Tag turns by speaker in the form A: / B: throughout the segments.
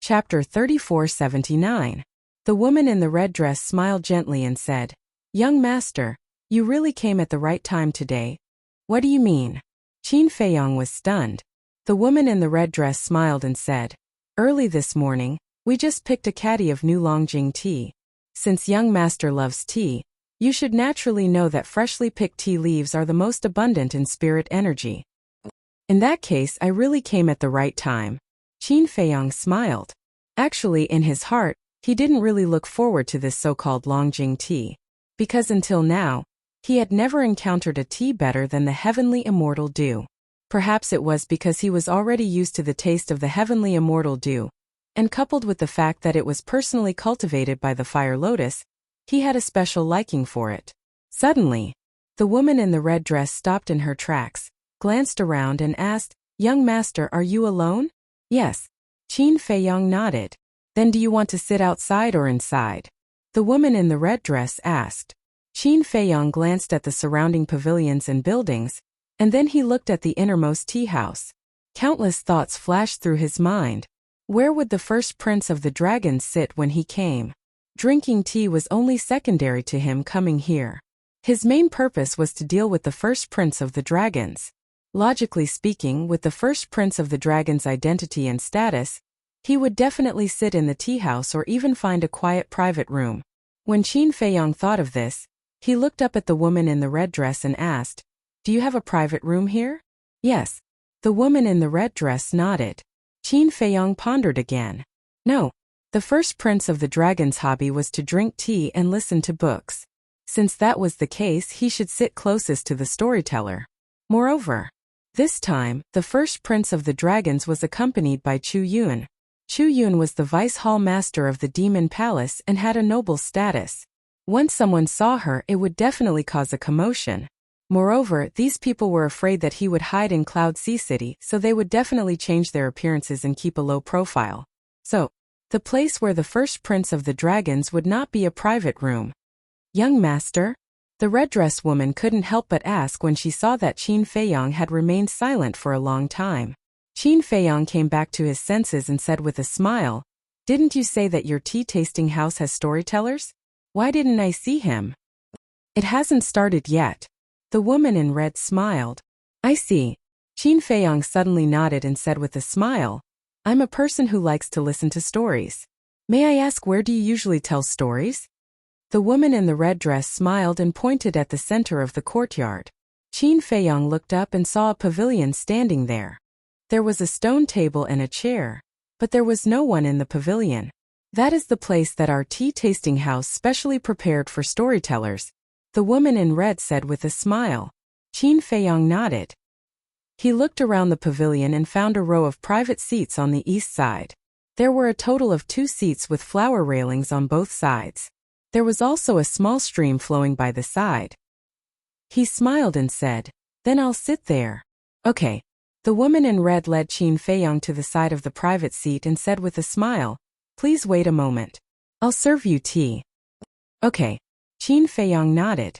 A: Chapter 3479. The woman in the red dress smiled gently and said, "Young master, you really came at the right time today." "What do you mean?" Qin Feiyong was stunned. The woman in the red dress smiled and said, "Early this morning, we just picked a caddy of new Longjing tea. Since young master loves tea, you should naturally know that freshly picked tea leaves are the most abundant in spirit energy." "In that case, I really came at the right time." Qin Feiyong smiled. Actually, in his heart, he didn't really look forward to this so-called Longjing tea, because until now, he had never encountered a tea better than the heavenly immortal dew. Perhaps it was because he was already used to the taste of the heavenly immortal dew, and coupled with the fact that it was personally cultivated by the fire lotus, he had a special liking for it. Suddenly, the woman in the red dress stopped in her tracks, glanced around and asked, "Young master, are you alone?" "Yes." Qin Feiyong nodded. "Then do you want to sit outside or inside?" the woman in the red dress asked. Qin Feiyong glanced at the surrounding pavilions and buildings, and then he looked at the innermost tea house. Countless thoughts flashed through his mind. Where would the first prince of the dragons sit when he came? Drinking tea was only secondary to him coming here. His main purpose was to deal with the first prince of the dragons. Logically speaking, with the first prince of the dragon's identity and status, he would definitely sit in the tea house or even find a quiet private room. When Qin Feiyong thought of this, he looked up at the woman in the red dress and asked, "Do you have a private room here?" "Yes." The woman in the red dress nodded. Qin Feiyong pondered again. No. The first prince of the dragon's hobby was to drink tea and listen to books. Since that was the case, he should sit closest to the storyteller. Moreover, this time, the first prince of the dragons was accompanied by Chu Yun. Chu Yun was the vice hall master of the demon palace and had a noble status. Once someone saw her, it would definitely cause a commotion. Moreover, these people were afraid that he would hide in Cloud Sea City, so they would definitely change their appearances and keep a low profile. So, the place where the first prince of the dragons would not be a private room. "Young master?" The red dress woman couldn't help but ask when she saw that Qin Feiyong had remained silent for a long time. Qin Feiyong came back to his senses and said with a smile, "Didn't you say that your tea-tasting house has storytellers? Why didn't I see him?" "It hasn't started yet." The woman in red smiled. "I see." Qin Feiyong suddenly nodded and said with a smile, "I'm a person who likes to listen to stories. May I ask, where do you usually tell stories?" The woman in the red dress smiled and pointed at the center of the courtyard. Qin Feiyong looked up and saw a pavilion standing there. There was a stone table and a chair, but there was no one in the pavilion. "That is the place that our tea-tasting house specially prepared for storytellers," the woman in red said with a smile. Qin Feiyong nodded. He looked around the pavilion and found a row of private seats on the east side. There were a total of 2 seats with flower railings on both sides. There was also a small stream flowing by the side. He smiled and said, "Then I'll sit there." "Okay." The woman in red led Qin Feiyong to the side of the private seat and said with a smile, "Please wait a moment. I'll serve you tea." "Okay." Qin Feiyong nodded.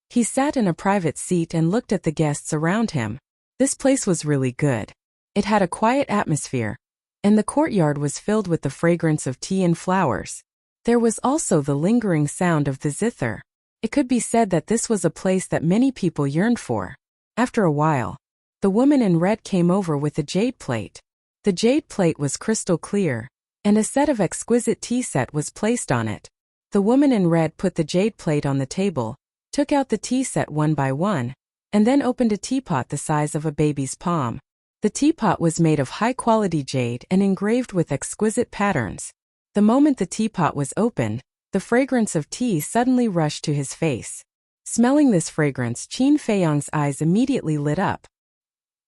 A: He sat in a private seat and looked at the guests around him. This place was really good. It had a quiet atmosphere, and the courtyard was filled with the fragrance of tea and flowers. There was also the lingering sound of the zither. It could be said that this was a place that many people yearned for. After a while, the woman in red came over with a jade plate. The jade plate was crystal clear, and a set of exquisite tea set was placed on it. The woman in red put the jade plate on the table, took out the tea set one by one, and then opened a teapot the size of a baby's palm. The teapot was made of high-quality jade and engraved with exquisite patterns. The moment the teapot was opened, the fragrance of tea suddenly rushed to his face. Smelling this fragrance, Qin Feiyong's eyes immediately lit up.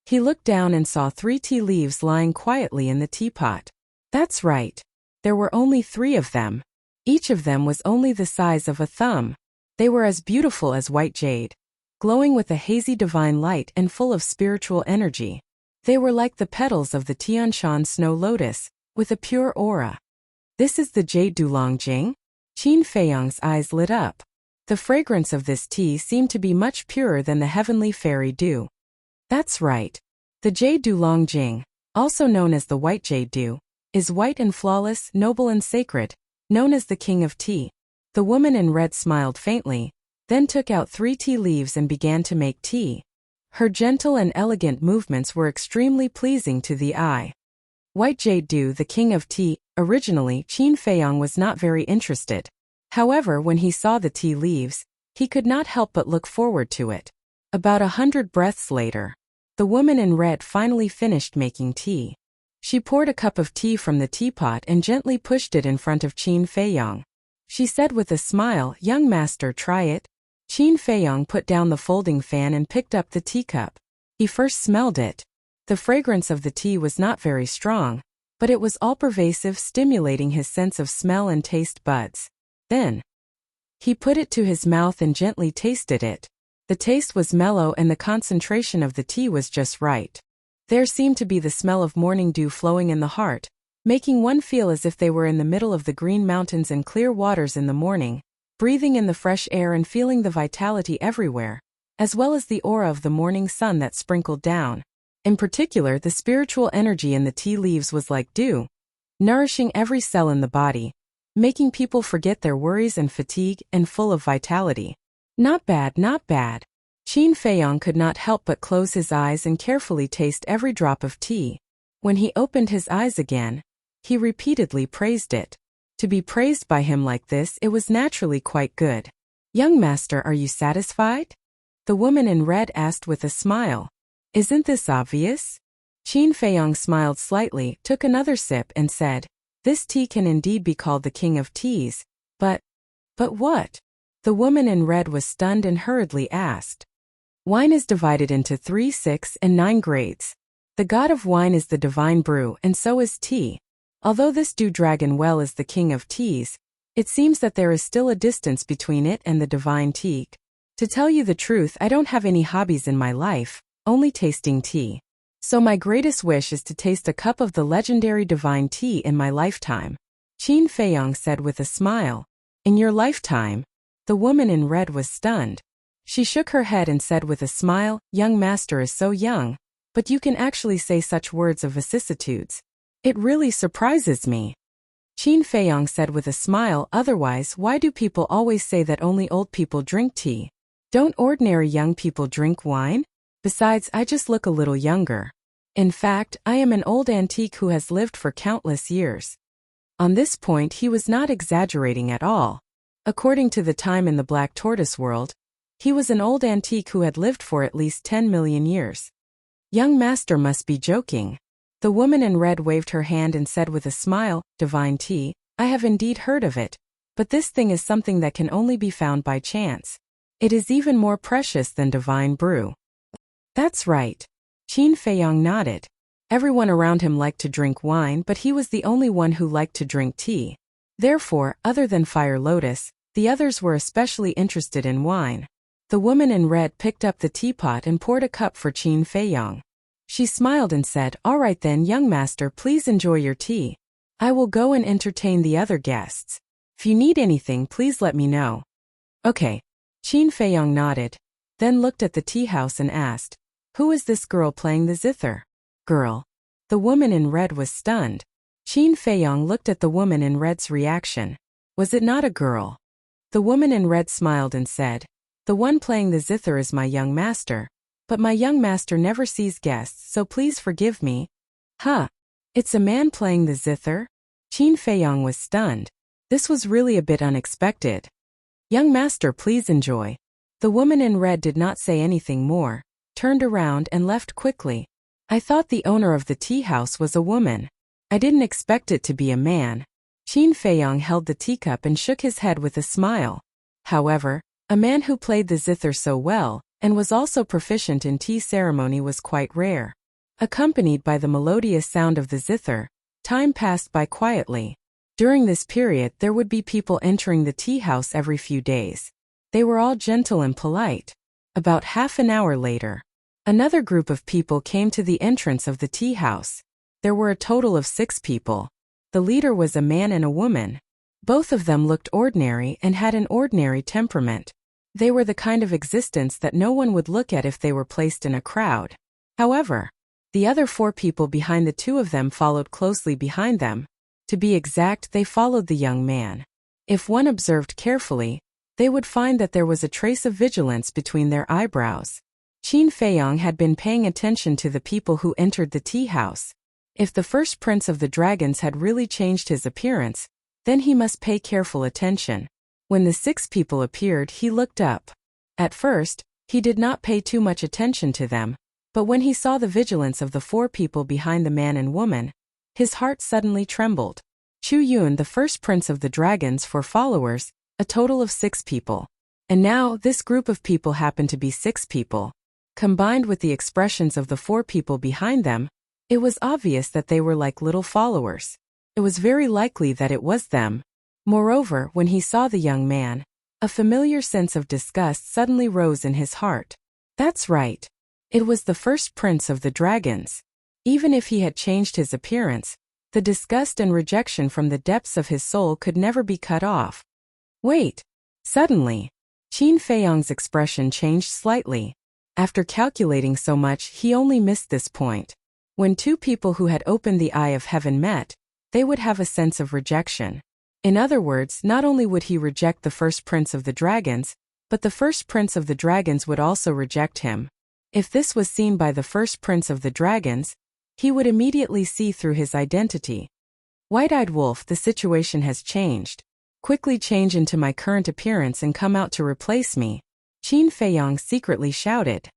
A: He looked down and saw 3 tea leaves lying quietly in the teapot. That's right. There were only 3 of them. Each of them was only the size of a thumb. They were as beautiful as white jade, glowing with a hazy divine light and full of spiritual energy. They were like the petals of the Tianshan snow lotus, with a pure aura. "This is the jade Longjing?" Qin Feiyong's eyes lit up. The fragrance of this tea seemed to be much purer than the heavenly fairy dew. That's right. The jade Longjing, also known as the white jade dew, is white and flawless, noble and sacred, known as the King of Tea. The woman in red smiled faintly, then took out 3 tea leaves and began to make tea. Her gentle and elegant movements were extremely pleasing to the eye. White Jade Dew, the King of Tea. Originally, Qin Feiyong was not very interested. However, when he saw the tea leaves, he could not help but look forward to it. About 100 breaths later, the woman in red finally finished making tea. She poured a cup of tea from the teapot and gently pushed it in front of Qin Feiyong. She said with a smile, "Young master, try it." Qin Feiyong put down the folding fan and picked up the teacup. He first smelled it. The fragrance of the tea was not very strong, but it was all-pervasive, stimulating his sense of smell and taste buds. Then, he put it to his mouth and gently tasted it. The taste was mellow and the concentration of the tea was just right. There seemed to be the smell of morning dew flowing in the heart, making one feel as if they were in the middle of the green mountains and clear waters in the morning, breathing in the fresh air and feeling the vitality everywhere, as well as the aura of the morning sun that sprinkled down. In particular, the spiritual energy in the tea leaves was like dew, nourishing every cell in the body, making people forget their worries and fatigue and full of vitality. Not bad, not bad. Qin Feiyong could not help but close his eyes and carefully taste every drop of tea. When he opened his eyes again, he repeatedly praised it. To be praised by him like this, it was naturally quite good. "Young master, are you satisfied?" The woman in red asked with a smile. "Isn't this obvious?" Qin Feiyong smiled slightly, took another sip and said, "This tea can indeed be called the King of Teas, but what?" The woman in red was stunned and hurriedly asked. "Wine is divided into 3, 6, and 9 grades. The god of wine is the divine brew and so is tea. Although this dew dragon well is the King of Teas, it seems that there is still a distance between it and the divine tea. To tell you the truth, I don't have any hobbies in my life, only tasting tea. So my greatest wish is to taste a cup of the legendary divine tea in my lifetime." Qin Feiyong said with a smile. "In your lifetime?" The woman in red was stunned. She shook her head and said with a smile, "Young master is so young, but you can actually say such words of vicissitudes. It really surprises me." Qin Feiyong said with a smile, "Otherwise, why do people always say that only old people drink tea? Don't ordinary young people drink wine? Besides, I just look a little younger. In fact, I am an old antique who has lived for countless years." On this point he was not exaggerating at all. According to the time in the Black Tortoise world, he was an old antique who had lived for at least 10 million years. "Young master must be joking." The woman in red waved her hand and said with a smile, "Divine tea, I have indeed heard of it, but this thing is something that can only be found by chance. It is even more precious than divine brew." "That's right." Qin Feiyong nodded. Everyone around him liked to drink wine, but he was the only one who liked to drink tea. Therefore, other than Fire Lotus, the others were especially interested in wine. The woman in red picked up the teapot and poured a cup for Qin Feiyong. She smiled and said, "All right then, young master, please enjoy your tea. I will go and entertain the other guests. If you need anything, please let me know." "Okay." Qin Feiyong nodded, then looked at the tea house and asked, "Who is this girl playing the zither?" "Girl?" The woman in red was stunned. Qin Feiyong looked at the woman in red's reaction. Was it not a girl? The woman in red smiled and said, "The one playing the zither is my young master, but my young master never sees guests, so please forgive me." "Huh? It's a man playing the zither?" Qin Feiyong was stunned. This was really a bit unexpected. "Young master, please enjoy." The woman in red did not say anything more, turned around and left quickly. "I thought the owner of the tea house was a woman. I didn't expect it to be a man." Qin Feiyong held the teacup and shook his head with a smile. However, a man who played the zither so well, and was also proficient in tea ceremony, was quite rare. Accompanied by the melodious sound of the zither, time passed by quietly. During this period there would be people entering the tea house every few days. They were all gentle and polite. About half an hour later, another group of people came to the entrance of the tea house. There were a total of 6 people. The leader was a man and a woman. Both of them looked ordinary and had an ordinary temperament. They were the kind of existence that no one would look at if they were placed in a crowd. However, The other 4 people behind the 2 of them followed closely behind them. To be exact, they followed the young man. If one observed carefully, they would find that there was a trace of vigilance between their eyebrows. Qin Feiyong had been paying attention to the people who entered the tea house. If the first prince of the dragons had really changed his appearance, then he must pay careful attention. When the 6 people appeared, he looked up. At first, he did not pay too much attention to them, but when he saw the vigilance of the 4 people behind the man and woman, his heart suddenly trembled. Chu Yun, the first prince of the dragons, 4 followers, a total of 6 people. And now, this group of people happened to be 6 people. Combined with the expressions of the 4 people behind them, it was obvious that they were like little followers. It was very likely that it was them. Moreover, when he saw the young man, a familiar sense of disgust suddenly rose in his heart. That's right. It was the first prince of the dragons. Even if he had changed his appearance, the disgust and rejection from the depths of his soul could never be cut off. Wait. Suddenly, Qin Feiyong's expression changed slightly. After calculating so much, he only missed this point. When 2 people who had opened the eye of heaven met, they would have a sense of rejection. In other words, not only would he reject the first prince of the dragons, but the first prince of the dragons would also reject him. If this was seen by the first prince of the dragons, he would immediately see through his identity. White-eyed wolf, the situation has changed. Quickly change into my current appearance and come out to replace me, Qin Feiyong secretly shouted.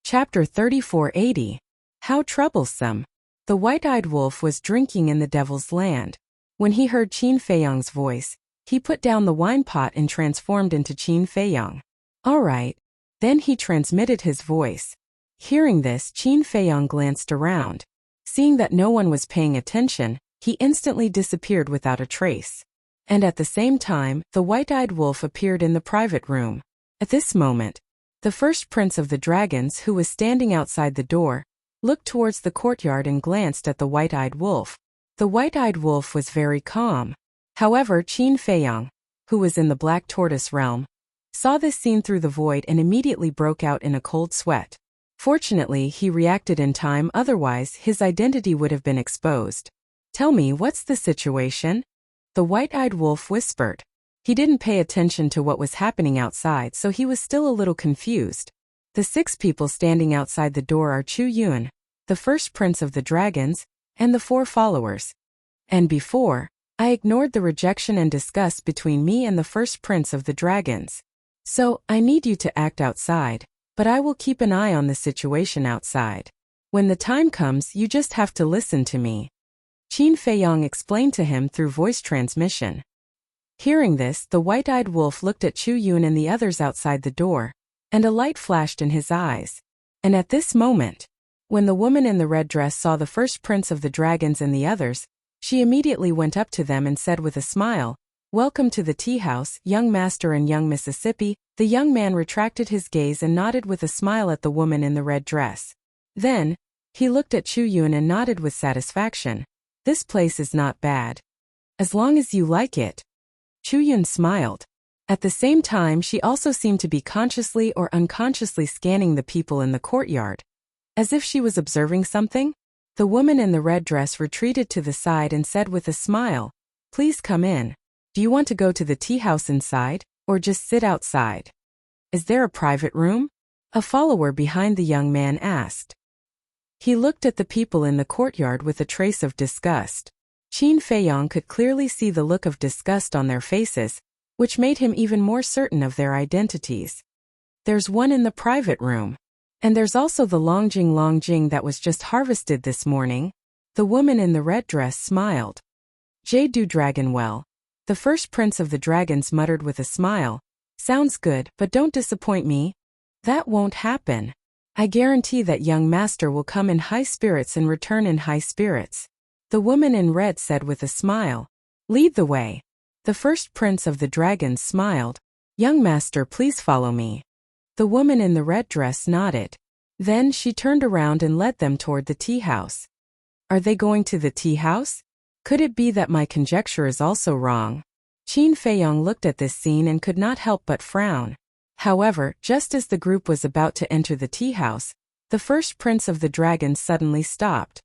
A: Chapter 3480. How troublesome. The white-eyed wolf was drinking in the devil's land. When he heard Qin Feiyong's voice, he put down the wine pot and transformed into Qin Feiyong. All right. Then he transmitted his voice. Hearing this, Qin Feiyong glanced around. Seeing that no one was paying attention, he instantly disappeared without a trace. And at the same time, the white-eyed wolf appeared in the private room. At this moment, the first prince of the dragons, who was standing outside the door, looked towards the courtyard and glanced at the white-eyed wolf. The white-eyed wolf was very calm. However, Qin Feiyong, who was in the black tortoise realm, saw this scene through the void and immediately broke out in a cold sweat. Fortunately, he reacted in time, otherwise his identity would have been exposed. Tell me, what's the situation? The white-eyed wolf whispered. He didn't pay attention to what was happening outside, so he was still a little confused. The 6 people standing outside the door are Chu Yun, the first prince of the dragons, and the 4 followers. And before, I ignored the rejection and disgust between me and the first prince of the dragons. So, I need you to act outside, but I will keep an eye on the situation outside. When the time comes, you just have to listen to me. Qin Feiyong explained to him through voice transmission. Hearing this, the white-eyed wolf looked at Chu Yun and the others outside the door, and a light flashed in his eyes. And at this moment, when the woman in the red dress saw the first prince of the dragons and the others, she immediately went up to them and said with a smile, "Welcome to the tea house, young master and young Mississippi." The young man retracted his gaze and nodded with a smile at the woman in the red dress. Then, he looked at Chu Yun and nodded with satisfaction. This place is not bad. As long as you like it. Chu Yun smiled. At the same time, she also seemed to be consciously or unconsciously scanning the people in the courtyard. As if she was observing something, the woman in the red dress retreated to the side and said with a smile, "Please come in. Do you want to go to the tea house inside, or just sit outside? Is there a private room?" A follower behind the young man asked. He looked at the people in the courtyard with a trace of disgust. Qin Feiyong could clearly see the look of disgust on their faces, which made him even more certain of their identities. There's one in the private room. And there's also the Longjing that was just harvested this morning. The woman in the red dress smiled. Jade Dragon, well. The first prince of the dragons muttered with a smile. Sounds good, but don't disappoint me. That won't happen. I guarantee that young master will come in high spirits and return in high spirits. The woman in red said with a smile. Lead the way. The first prince of the dragons smiled. Young master, please follow me. The woman in the red dress nodded. Then she turned around and led them toward the tea house. Are they going to the tea house? Could it be that my conjecture is also wrong? Qin Feiyong looked at this scene and could not help but frown. However, just as the group was about to enter the tea house, The first prince of the dragons suddenly stopped.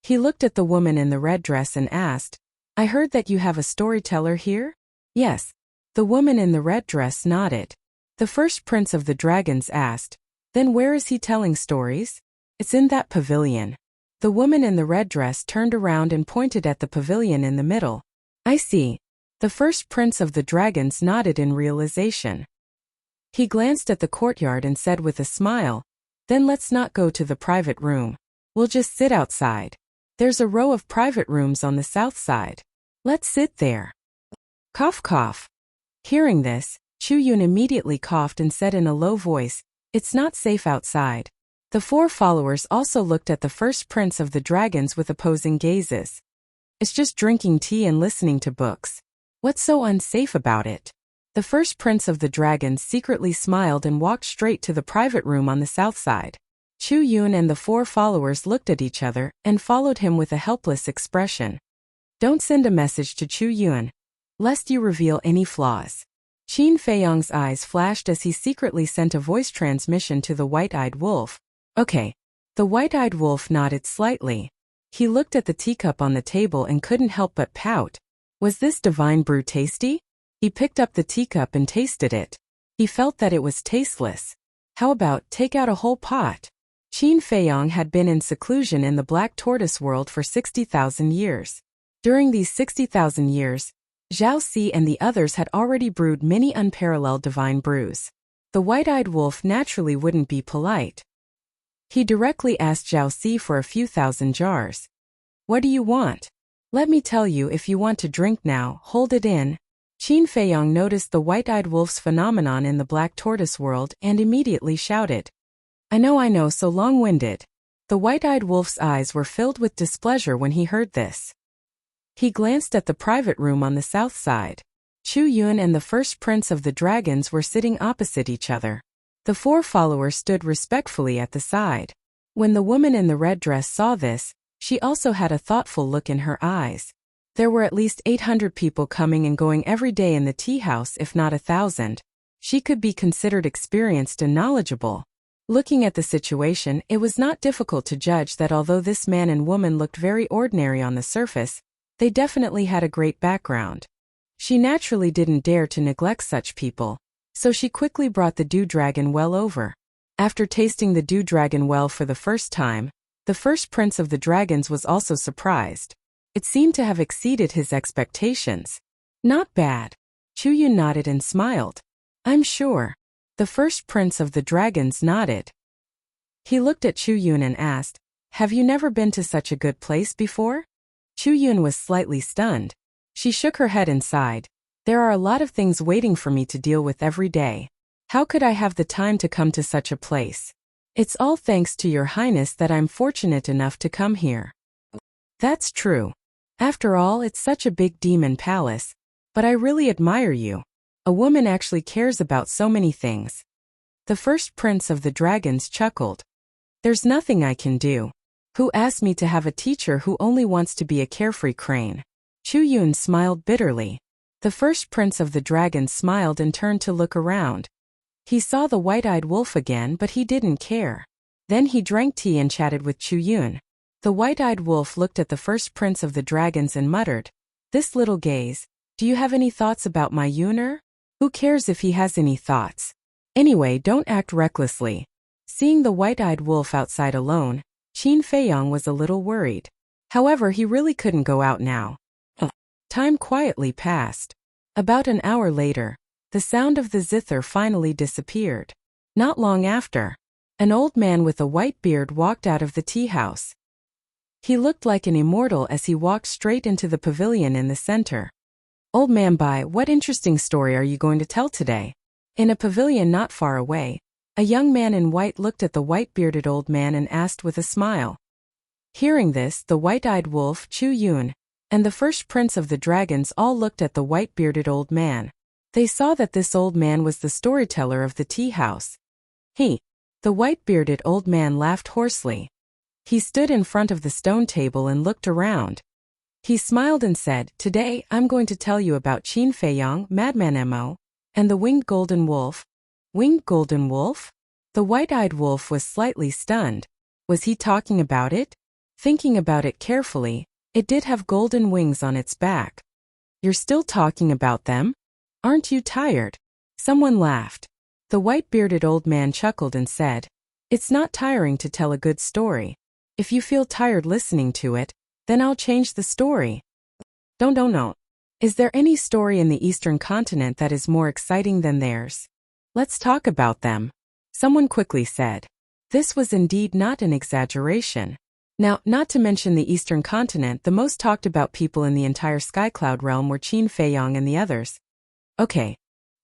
A: He looked at the woman in the red dress and asked, I heard that you have a storyteller here? Yes. The woman in the red dress nodded. The first prince of the dragons asked, Then where is he telling stories? It's in that pavilion. The woman in the red dress turned around and pointed at the pavilion in the middle. I see. The first prince of the dragons nodded in realization. He glanced at the courtyard and said with a smile, Then let's not go to the private room. We'll just sit outside. There's a row of private rooms on the south side. Let's sit there. Cough cough. Hearing this, Chu Yun immediately coughed and said in a low voice, It's not safe outside. The 4 followers also looked at the first prince of the dragons with opposing gazes. It's just drinking tea and listening to books. What's so unsafe about it? The first prince of the dragons secretly smiled and walked straight to the private room on the south side. Chu Yun and the 4 followers looked at each other and followed him with a helpless expression. Don't send a message to Chu Yun, lest you reveal any flaws. Qin Feiyong's eyes flashed as he secretly sent a voice transmission to the white-eyed wolf. Okay. The white-eyed wolf nodded slightly. He looked at the teacup on the table and couldn't help but pout. Was this divine brew tasty? He picked up the teacup and tasted it. He felt that it was tasteless. How about take out a whole pot? Qin Feiyong had been in seclusion in the Black Tortoise world for 60,000 years. During these 60,000 years, Zhao Si and the others had already brewed many unparalleled divine brews. The white-eyed wolf naturally wouldn't be polite. He directly asked Zhao Si for a few thousand jars. What do you want? Let me tell you, if you want to drink now, hold it in. Qin Feiyong noticed the white-eyed wolf's phenomenon in the Black Tortoise world and immediately shouted. I know, so long-winded. The white-eyed wolf's eyes were filled with displeasure when he heard this. He glanced at the private room on the south side. Chu Yun and the first prince of the dragons were sitting opposite each other. The 4 followers stood respectfully at the side. When the woman in the red dress saw this, she also had a thoughtful look in her eyes. There were at least 800 people coming and going every day in the tea house, if not 1,000. She could be considered experienced and knowledgeable. Looking at the situation, it was not difficult to judge that although this man and woman looked very ordinary on the surface, they definitely had a great background. She naturally didn't dare to neglect such people, so she quickly brought the Dew Dragon well over. After tasting the Dew Dragon well for the first time, the first prince of the dragons was also surprised. It seemed to have exceeded his expectations. Not bad. Chu Yun nodded and smiled. I'm sure. The first prince of the dragons nodded. He looked at Chu Yun and asked, Have you never been to such a good place before? Chu Yun was slightly stunned. She shook her head and sighed. There are a lot of things waiting for me to deal with every day. How could I have the time to come to such a place? It's all thanks to your highness that I'm fortunate enough to come here. That's true. After all, it's such a big demon palace. But I really admire you. A woman actually cares about so many things. The first prince of the dragons chuckled. There's nothing I can do. Who asked me to have a teacher who only wants to be a carefree crane? Chu Yun smiled bitterly. The first prince of the dragons smiled and turned to look around. He saw the white-eyed wolf again, but he didn't care. Then he drank tea and chatted with Chu Yun. The white-eyed wolf looked at the first prince of the dragons and muttered, This little gaze, do you have any thoughts about my Yuner? Who cares if he has any thoughts? Anyway, don't act recklessly. Seeing the white-eyed wolf outside alone, Qin Feiyong was a little worried. However, he really couldn't go out now. Time quietly passed. About an hour later, the sound of the zither finally disappeared. Not long after, an old man with a white beard walked out of the tea house. He looked like an immortal as he walked straight into the pavilion in the center. Old man Bai, what interesting story are you going to tell today? In a pavilion not far away, a young man in white looked at the white-bearded old man and asked with a smile. Hearing this, the white-eyed wolf, Chu Yun, and the first prince of the dragons all looked at the white-bearded old man. They saw that this old man was the storyteller of the tea house. The white-bearded old man laughed hoarsely. He stood in front of the stone table and looked around. He smiled and said, Today, I'm going to tell you about Qin Feiyong, Madman Mo, and the Winged Golden Wolf. Winged Golden Wolf? The white-eyed wolf was slightly stunned. Was he talking about it? Thinking about it carefully, it did have golden wings on its back. You're still talking about them? Aren't you tired? Someone laughed. The white-bearded old man chuckled and said, It's not tiring to tell a good story. If you feel tired listening to it, then I'll change the story. Don't. Is there any story in the Eastern continent that is more exciting than theirs? Let's talk about them. Someone quickly said. This was indeed not an exaggeration. Now, not to mention the Eastern continent, the most talked about people in the entire Skycloud realm were Qin Feiyong and the others. Okay.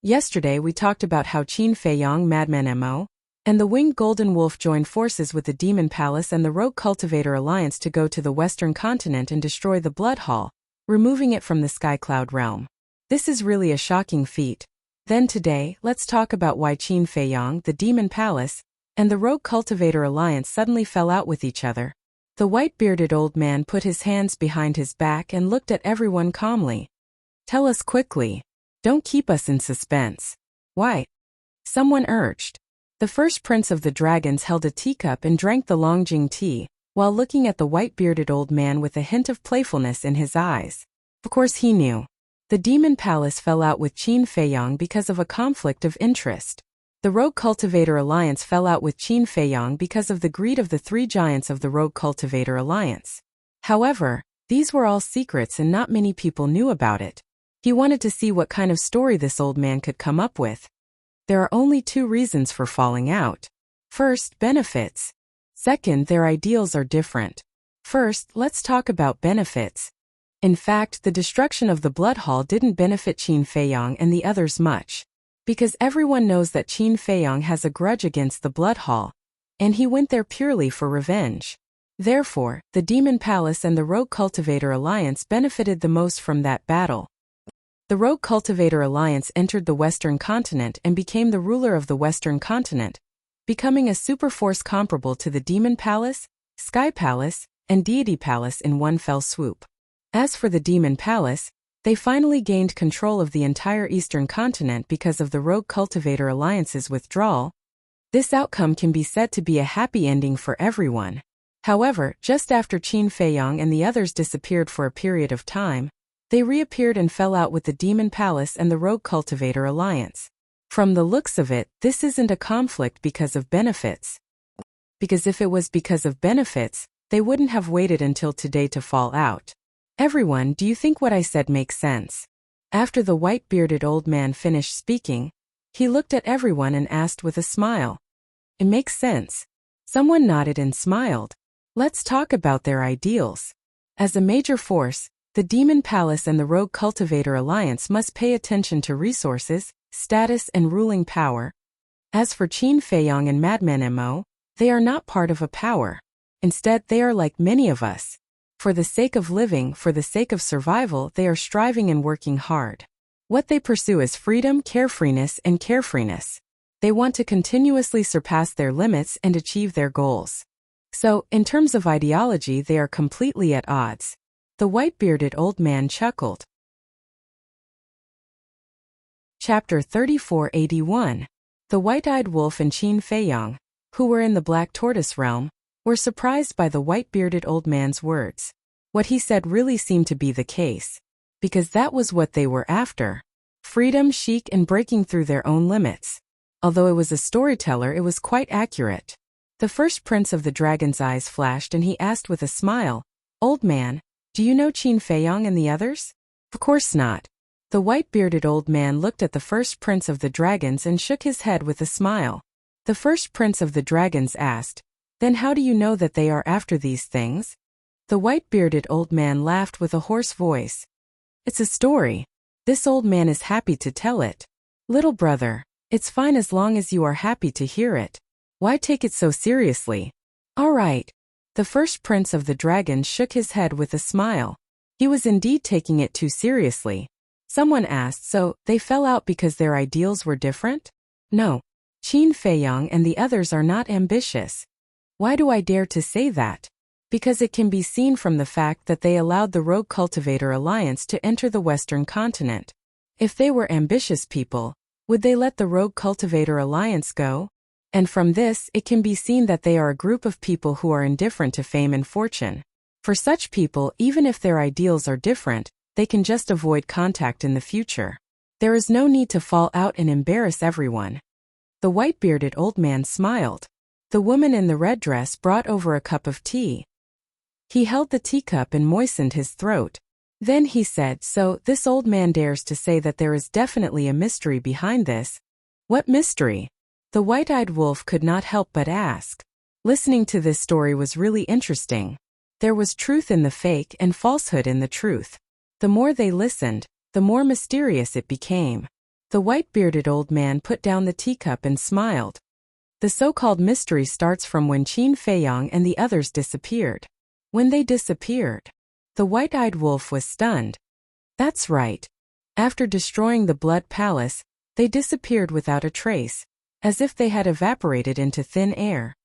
A: Yesterday we talked about how Qin Feiyong, Madman Mo, and the Winged Golden Wolf joined forces with the Demon Palace and the Rogue Cultivator Alliance to go to the Western continent and destroy the Blood Hall, removing it from the Skycloud realm. This is really a shocking feat. Then today, let's talk about why Qin Feiyong, the Demon Palace, and the Rogue Cultivator Alliance suddenly fell out with each other. The white-bearded old man put his hands behind his back and looked at everyone calmly. Tell us quickly. Don't keep us in suspense. Why? Someone urged. The first prince of the dragons held a teacup and drank the Longjing tea, while looking at the white-bearded old man with a hint of playfulness in his eyes. Of course he knew. The Demon Palace fell out with Qin Feiyong because of a conflict of interest. The Rogue Cultivator Alliance fell out with Qin Feiyong because of the greed of the three giants of the Rogue Cultivator Alliance. However, these were all secrets and not many people knew about it. He wanted to see what kind of story this old man could come up with. There are only two reasons for falling out. First, benefits. Second, their ideals are different. First, let's talk about benefits. In fact, the destruction of the Blood Hall didn't benefit Qin Feiyong and the others much. Because everyone knows that Qin Feiyong has a grudge against the Blood Hall, and he went there purely for revenge. Therefore, the Demon Palace and the Rogue Cultivator Alliance benefited the most from that battle. The Rogue Cultivator Alliance entered the Western continent and became the ruler of the Western continent, becoming a superforce comparable to the Demon Palace, Sky Palace, and Deity Palace in one fell swoop. As for the Demon Palace, they finally gained control of the entire Eastern continent because of the Rogue Cultivator Alliance's withdrawal. This outcome can be said to be a happy ending for everyone. However, just after Qin Feiyong and the others disappeared for a period of time, they reappeared and fell out with the Demon Palace and the Rogue Cultivator Alliance. From the looks of it, this isn't a conflict because of benefits. Because if it was because of benefits, they wouldn't have waited until today to fall out. Everyone, do you think what I said makes sense? After the white-bearded old man finished speaking, he looked at everyone and asked with a smile. It makes sense. Someone nodded and smiled. Let's talk about their ideals. As a major force, the Demon Palace and the Rogue Cultivator Alliance must pay attention to resources, status and ruling power. As for Qin Feiyong and Madman Mo, they are not part of a power. Instead, they are like many of us. For the sake of living, for the sake of survival, they are striving and working hard. What they pursue is freedom, carefreeness, and carefreeness. They want to continuously surpass their limits and achieve their goals. So, in terms of ideology, they are completely at odds. The white-bearded old man chuckled. Chapter 3481. The white-eyed wolf and Qin Feiyong, who were in the Black Tortoise realm, were surprised by the white-bearded old man's words. What he said really seemed to be the case. Because that was what they were after. Freedom, chic, and breaking through their own limits. Although it was a storyteller, it was quite accurate. The first prince of the dragon's eyes flashed and he asked with a smile, Old man, do you know Qin Feiyong and the others? Of course not. The white-bearded old man looked at the first prince of the dragons and shook his head with a smile. The first prince of the dragons asked, Then how do you know that they are after these things? The white-bearded old man laughed with a hoarse voice. It's a story. This old man is happy to tell it. Little brother, it's fine as long as you are happy to hear it. Why take it so seriously? All right. The first prince of the dragons shook his head with a smile. He was indeed taking it too seriously. Someone asked, so they fell out because their ideals were different? No. Qin Feiyong and the others are not ambitious. Why do I dare to say that? Because it can be seen from the fact that they allowed the Rogue Cultivator Alliance to enter the Western continent. If they were ambitious people, would they let the Rogue Cultivator Alliance go? And from this, it can be seen that they are a group of people who are indifferent to fame and fortune. For such people, even if their ideals are different, they can just avoid contact in the future. There is no need to fall out and embarrass everyone. The white-bearded old man smiled. The woman in the red dress brought over a cup of tea. He held the teacup and moistened his throat. Then he said, "So, this old man dares to say that there is definitely a mystery behind this. What mystery?" The white-eyed wolf could not help but ask. Listening to this story was really interesting. There was truth in the fake and falsehood in the truth. The more they listened, the more mysterious it became. The white-bearded old man put down the teacup and smiled. The so-called mystery starts from when Qin Feiyang and the others disappeared. When they disappeared, the white-eyed wolf was stunned. That's right. After destroying the Blood Palace, they disappeared without a trace, as if they had evaporated into thin air.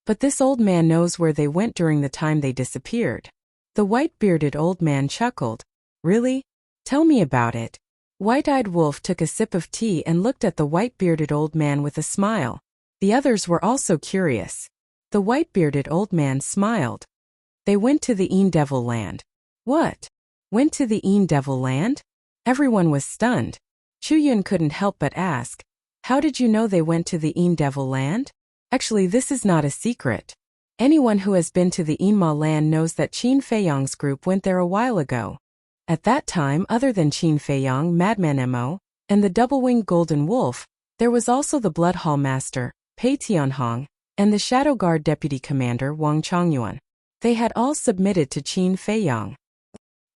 A: But this old man knows where they went during the time they disappeared. The white-bearded old man chuckled. Really? Tell me about it. White-eyed wolf took a sip of tea and looked at the white-bearded old man with a smile. The others were also curious. The white-bearded old man smiled. They went to the Devil Land. What? Went to the Devil Land? Everyone was stunned. Chu Yun couldn't help but ask, "How did you know they went to the Devil Land?" Actually, this is not a secret. Anyone who has been to the Enma land knows that Qin Feiyang's group went there a while ago. At that time, other than Qin Feiyang, Madman Mo, and the double-winged golden wolf, there was also the Blood Hall Master, Pei Tianhong, and the Shadow Guard Deputy Commander Wang Chongyuan. They had all submitted to Qin Feiyang.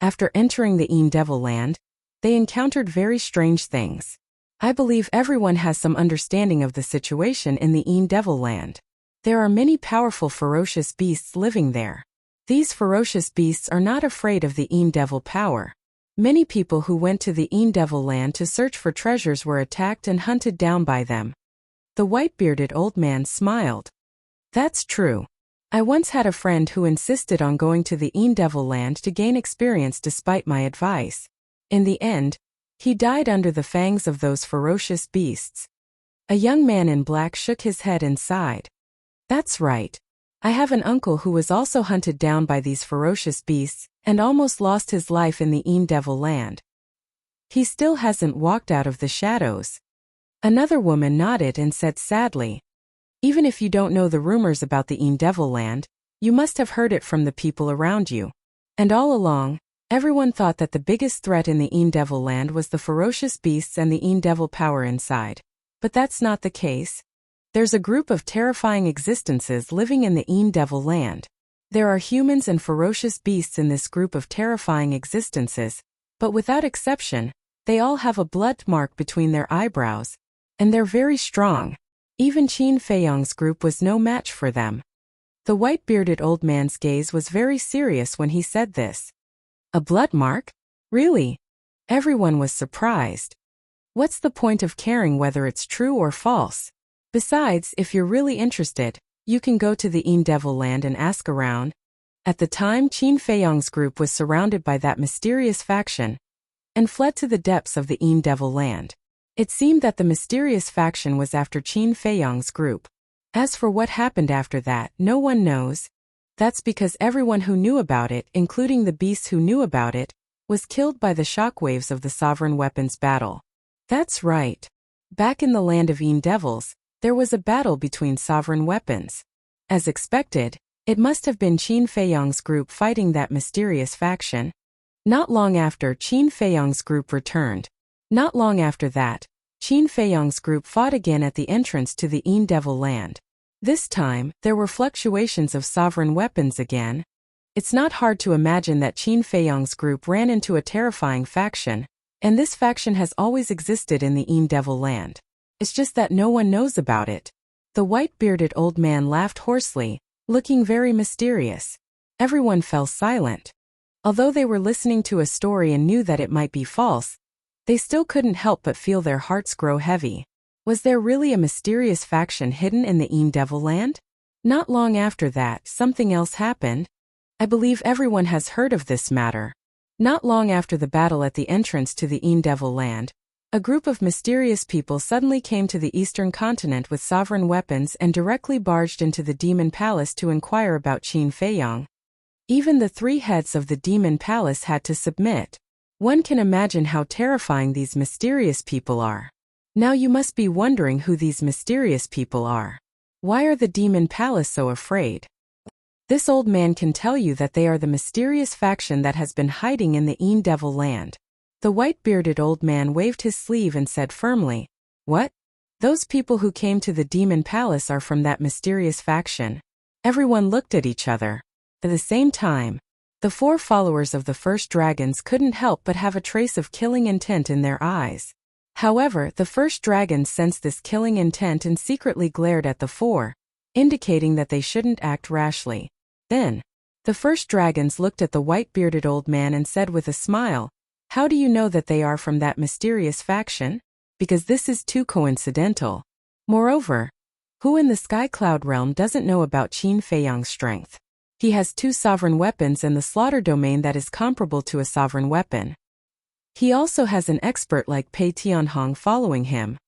A: After entering the Devil Land, they encountered very strange things. I believe everyone has some understanding of the situation in the Devil Land. There are many powerful ferocious beasts living there. These ferocious beasts are not afraid of the Devil power. Many people who went to the Devil Land to search for treasures were attacked and hunted down by them. The white-bearded old man smiled. That's true. I once had a friend who insisted on going to the Devil Land to gain experience despite my advice. In the end, he died under the fangs of those ferocious beasts. A young man in black shook his head and sighed. That's right. I have an uncle who was also hunted down by these ferocious beasts and almost lost his life in the Devil Land. He still hasn't walked out of the shadows. Another woman nodded and said sadly, "Even if you don't know the rumors about the Devil Land, you must have heard it from the people around you. And all along, everyone thought that the biggest threat in the Devil Land was the ferocious beasts and the Devil power inside. But that's not the case. There's a group of terrifying existences living in the Devil Land. There are humans and ferocious beasts in this group of terrifying existences, but without exception, they all have a blood mark between their eyebrows, and they're very strong. Even Qin Feiyang's group was no match for them." The white-bearded old man's gaze was very serious when he said this. A blood mark? Really? Everyone was surprised. What's the point of caring whether it's true or false? Besides, if you're really interested, you can go to the Devil Land and ask around. At the time, Qin Feiyang's group was surrounded by that mysterious faction and fled to the depths of the Devil Land. It seemed that the mysterious faction was after Qin Feiyang's group. As for what happened after that, no one knows. That's because everyone who knew about it, including the beasts who knew about it, was killed by the shockwaves of the sovereign weapons battle. That's right. Back in the land of Devils, there was a battle between sovereign weapons. As expected, it must have been Qin Feiyang's group fighting that mysterious faction. Not long after, Qin Feiyang's group returned. Not long after that, Qin Feiyang's group fought again at the entrance to the Devil Land. This time, there were fluctuations of sovereign weapons again. It's not hard to imagine that Qin Feiyang's group ran into a terrifying faction, and this faction has always existed in the Devil Land. It's just that no one knows about it. The white-bearded old man laughed hoarsely, looking very mysterious. Everyone fell silent. Although they were listening to a story and knew that it might be false, they still couldn't help but feel their hearts grow heavy. Was there really a mysterious faction hidden in the Devil Land? Not long after that, something else happened. I believe everyone has heard of this matter. Not long after the battle at the entrance to the Devil Land, A group of mysterious people suddenly came to the eastern continent with sovereign weapons and directly barged into the demon palace to inquire about Qin Feiyang. Even the three heads of the demon palace had to submit. One can imagine how terrifying these mysterious people are. Now you must be wondering who these mysterious people are. Why are the demon palace so afraid? This old man can tell you that they are the mysterious faction that has been hiding in the Een Devil land. The white-bearded old man waved his sleeve and said firmly, "What? Those people who came to the demon palace are from that mysterious faction?" Everyone looked at each other. At the same time, the four followers of the first dragons couldn't help but have a trace of killing intent in their eyes. However, the first dragon sensed this killing intent and secretly glared at the four, indicating that they shouldn't act rashly. Then, the first dragons looked at the white-bearded old man and said with a smile, "How do you know that they are from that mysterious faction? Because this is too coincidental. Moreover, who in the Sky Cloud realm doesn't know about Qin Feiyang's strength? He has 2 sovereign weapons and the slaughter domain that is comparable to a sovereign weapon. He also has an expert like Pei Tianhong following him.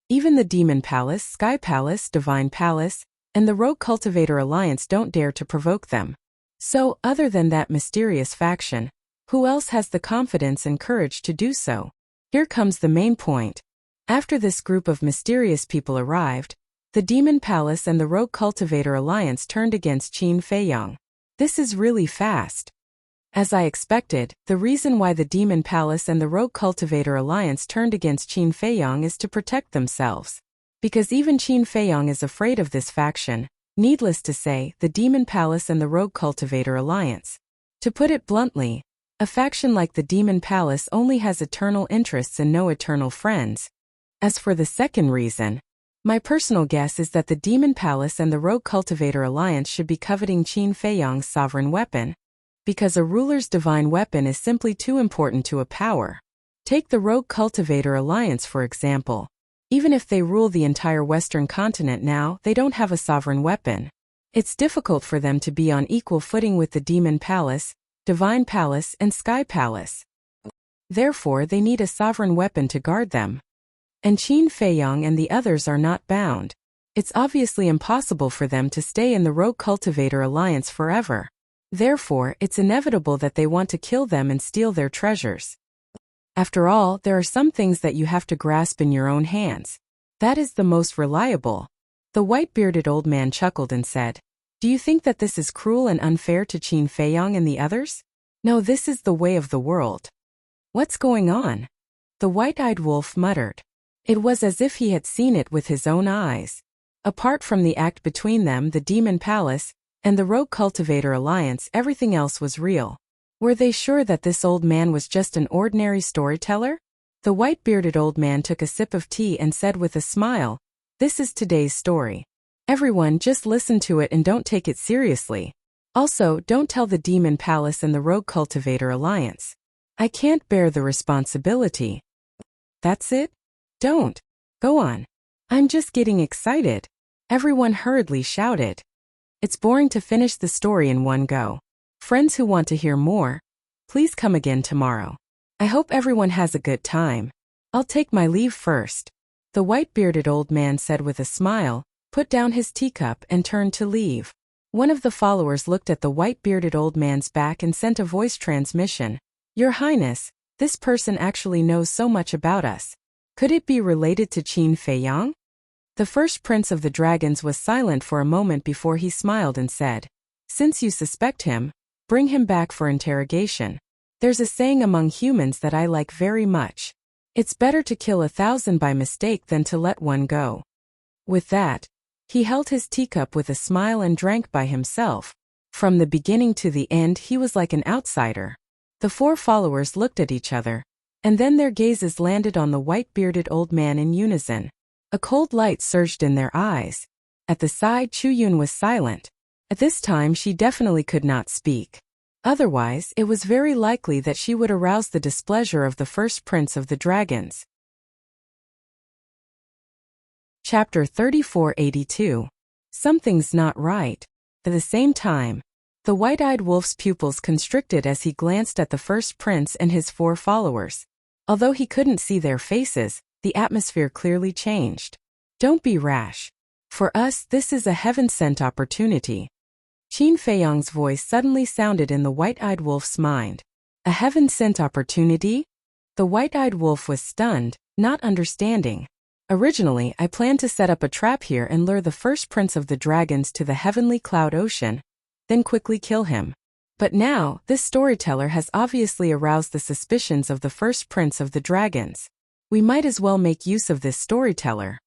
A: Even the Demon Palace, Sky Palace, Divine Palace, and the Rogue Cultivator Alliance don't dare to provoke them. So, other than that mysterious faction, who else has the confidence and courage to do so?" Here comes the main point. After this group of mysterious people arrived, the Demon Palace and the Rogue Cultivator Alliance turned against Qin Feiyang. This is really fast. As I expected, the reason why the Demon Palace and the Rogue Cultivator Alliance turned against Qin Feiyang is to protect themselves. Because even Qin Feiyang is afraid of this faction, needless to say, the Demon Palace and the Rogue Cultivator Alliance. To put it bluntly, a faction like the Demon Palace only has eternal interests and no eternal friends. As for the second reason, my personal guess is that the Demon Palace and the Rogue Cultivator Alliance should be coveting Qin Feiyang's sovereign weapon. Because a ruler's divine weapon is simply too important to a power. Take the Rogue Cultivator Alliance for example. Even if they rule the entire Western continent now, they don't have a sovereign weapon. It's difficult for them to be on equal footing with the Demon Palace, Divine Palace, and Sky Palace. Therefore, they need a sovereign weapon to guard them. And Qin Feiyang and the others are not bound. It's obviously impossible for them to stay in the Rogue Cultivator Alliance forever. Therefore, it's inevitable that they want to kill them and steal their treasures. After all, there are some things that you have to grasp in your own hands. That is the most reliable. The white-bearded old man chuckled and said, "Do you think that this is cruel and unfair to Qin Feiyang and the others? No, this is the way of the world." "What's going on?" the white-eyed wolf muttered. It was as if he had seen it with his own eyes. Apart from the act between them, the Demon Palace, and the Rogue Cultivator Alliance, everything else was real. Were they sure that this old man was just an ordinary storyteller? The white-bearded old man took a sip of tea and said with a smile, "This is today's story. Everyone just listen to it and don't take it seriously. Also, don't tell the Demon Palace and the Rogue Cultivator Alliance. I can't bear the responsibility." "That's it? Don't. Go on. I'm just getting excited," everyone hurriedly shouted. It's boring to finish the story in one go. Friends who want to hear more, please come again tomorrow. I hope everyone has a good time. I'll take my leave first. The white-bearded old man said with a smile, put down his teacup and turned to leave. One of the followers looked at the white-bearded old man's back and sent a voice transmission. "Your Highness, this person actually knows so much about us. Could it be related to Qin Feiyang?" The first prince of the dragons was silent for a moment before he smiled and said, "Since you suspect him, bring him back for interrogation. There's a saying among humans that I like very much. It's better to kill 1,000 by mistake than to let one go." With that, he held his teacup with a smile and drank by himself. From the beginning to the end he was like an outsider. The 4 followers looked at each other, and then their gazes landed on the white-bearded old man in unison. A cold light surged in their eyes. At the side, Chu Yun was silent. At this time she definitely could not speak. Otherwise, it was very likely that she would arouse the displeasure of the first prince of the dragons. Chapter 3482. Something's not right. At the same time, the white-eyed wolf's pupils constricted as he glanced at the first prince and his 4 followers. Although he couldn't see their faces, the atmosphere clearly changed. Don't be rash. For us, this is a heaven-sent opportunity. Qin Feiyang's voice suddenly sounded in the white-eyed wolf's mind. A heaven-sent opportunity? The white-eyed wolf was stunned, not understanding. Originally, I planned to set up a trap here and lure the first prince of the dragons to the heavenly cloud ocean, then quickly kill him. But now, this storyteller has obviously aroused the suspicions of the first prince of the dragons. We might as well make use of this storyteller.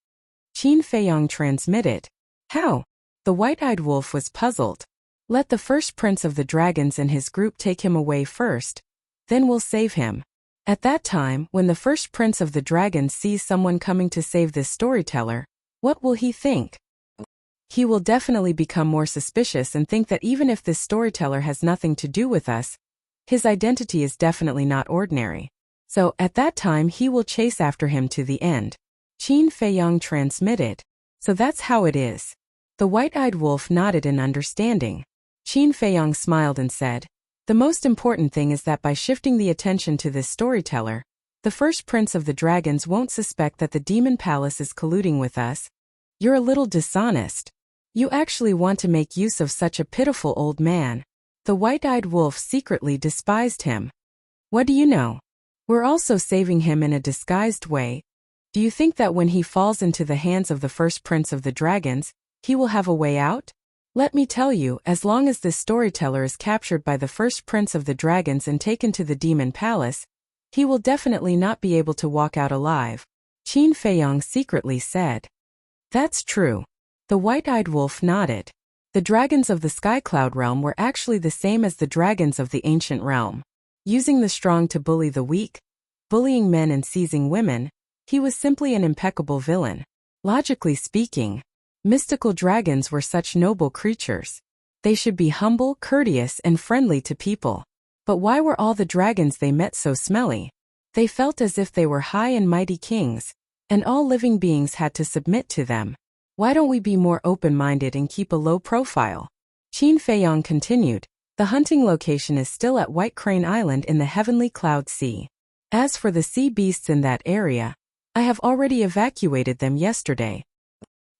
A: Qin Feiyang transmitted. How? The white-eyed wolf was puzzled. Let the first prince of the dragons and his group take him away first, then we'll save him. At that time, when the first prince of the dragons sees someone coming to save this storyteller, what will he think? He will definitely become more suspicious and think that even if this storyteller has nothing to do with us, his identity is definitely not ordinary. So, at that time he will chase after him to the end. Qin Feiyang transmitted. So that's how it is. The white-eyed wolf nodded in understanding. Qin Feiyang smiled and said, the most important thing is that by shifting the attention to this storyteller, the first prince of the dragons won't suspect that the demon palace is colluding with us. You're a little dishonest. You actually want to make use of such a pitiful old man. The white-eyed wolf secretly despised him. What do you know? We're also saving him in a disguised way. Do you think that when he falls into the hands of the first prince of the dragons, he will have a way out? Let me tell you, as long as this storyteller is captured by the first prince of the dragons and taken to the demon palace, he will definitely not be able to walk out alive. Qin Feiyang secretly said. That's true. The white-eyed wolf nodded. The dragons of the Sky Cloud realm were actually the same as the dragons of the ancient realm. Using the strong to bully the weak, bullying men and seizing women, he was simply an impeccable villain. Logically speaking, mystical dragons were such noble creatures. They should be humble, courteous, and friendly to people. But why were all the dragons they met so smelly? They felt as if they were high and mighty kings, and all living beings had to submit to them. Why don't we be more open-minded and keep a low profile? Qin Feiyang continued. The hunting location is still at White Crane Island in the Heavenly Cloud Sea. As for the sea beasts in that area, I have already evacuated them yesterday.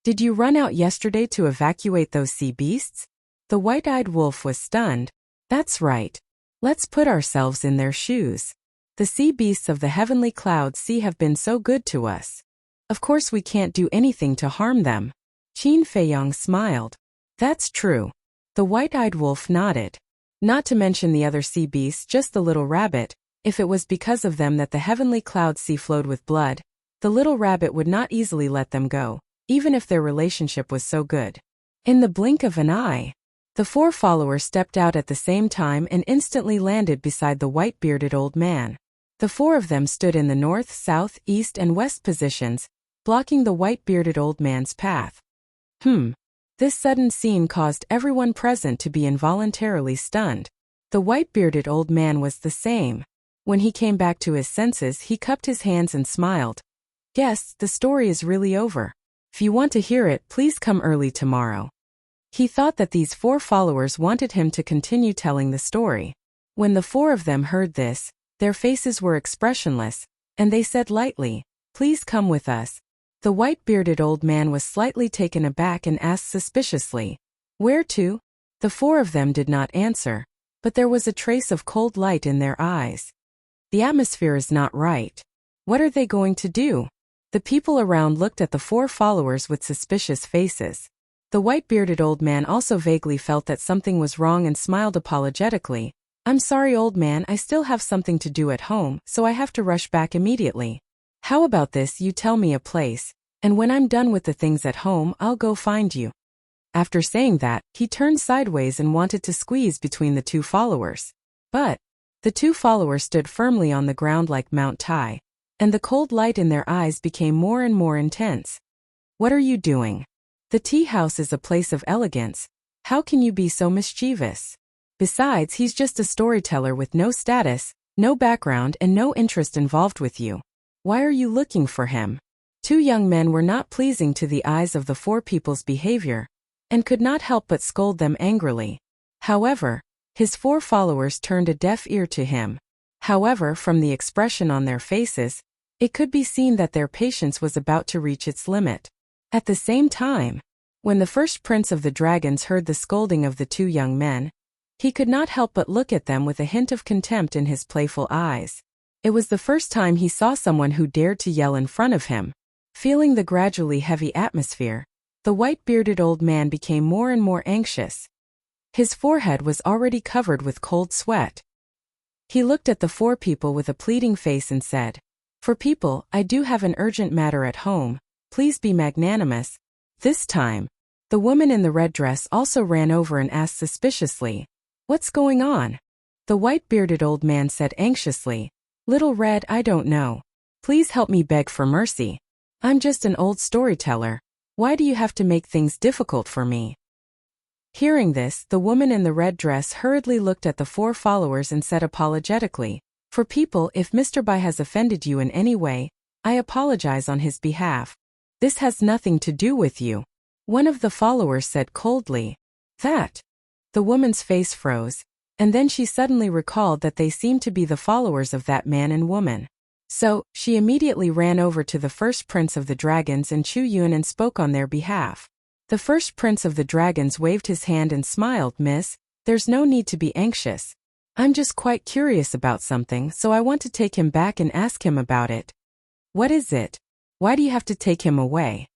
A: Did you run out yesterday to evacuate those sea beasts? The white-eyed wolf was stunned. That's right. Let's put ourselves in their shoes. The sea beasts of the Heavenly Cloud Sea have been so good to us. Of course we can't do anything to harm them. Qin Feiyang smiled. That's true. The white-eyed wolf nodded. Not to mention the other sea beasts, just the little rabbit. If it was because of them that the Heavenly Cloud Sea flowed with blood, the little rabbit would not easily let them go, even if their relationship was so good. In the blink of an eye, the four followers stepped out at the same time and instantly landed beside the white-bearded old man. The four of them stood in the north, south, east, and west positions, blocking the white-bearded old man's path. This sudden scene caused everyone present to be involuntarily stunned. The white-bearded old man was the same. When he came back to his senses, he cupped his hands and smiled. Guests, the story is really over. If you want to hear it, please come early tomorrow. He thought that these four followers wanted him to continue telling the story. When the four of them heard this, their faces were expressionless, and they said lightly, please come with us. The white-bearded old man was slightly taken aback and asked suspiciously, where to? The four of them did not answer, but there was a trace of cold light in their eyes. The atmosphere is not right. What are they going to do? The people around looked at the four followers with suspicious faces. The white-bearded old man also vaguely felt that something was wrong and smiled apologetically. I'm sorry, old man, I still have something to do at home, so I have to rush back immediately. How about this, you tell me a place, and when I'm done with the things at home, I'll go find you. After saying that, he turned sideways and wanted to squeeze between the two followers. But the two followers stood firmly on the ground like Mount Tai, and the cold light in their eyes became more and more intense. What are you doing? The tea house is a place of elegance. How can you be so mischievous? Besides, he's just a storyteller with no status, no background, and no interest involved with you. Why are you looking for him? Two young men were not pleasing to the eyes of the four people's behavior, and could not help but scold them angrily. However, his four followers turned a deaf ear to him. However, from the expression on their faces, it could be seen that their patience was about to reach its limit. At the same time, when the first prince of the dragons heard the scolding of the two young men, he could not help but look at them with a hint of contempt in his playful eyes. It was the first time he saw someone who dared to yell in front of him. Feeling the gradually heavy atmosphere, the white-bearded old man became more and more anxious. His forehead was already covered with cold sweat. He looked at the four people with a pleading face and said, "For people, I do have an urgent matter at home, please be magnanimous." This time, the woman in the red dress also ran over and asked suspiciously, "What's going on?" The white-bearded old man said anxiously, "Little Red, I don't know. Please help me beg for mercy. I'm just an old storyteller. Why do you have to make things difficult for me?" Hearing this, the woman in the red dress hurriedly looked at the four followers and said apologetically, "For people, if Mr. Bai has offended you in any way, I apologize on his behalf. This has nothing to do with you." One of the followers said coldly, "That?" The woman's face froze, and then she suddenly recalled that they seemed to be the followers of that man and woman. So, she immediately ran over to the first prince of the dragons and Chu Yun and spoke on their behalf. The first prince of the dragons waved his hand and smiled, "Miss, there's no need to be anxious. I'm just quite curious about something, so I want to take him back and ask him about it." "What is it? Why do you have to take him away?"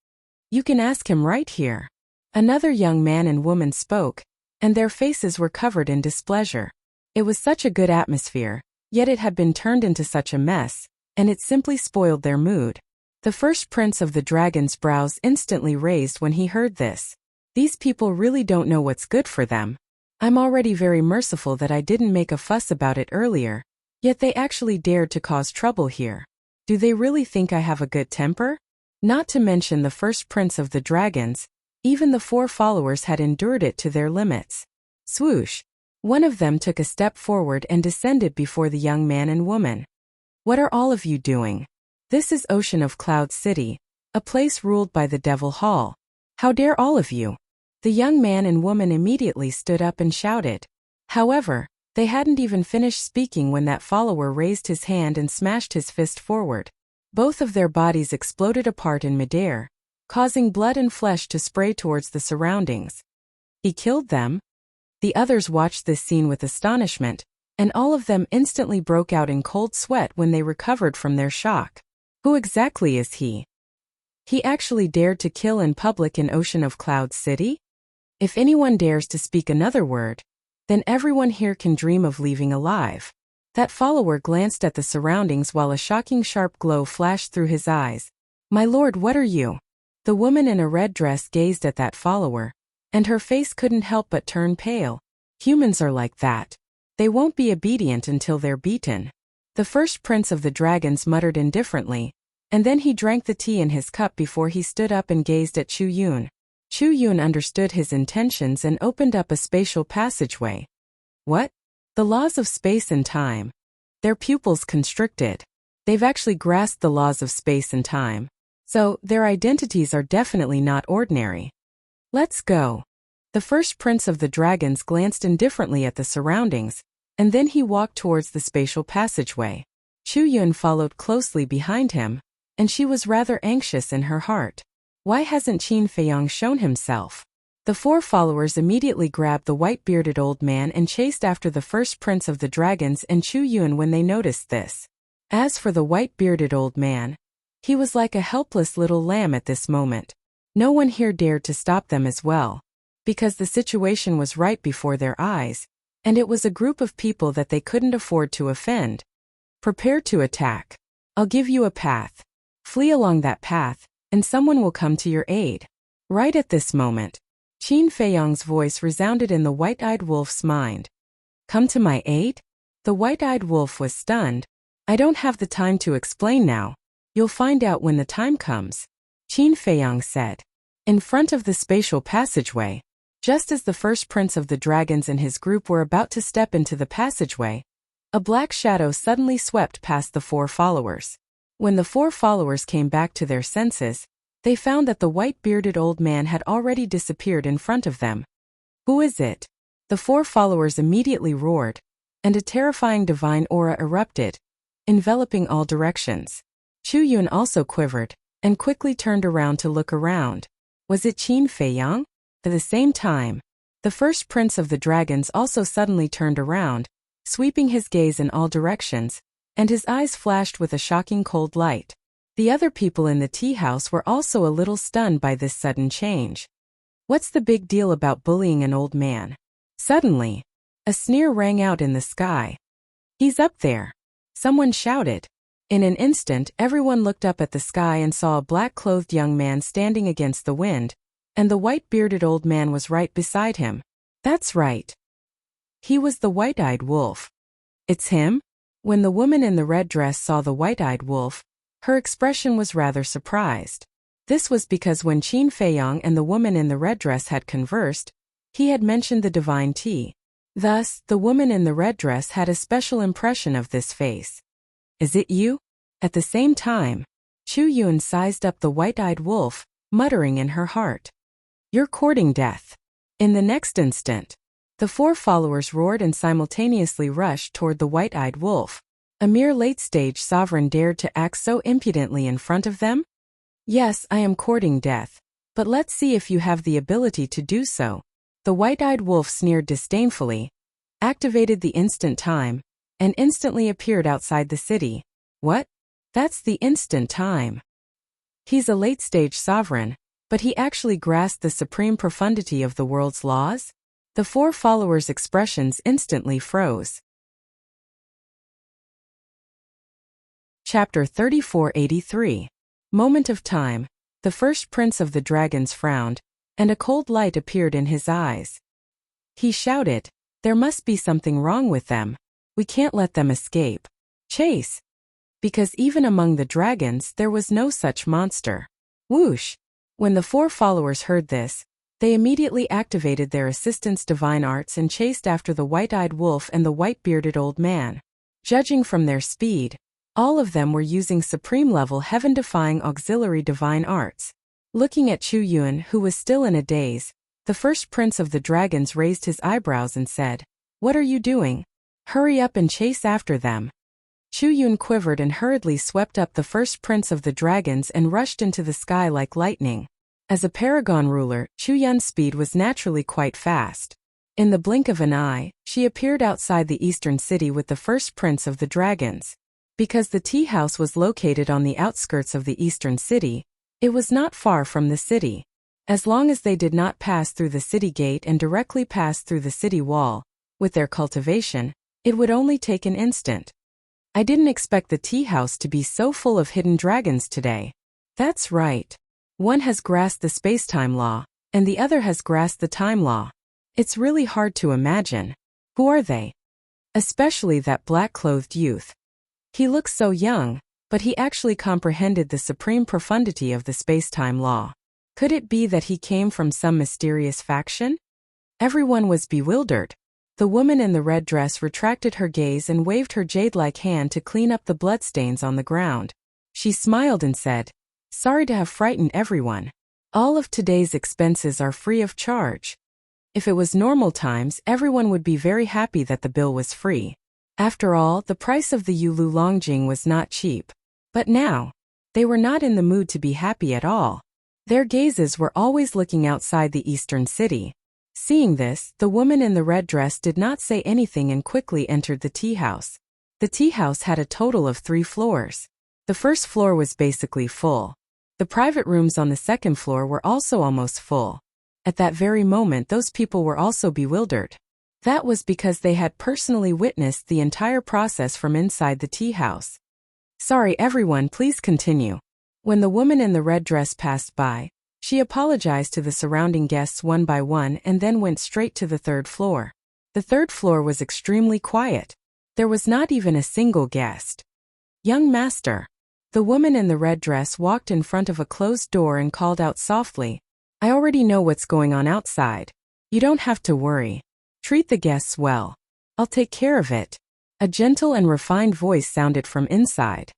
A: "You can ask him right here." Another young man and woman spoke, and their faces were covered in displeasure. It was such a good atmosphere, yet it had been turned into such a mess, and it simply spoiled their mood. The first prince of the dragon's brows instantly raised when he heard this. These people really don't know what's good for them. I'm already very merciful that I didn't make a fuss about it earlier, yet they actually dared to cause trouble here. Do they really think I have a good temper? Not to mention the first prince of the dragons, even the four followers had endured it to their limits. Swoosh! One of them took a step forward and descended before the young man and woman. "What are all of you doing? This is Ocean of Cloud City, a place ruled by the Devil Hall. How dare all of you?" The young man and woman immediately stood up and shouted. However, they hadn't even finished speaking when that follower raised his hand and smashed his fist forward. Both of their bodies exploded apart in midair, causing blood and flesh to spray towards the surroundings. "He killed them?" The others watched this scene with astonishment, and all of them instantly broke out in cold sweat when they recovered from their shock. "Who exactly is he? He actually dared to kill in public in Ocean of Cloud City? If anyone dares to speak another word, then everyone here can dream of leaving alive." That follower glanced at the surroundings while a shocking sharp glow flashed through his eyes. "My lord, what are you?" The woman in a red dress gazed at that follower, and her face couldn't help but turn pale. Humans are like that. They won't be obedient until they're beaten. The first prince of the dragons muttered indifferently, and then he drank the tea in his cup before he stood up and gazed at Chu Yun. Chu Yun understood his intentions and opened up a spatial passageway. "What? The laws of space and time." Their pupils constricted. They've actually grasped the laws of space and time. So, their identities are definitely not ordinary. "Let's go." The first prince of the dragons glanced indifferently at the surroundings, and then he walked towards the spatial passageway. Chu Yun followed closely behind him, and she was rather anxious in her heart. Why hasn't Qin Feiyong shown himself? The four followers immediately grabbed the white-bearded old man and chased after the first prince of the dragons and Chu Yun when they noticed this. As for the white-bearded old man, he was like a helpless little lamb at this moment. No one here dared to stop them as well, because the situation was right before their eyes, and it was a group of people that they couldn't afford to offend. "Prepare to attack. I'll give you a path. Flee along that path, and someone will come to your aid." Right at this moment, Qin Feiyong's voice resounded in the white-eyed wolf's mind. "Come to my aid?" The white-eyed wolf was stunned. "I don't have the time to explain now. You'll find out when the time comes," Qin Feiyong said. In front of the spatial passageway, just as the first prince of the dragons and his group were about to step into the passageway, a black shadow suddenly swept past the four followers. When the four followers came back to their senses, they found that the white-bearded old man had already disappeared in front of them. "Who is it?" The four followers immediately roared. and a terrifying divine aura erupted, enveloping all directions. Chu Yun also quivered, and quickly turned around to look around. Was it Qin Feiyang? At the same time, the first prince of the dragons also suddenly turned around, sweeping his gaze in all directions, and his eyes flashed with a shocking cold light. The other people in the tea house were also a little stunned by this sudden change. What's the big deal about bullying an old man? Suddenly, a sneer rang out in the sky. He's up there! Someone shouted. In an instant, everyone looked up at the sky and saw a black-clothed young man standing against the wind, and the white-bearded old man was right beside him. That's right. He was the white-eyed wolf. It's him? When the woman in the red dress saw the white-eyed wolf, her expression was rather surprised. This was because when Qin Feiyang and the woman in the red dress had conversed, he had mentioned the divine tea. Thus, the woman in the red dress had a special impression of this face. Is it you? At the same time, Chu Yun sized up the white-eyed wolf, muttering in her heart. You're courting death. In the next instant, the four followers roared and simultaneously rushed toward the white-eyed wolf. A mere late-stage sovereign dared to act so impudently in front of them? Yes, I am courting death, but let's see if you have the ability to do so. The white-eyed wolf sneered disdainfully, activated the instant time, and instantly appeared outside the city. What? That's the instant time. He's a late-stage sovereign, but he actually grasped the supreme profundity of the world's laws? The four followers' expressions instantly froze. Chapter 3483. Moment of time. The first prince of the dragons frowned, and a cold light appeared in his eyes. He shouted, there must be something wrong with them. We can't let them escape. Chase! Because even among the dragons there was no such monster. Whoosh! When the four followers heard this, they immediately activated their assistant's divine arts and chased after the white-eyed wolf and the white-bearded old man. Judging from their speed, all of them were using supreme-level heaven-defying auxiliary divine arts. Looking at Chu Yun, who was still in a daze, the first prince of the dragons raised his eyebrows and said, What are you doing? Hurry up and chase after them. Chu Yun quivered and hurriedly swept up the first prince of the dragons and rushed into the sky like lightning. As a paragon ruler, Chu Yun's speed was naturally quite fast. In the blink of an eye, she appeared outside the eastern city with the first prince of the dragons. Because the tea house was located on the outskirts of the eastern city, it was not far from the city. As long as they did not pass through the city gate and directly pass through the city wall, with their cultivation, it would only take an instant. I didn't expect the tea house to be so full of hidden dragons today. That's right. One has grasped the space-time law, and the other has grasped the time law. It's really hard to imagine. Who are they? Especially that black-clothed youth. He looks so young, but he actually comprehended the supreme profundity of the space-time law. Could it be that he came from some mysterious faction? Everyone was bewildered. The woman in the red dress retracted her gaze and waved her jade-like hand to clean up the bloodstains on the ground. She smiled and said, Sorry to have frightened everyone. All of today's expenses are free of charge. If it was normal times, everyone would be very happy that the bill was free. After all, the price of the Yulu Longjing was not cheap. But now, they were not in the mood to be happy at all. Their gazes were always looking outside the eastern city. Seeing this, the woman in the red dress did not say anything and quickly entered the tea house. The tea house had a total of 3 floors. The first floor was basically full. The private rooms on the second floor were also almost full. At that very moment, those people were also bewildered. That was because they had personally witnessed the entire process from inside the tea house. Sorry everyone, please continue. When the woman in the red dress passed by, she apologized to the surrounding guests one by one and then went straight to the 3rd floor. The 3rd floor was extremely quiet. There was not even a single guest. Young master. The woman in the red dress walked in front of a closed door and called out softly, I already know what's going on outside. You don't have to worry. Treat the guests well. I'll take care of it. A gentle and refined voice sounded from inside.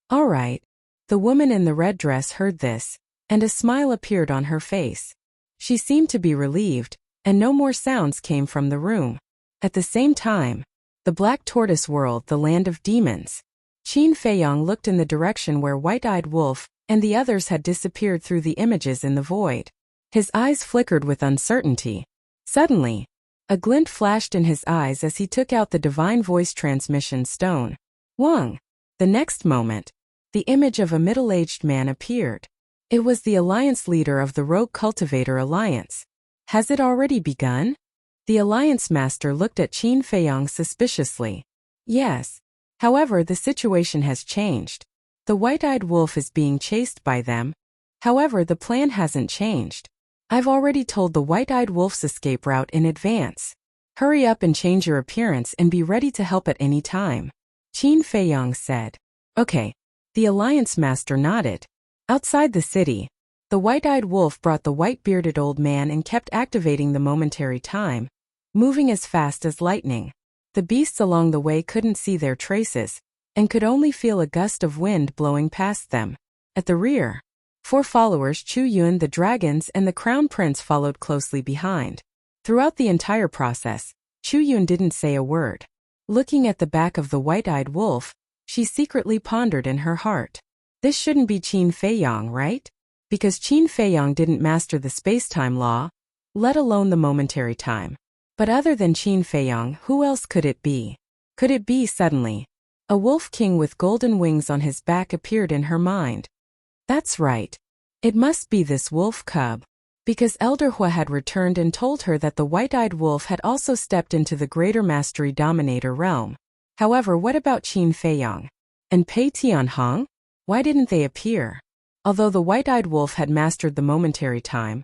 A: All right. The woman in the red dress heard this, and a smile appeared on her face. She seemed to be relieved, and no more sounds came from the room. At the same time, The Black Tortoise World, the land of demons. Qin Feiyong looked in the direction where White-Eyed Wolf and the others had disappeared through the images in the void. His eyes flickered with uncertainty. Suddenly, a glint flashed in his eyes as he took out the divine voice transmission stone. Wang. The next moment, the image of a middle-aged man appeared. It was the alliance leader of the Rogue Cultivator Alliance. Has it already begun? The alliance master looked at Qin Feiyong suspiciously. Yes. However, the situation has changed. The White-Eyed Wolf is being chased by them. However, the plan hasn't changed. I've already told the White-Eyed Wolf's escape route in advance. Hurry up and change your appearance and be ready to help at any time. Qin Feiyong said. Okay. The alliance master nodded. Outside the city, the White-Eyed Wolf brought the white-bearded old man and kept activating the momentary time, moving as fast as lightning. The beasts along the way couldn't see their traces, and could only feel a gust of wind blowing past them. At the rear, 4 followers, Chu Yun, the dragons, and the crown prince followed closely behind. Throughout the entire process, Chu Yun didn't say a word. Looking at the back of the White-Eyed Wolf, she secretly pondered in her heart. This shouldn't be Qin Feiyong, right? Because Qin Feiyong didn't master the space-time law, let alone the momentary time. But other than Qin Feiyong, who else could it be? Could it be suddenly? A wolf king with golden wings on his back appeared in her mind. That's right. It must be this wolf cub. Because Elder Hua had returned and told her that the White-Eyed Wolf had also stepped into the Greater Mastery Dominator realm. However, what about Qin Feiyong? And Pei Tianhong? Why didn't they appear? Although the White-Eyed Wolf had mastered the momentary time,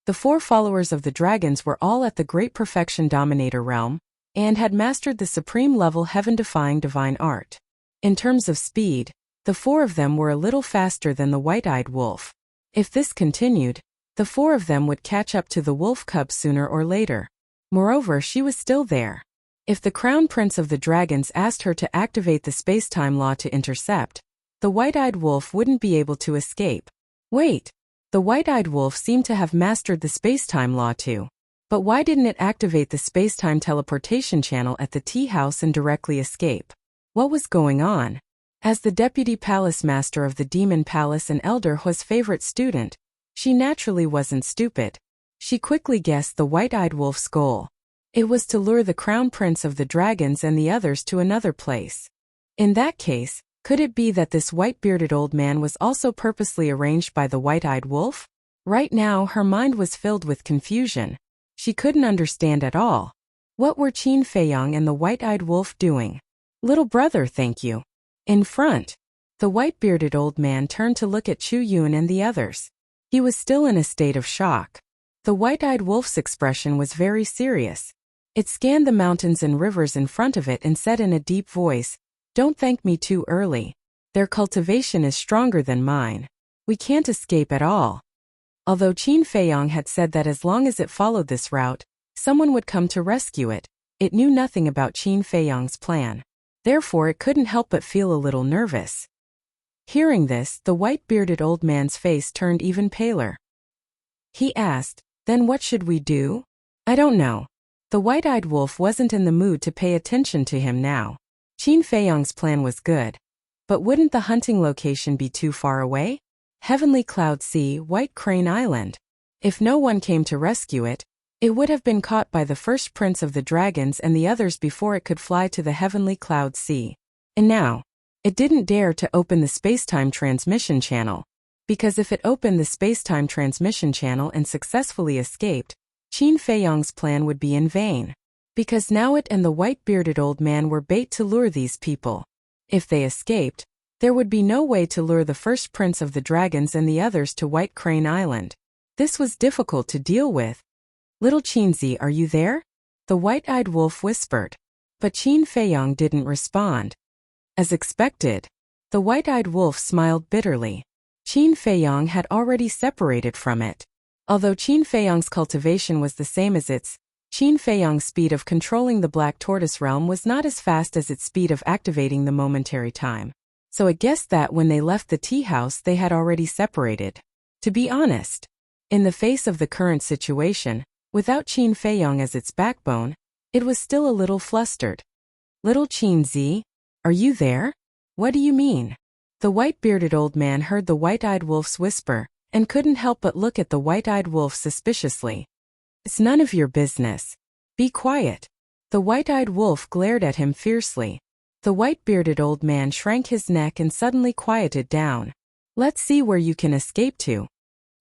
A: the 4 followers of the dragons were all at the Great Perfection Dominator realm, and had mastered the supreme-level heaven-defying divine art. In terms of speed, the 4 of them were a little faster than the White-Eyed Wolf. If this continued, the 4 of them would catch up to the wolf cub sooner or later. Moreover, she was still there. If the Crown Prince of the Dragons asked her to activate the space-time law to intercept, the White-Eyed Wolf wouldn't be able to escape. Wait, the White-Eyed Wolf seemed to have mastered the space-time law too. But why didn't it activate the space-time teleportation channel at the tea house and directly escape? What was going on? As the deputy palace master of the Demon Palace and Elder Hua's favorite student, she naturally wasn't stupid. She quickly guessed the White-Eyed Wolf's goal. It was to lure the Crown Prince of the Dragons and the others to another place. In that case, could it be that this white-bearded old man was also purposely arranged by the White-Eyed Wolf? Right now, her mind was filled with confusion. She couldn't understand at all. What were Qin Feiyong and the White-Eyed Wolf doing? Little brother, thank you. In front, the white-bearded old man turned to look at Chu Yun and the others. He was still in a state of shock. The White-Eyed Wolf's expression was very serious. It scanned the mountains and rivers in front of it and said in a deep voice, "Don't thank me too early. Their cultivation is stronger than mine. We can't escape at all." Although Qin Feiyong had said that as long as it followed this route, someone would come to rescue it, it knew nothing about Qin Feiyong's plan. Therefore, it couldn't help but feel a little nervous. Hearing this, the white-bearded old man's face turned even paler. He asked, "Then what should we do?" "I don't know." The White-Eyed Wolf wasn't in the mood to pay attention to him now. Qin Feiyong's plan was good. But wouldn't the hunting location be too far away? Heavenly Cloud Sea, White Crane Island. If no one came to rescue it, it would have been caught by the first prince of the dragons and the others before it could fly to the Heavenly Cloud Sea. And now, it didn't dare to open the space-time transmission channel. Because if it opened the space-time transmission channel and successfully escaped, Qin Feiyong's plan would be in vain. Because now it and the white-bearded old man were bait to lure these people. If they escaped, there would be no way to lure the first prince of the dragons and the others to White Crane Island. This was difficult to deal with. "Little Qinzi, are you there?" the White-Eyed Wolf whispered. But Qin Feiyong didn't respond. As expected, the White-Eyed Wolf smiled bitterly. Qin Feiyong had already separated from it. Although Qin Feiyong's cultivation was the same as its, Qin Feiyong's speed of controlling the Black Tortoise realm was not as fast as its speed of activating the momentary time. So it guessed that when they left the tea house they had already separated. To be honest, in the face of the current situation, without Qin Feiyong as its backbone, it was still a little flustered. Little Qin Zi, are you there? What do you mean? The white-bearded old man heard the white-eyed wolf's whisper, and couldn't help but look at the white-eyed wolf suspiciously. It's none of your business. Be quiet. The white-eyed wolf glared at him fiercely. The white-bearded old man shrank his neck and suddenly quieted down. Let's see where you can escape to.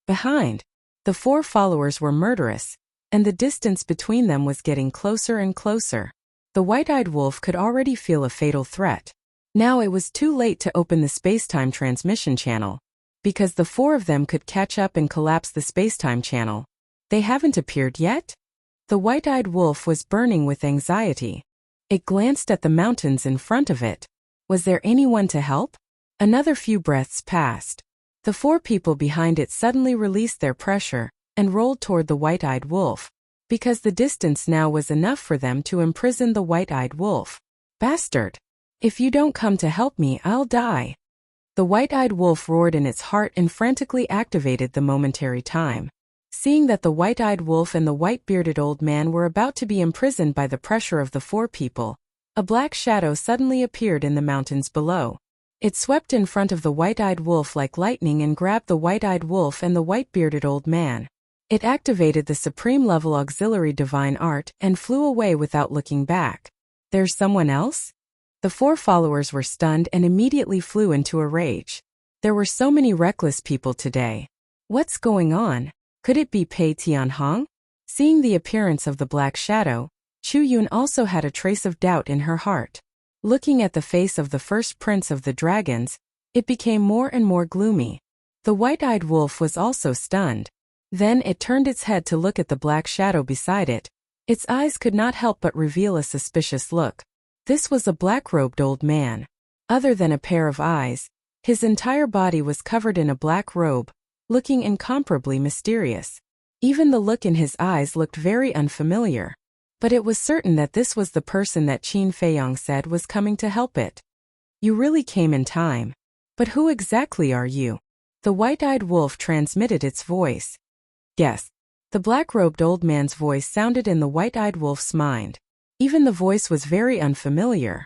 A: Behind. The 4 followers were murderous, and the distance between them was getting closer and closer. The white-eyed wolf could already feel a fatal threat. Now it was too late to open the space-time transmission channel, because the 4 of them could catch up and collapse the space-time channel. They haven't appeared yet? The white-eyed wolf was burning with anxiety. It glanced at the mountains in front of it. Was there anyone to help? Another few breaths passed. The 4 people behind it suddenly released their pressure and rolled toward the white-eyed wolf, because the distance now was enough for them to imprison the white-eyed wolf. Bastard! If you don't come to help me, I'll die. The white-eyed wolf roared in its heart and frantically activated the momentary time. Seeing that the white-eyed wolf and the white-bearded old man were about to be imprisoned by the pressure of the 4 people, a black shadow suddenly appeared in the mountains below. It swept in front of the white-eyed wolf like lightning and grabbed the white-eyed wolf and the white-bearded old man. It activated the supreme-level auxiliary divine art and flew away without looking back. There's someone else? The 4 followers were stunned and immediately flew into a rage. There were so many reckless people today. What's going on? Could it be Pei Tianhong? Seeing the appearance of the black shadow, Chu Yun also had a trace of doubt in her heart. Looking at the face of the first prince of the dragons, it became more and more gloomy. The white-eyed wolf was also stunned. Then it turned its head to look at the black shadow beside it. Its eyes could not help but reveal a suspicious look. This was a black-robed old man. Other than a pair of eyes, his entire body was covered in a black robe, looking incomparably mysterious. Even the look in his eyes looked very unfamiliar. But it was certain that this was the person that Qin Feiyong said was coming to help it. You really came in time. But who exactly are you? The white-eyed wolf transmitted its voice. Yes. The black-robed old man's voice sounded in the white-eyed wolf's mind. Even the voice was very unfamiliar.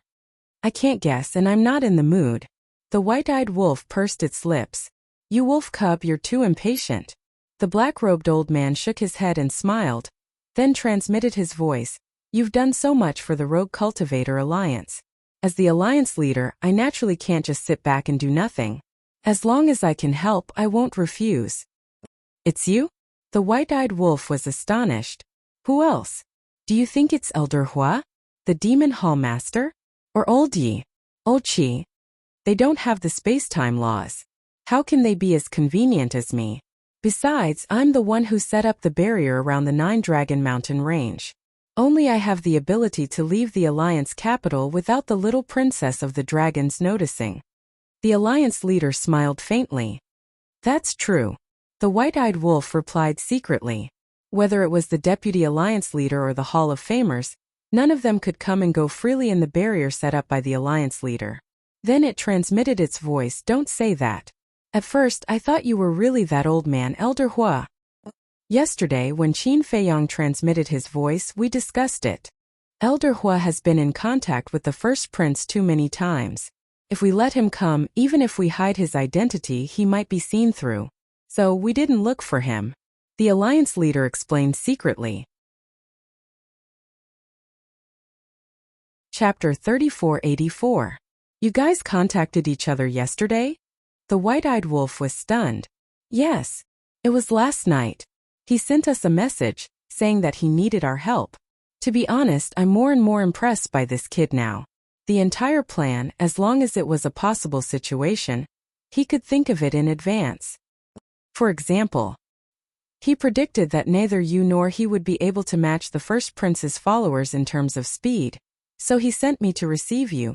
A: I can't guess and I'm not in the mood. The white-eyed wolf pursed its lips. You wolf cub, you're too impatient. The black-robed old man shook his head and smiled, then transmitted his voice. You've done so much for the Rogue Cultivator Alliance. As the Alliance leader, I naturally can't just sit back and do nothing. As long as I can help, I won't refuse. It's you? The white-eyed wolf was astonished. Who else? Do you think it's Elder Hua, the Demon Hall Master? Or Old Yi? Old Qi? They don't have the space-time laws. How can they be as convenient as me? Besides, I'm the one who set up the barrier around the 9-Dragon Mountain range. Only I have the ability to leave the Alliance capital without the little princess of the dragons noticing. The Alliance leader smiled faintly. That's true. The white-eyed wolf replied secretly. Whether it was the deputy Alliance leader or the Hall of Famers, none of them could come and go freely in the barrier set up by the Alliance leader. Then it transmitted its voice. Don't say that. At first, I thought you were really that old man, Elder Hua. Yesterday, when Qin Feiyong transmitted his voice, we discussed it. Elder Hua has been in contact with the first prince too many times. If we let him come, even if we hide his identity, he might be seen through. So we didn't look for him. The Alliance leader explained secretly. Chapter 3484. You guys contacted each other yesterday? The white-eyed wolf was stunned. Yes. It was last night. He sent us a message, saying that he needed our help. To be honest, I'm more and more impressed by this kid now. The entire plan, as long as it was a possible situation, he could think of it in advance. For example, he predicted that neither you nor he would be able to match the first prince's followers in terms of speed, so he sent me to receive you.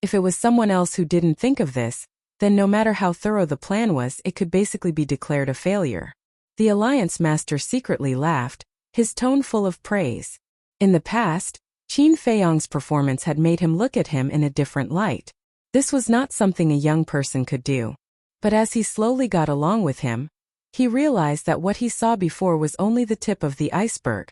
A: If it was someone else who didn't think of this, then no matter how thorough the plan was, it could basically be declared a failure. The Alliance Master secretly laughed, his tone full of praise. In the past, Qin Feiyong's performance had made him look at him in a different light. This was not something a young person could do. But as he slowly got along with him, he realized that what he saw before was only the tip of the iceberg.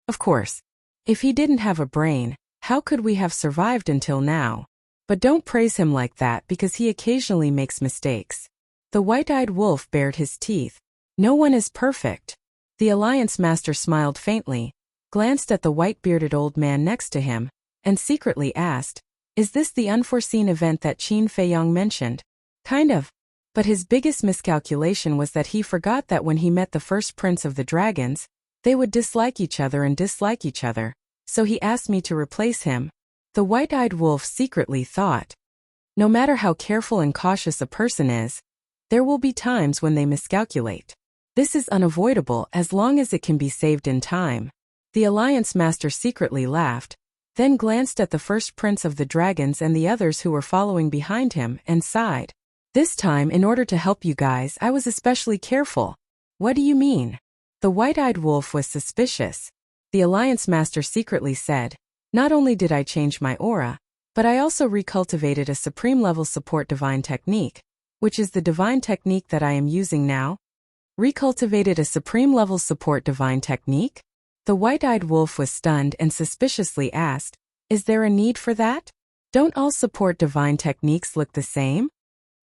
A: Of course, if he didn't have a brain, How could we have survived until now? But don't praise him like that because he occasionally makes mistakes. The white-eyed wolf bared his teeth. No one is perfect. The Alliance Master smiled faintly, glanced at the white-bearded old man next to him, and secretly asked, "Is this the unforeseen event that Qin Feiyong mentioned?" Kind of. But his biggest miscalculation was that he forgot that when he met the first prince of the dragons, they would dislike each other, so he asked me to replace him. The white-eyed wolf secretly thought, no matter how careful and cautious a person is, there will be times when they miscalculate. This is unavoidable as long as it can be saved in time. The Alliance Master secretly laughed, then glanced at the first prince of the dragons and the others who were following behind him and sighed. This time, in order to help you guys, I was especially careful. What do you mean? The white-eyed wolf was suspicious. The Alliance Master secretly said, not only did I change my aura, but I also recultivated a supreme-level support divine technique, which is the divine technique that I am using now. Recultivated a supreme-level support divine technique? The white-eyed wolf was stunned and suspiciously asked, is there a need for that? Don't all support divine techniques look the same?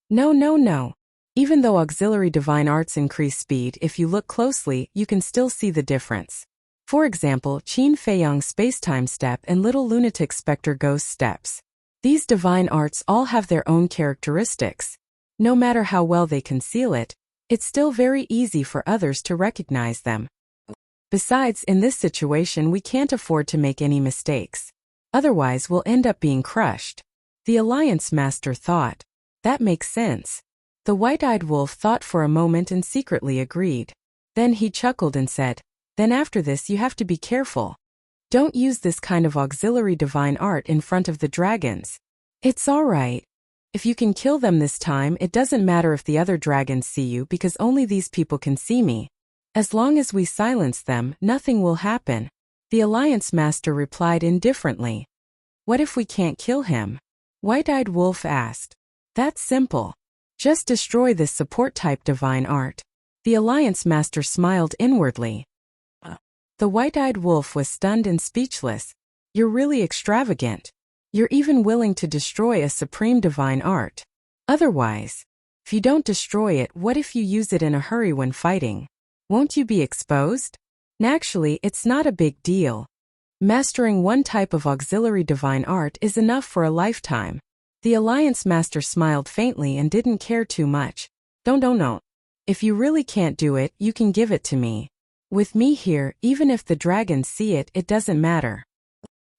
A: No. Even though auxiliary divine arts increase speed, if you look closely, you can still see the difference. For example, Qin Feiyong's Spacetime Step and Little Lunatic Spectre Ghost Steps. These divine arts all have their own characteristics. No matter how well they conceal it, it's still very easy for others to recognize them. Besides, in this situation we can't afford to make any mistakes. Otherwise we'll end up being crushed. The Alliance Master thought. That makes sense. The white-eyed wolf thought for a moment and secretly agreed. Then he chuckled and said, then after this you have to be careful. Don't use this kind of auxiliary divine art in front of the dragons. It's alright. If you can kill them this time, it doesn't matter if the other dragons see you because only these people can see me. As long as we silence them, nothing will happen. The Alliance Master replied indifferently. What if we can't kill him? White-eyed wolf asked. That's simple. Just destroy this support-type divine art. The Alliance Master smiled inwardly. The white-eyed wolf was stunned and speechless. You're really extravagant. You're even willing to destroy a supreme divine art. Otherwise, if you don't destroy it, what if you use it in a hurry when fighting? Won't you be exposed? Actually, it's not a big deal. Mastering one type of auxiliary divine art is enough for a lifetime. The Alliance Master smiled faintly and didn't care too much. Don't. If you really can't do it, you can give it to me. With me here, even if the dragons see it, it doesn't matter.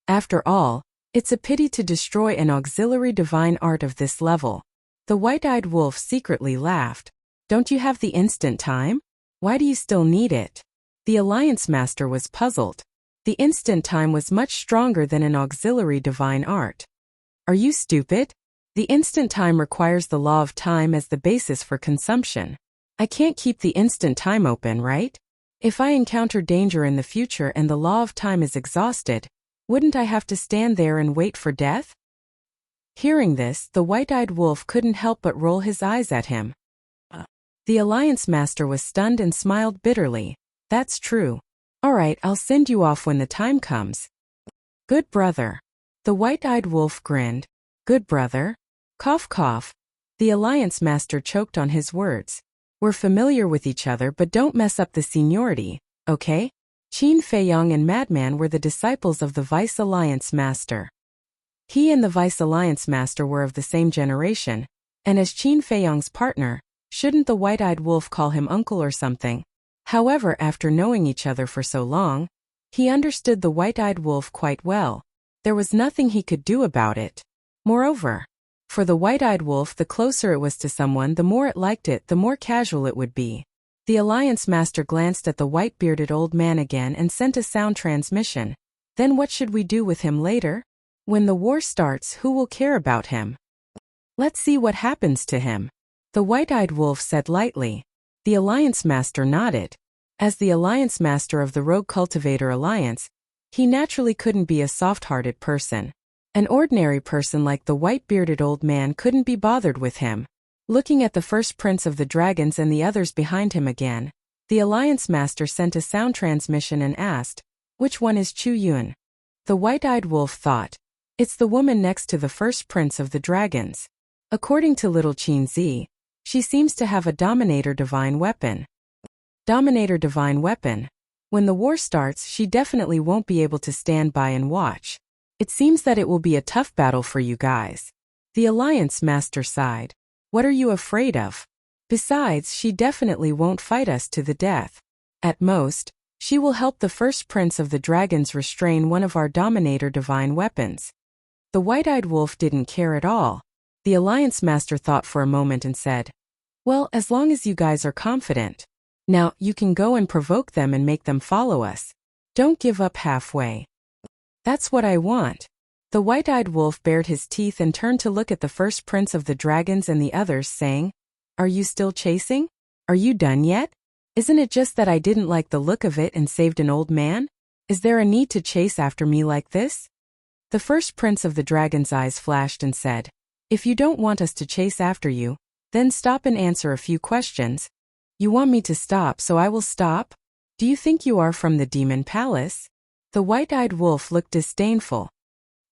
A: After all, it's a pity to destroy an auxiliary divine art of this level. The white-eyed wolf secretly laughed. Don't you have the instant time? Why do you still need it? The Alliance Master was puzzled. The instant time was much stronger than an auxiliary divine art. Are you stupid? The instant time requires the law of time as the basis for consumption. I can't keep the instant time open, right? If I encounter danger in the future and the law of time is exhausted, wouldn't I have to stand there and wait for death? Hearing this, the white-eyed wolf couldn't help but roll his eyes at him. The Alliance Master was stunned and smiled bitterly. That's true. Alright, I'll send you off when the time comes. Good brother. The white-eyed wolf grinned. Good brother? Cough cough. The Alliance Master choked on his words. We're familiar with each other, but don't mess up the seniority, okay? Qin Feiyong and Madman were the disciples of the Vice Alliance Master. He and the Vice Alliance Master were of the same generation, and as Qin Feiyong's partner, shouldn't the white-eyed wolf call him uncle or something? However, after knowing each other for so long, he understood the white-eyed wolf quite well. There was nothing he could do about it. Moreover, for the white-eyed wolf, the closer it was to someone, the more it liked it, the more casual it would be. The Alliance Master glanced at the white-bearded old man again and sent a sound transmission. Then what should we do with him later? When the war starts, who will care about him? Let's see what happens to him. The white-eyed wolf said lightly. The Alliance Master nodded. As the Alliance Master of the Rogue Cultivator Alliance, he naturally couldn't be a soft-hearted person. An ordinary person like the white-bearded old man couldn't be bothered with him. Looking at the first prince of the dragons and the others behind him again, the Alliance Master sent a sound transmission and asked, which one is Chu Yun? The white-eyed wolf thought, "It's the woman next to the first prince of the dragons. According to little Qinzi, she seems to have a Dominator divine weapon. Dominator divine weapon. When the war starts, she definitely won't be able to stand by and watch. It seems that it will be a tough battle for you guys." The Alliance Master sighed. "What are you afraid of? Besides, she definitely won't fight us to the death. At most, she will help the first prince of the dragons restrain one of our Dominator divine weapons." The white-eyed wolf didn't care at all. The Alliance Master thought for a moment and said, "Well, as long as you guys are confident. Now, you can go and provoke them and make them follow us. Don't give up halfway." "That's what I want." The white-eyed wolf bared his teeth and turned to look at the first prince of the dragons and the others, saying, "Are you still chasing? Are you done yet? Isn't it just that I didn't like the look of it and saved an old man? Is there a need to chase after me like this?" The first prince of the dragon's eyes flashed and said, "If you don't want us to chase after you, then stop and answer a few questions." "You want me to stop, so I will stop? Do you think you are from the Demon Palace?" The white-eyed wolf looked disdainful.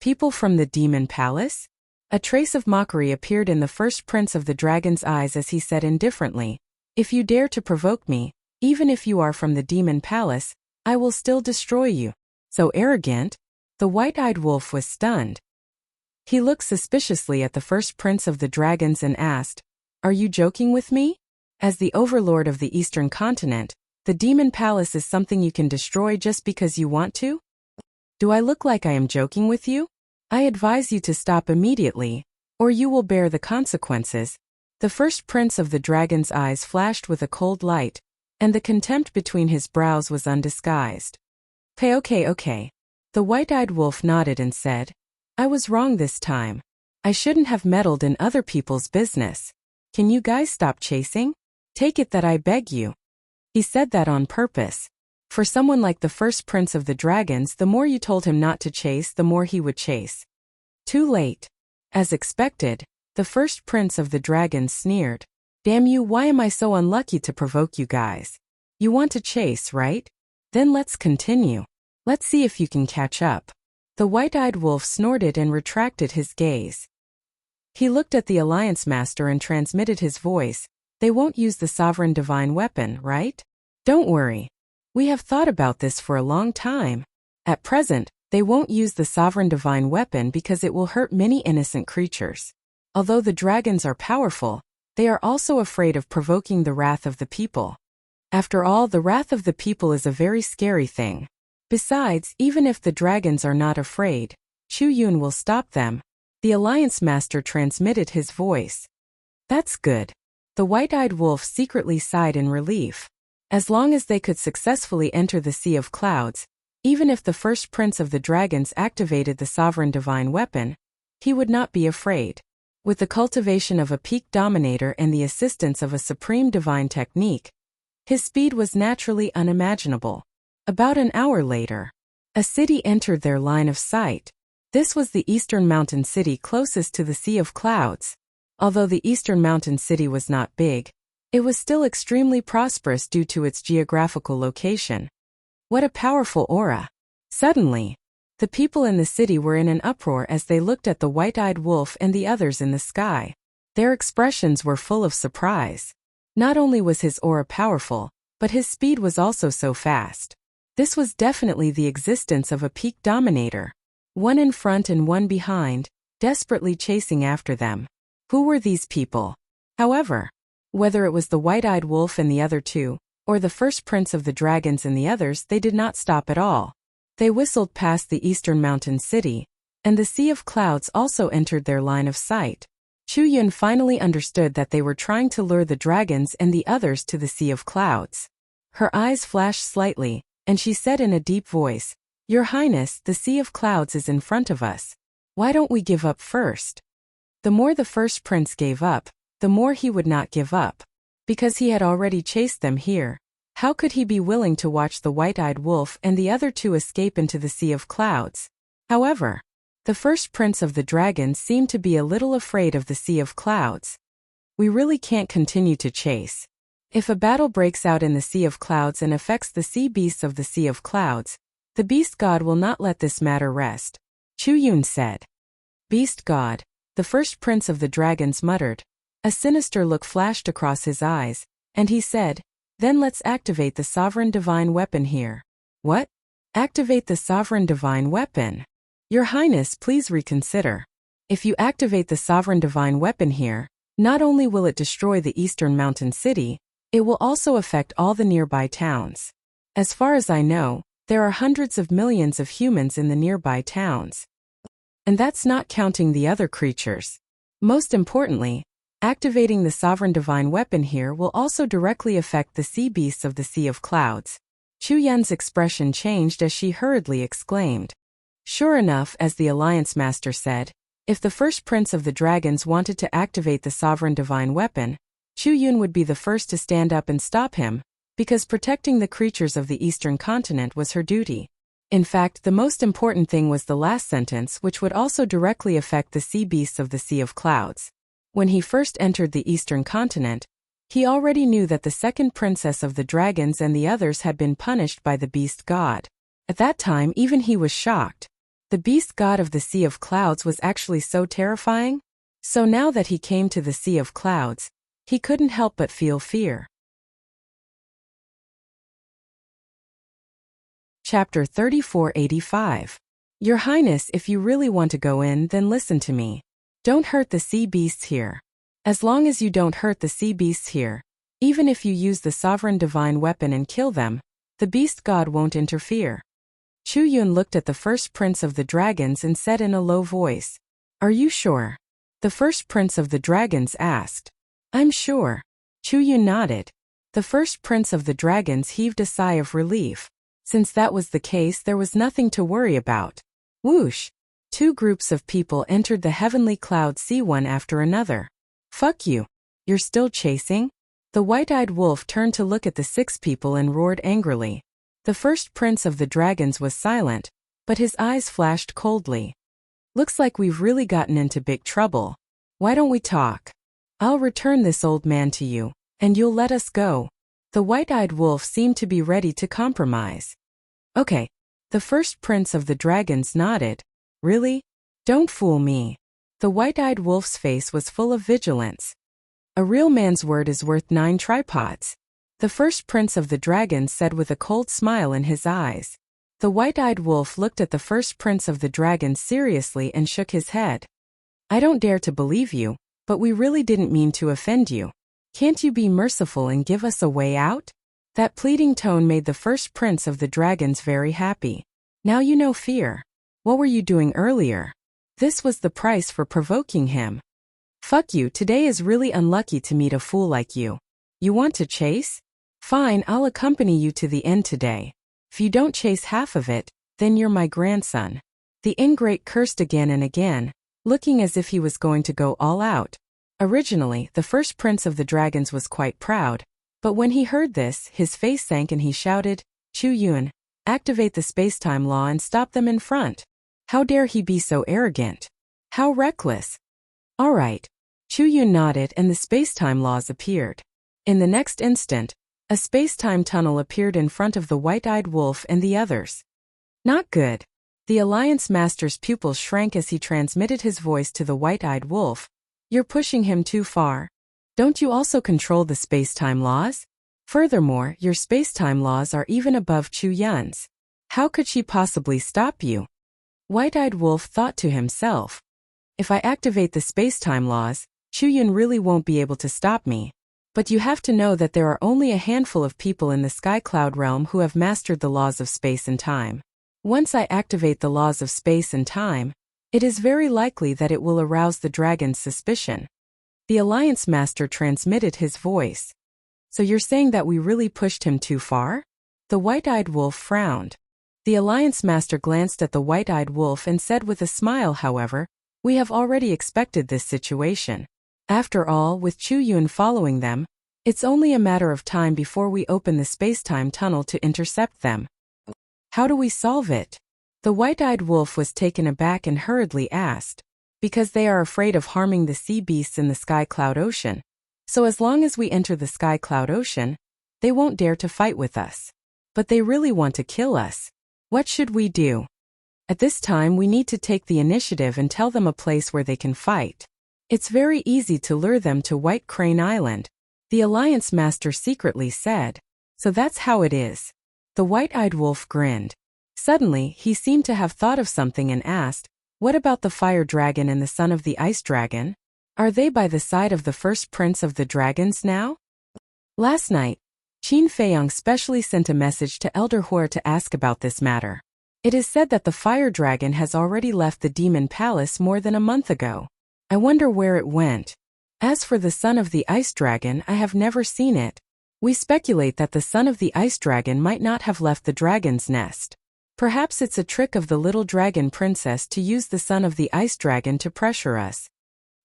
A: "People from the Demon Palace?" A trace of mockery appeared in the first prince of the dragon's eyes as he said indifferently, "If you dare to provoke me, even if you are from the Demon Palace, I will still destroy you." So arrogant? The white-eyed wolf was stunned. He looked suspiciously at the first prince of the dragons and asked, "Are you joking with me? As the overlord of the Eastern continent, the Demon Palace is something you can destroy just because you want to? Do I look like I am joking with you? I advise you to stop immediately, or you will bear the consequences." The first prince of the dragon's eyes flashed with a cold light, and the contempt between his brows was undisguised. Okay. The white-eyed wolf nodded and said, "I was wrong this time. I shouldn't have meddled in other people's business. Can you guys stop chasing? Take it that I beg you." He said that on purpose. For someone like the first prince of the dragons, the more you told him not to chase, the more he would chase. Too late. As expected, the first prince of the dragons sneered. "Damn you, why am I so unlucky to provoke you guys? You want to chase, right? Then let's continue. Let's see if you can catch up." The white-eyed wolf snorted and retracted his gaze. He looked at the Alliance Master and transmitted his voice. "They won't use the sovereign divine weapon, right? Don't worry. We have thought about this for a long time. At present, they won't use the sovereign divine weapon because it will hurt many innocent creatures. Although the dragons are powerful, they are also afraid of provoking the wrath of the people. After all, the wrath of the people is a very scary thing. Besides, even if the dragons are not afraid, Chu Yun will stop them." The Alliance Master transmitted his voice. "That's good." The white-eyed wolf secretly sighed in relief. As long as they could successfully enter the Sea of Clouds, even if the first prince of the dragons activated the sovereign divine weapon, he would not be afraid. With the cultivation of a peak dominator and the assistance of a supreme divine technique, his speed was naturally unimaginable. About an hour later, a city entered their line of sight. This was the Eastern Mountain City closest to the Sea of Clouds. Although the Eastern Mountain City was not big, it was still extremely prosperous due to its geographical location. What a powerful aura! Suddenly, the people in the city were in an uproar as they looked at the white-eyed wolf and the others in the sky. Their expressions were full of surprise. Not only was his aura powerful, but his speed was also so fast. This was definitely the existence of a peak dominator. One in front and one behind, desperately chasing after them. Who were these people? However, whether it was the white-eyed wolf and the other two, or the first prince of the dragons and the others, they did not stop at all. They whistled past the Eastern Mountain City, and the Sea of Clouds also entered their line of sight. Chu Yun finally understood that they were trying to lure the dragons and the others to the Sea of Clouds. Her eyes flashed slightly, and she said in a deep voice, "Your Highness, the Sea of Clouds is in front of us. Why don't we give up first?" The more the first prince gave up, the more he would not give up. Because he had already chased them here, how could he be willing to watch the white-eyed wolf and the other two escape into the Sea of Clouds? However, the first prince of the dragons seemed to be a little afraid of the Sea of Clouds. "We really can't continue to chase. If a battle breaks out in the Sea of Clouds and affects the sea beasts of the Sea of Clouds, The beast god will not let this matter rest, Chu Yun said. Beast god, the first prince of the dragons muttered. A sinister look flashed across his eyes, and he said, then let's activate the sovereign divine weapon here. What? Activate the sovereign divine weapon? Your Highness, please reconsider. If you activate the sovereign divine weapon here, not only will it destroy the eastern mountain city, it will also affect all the nearby towns. As far as I know, there are hundreds of millions of humans in the nearby towns. And that's not counting the other creatures. Most importantly, activating the sovereign divine weapon here will also directly affect the sea beasts of the Sea of Clouds. Chu Yun's expression changed as she hurriedly exclaimed. Sure enough, as the Alliance Master said, if the first prince of the dragons wanted to activate the sovereign divine weapon, Chu Yun would be the first to stand up and stop him, because protecting the creatures of the eastern continent was her duty. In fact, the most important thing was the last sentence, which would also directly affect the sea beasts of the Sea of Clouds. When he first entered the eastern continent, he already knew that the second princess of the dragons and the others had been punished by the beast god. At that time, even he was shocked. The beast god of the Sea of Clouds was actually so terrifying? So now that he came to the Sea of Clouds, he couldn't help but feel fear. Chapter 3485. Your Highness, if you really want to go in, then listen to me. Don't hurt the sea beasts here. As long as you don't hurt the sea beasts here, even if you use the sovereign divine weapon and kill them, the beast god won't interfere. Chu Yun looked at the first prince of the dragons and said in a low voice, Are you sure? The first prince of the dragons asked. I'm sure. Chu Yun nodded. The first prince of the dragons heaved a sigh of relief. Since that was the case, there was nothing to worry about. Whoosh! Two groups of people entered the heavenly cloud sea one after another. Fuck you. You're still chasing? The white-eyed wolf turned to look at the six people and roared angrily. The first prince of the dragons was silent, but his eyes flashed coldly. Looks like we've really gotten into big trouble. Why don't we talk? I'll return this old man to you, and you'll let us go. The white-eyed wolf seemed to be ready to compromise. Okay. The first prince of the dragons nodded. Really? Don't fool me. The white-eyed wolf's face was full of vigilance. A real man's word is worth 9 tripods. The first prince of the dragons said with a cold smile in his eyes. The white-eyed wolf looked at the first prince of the dragons seriously and shook his head. I don't dare to believe you, but we really didn't mean to offend you. Can't you be merciful and give us a way out? That pleading tone made the first prince of the dragons very happy. Now you know fear. What were you doing earlier? This was the price for provoking him. Fuck you, today is really unlucky to meet a fool like you. You want to chase? Fine, I'll accompany you to the end today. If you don't chase half of it, then you're my grandson. The ingrate cursed again and again, looking as if he was going to go all out. Originally, the first prince of the dragons was quite proud, but when he heard this, his face sank and he shouted, Chu Yun, activate the space-time law and stop them in front. How dare he be so arrogant? How reckless. All right. Chu Yun nodded and the space-time laws appeared. In the next instant, a space-time tunnel appeared in front of the white-eyed wolf and the others. Not good. The Alliance Master's pupils shrank as he transmitted his voice to the white-eyed wolf. You're pushing him too far. Don't you also control the space-time laws? Furthermore, your space-time laws are even above Chu Yun's. How could she possibly stop you? White-eyed wolf thought to himself. If I activate the space-time laws, Chu Yun really won't be able to stop me. But you have to know that there are only a handful of people in the Sky Cloud realm who have mastered the laws of space and time. Once I activate the laws of space and time, it is very likely that it will arouse the dragon's suspicion. The Alliance Master transmitted his voice. So you're saying that we really pushed him too far? The white-eyed wolf frowned. The Alliance Master glanced at the white-eyed wolf and said with a smile, however, we have already expected this situation. After all, with Chu Yun following them, it's only a matter of time before we open the space-time tunnel to intercept them. How do we solve it? The white-eyed wolf was taken aback and hurriedly asked. Because they are afraid of harming the sea beasts in the Sky Cloud Ocean. So as long as we enter the Sky Cloud Ocean, they won't dare to fight with us. But they really want to kill us. What should we do? At this time we need to take the initiative and tell them a place where they can fight. It's very easy to lure them to White Crane Island, the Alliance Master secretly said. So that's how it is. The white-eyed wolf grinned. Suddenly, he seemed to have thought of something and asked, what about the fire dragon and the son of the ice dragon? Are they by the side of the first prince of the dragons now? Last night, Qin Feiyang specially sent a message to Elder Hua to ask about this matter. It is said that the fire dragon has already left the demon palace more than a month ago. I wonder where it went. As for the son of the ice dragon, I have never seen it. We speculate that the son of the ice dragon might not have left the dragon's nest. Perhaps it's a trick of the little dragon princess to use the son of the ice dragon to pressure us.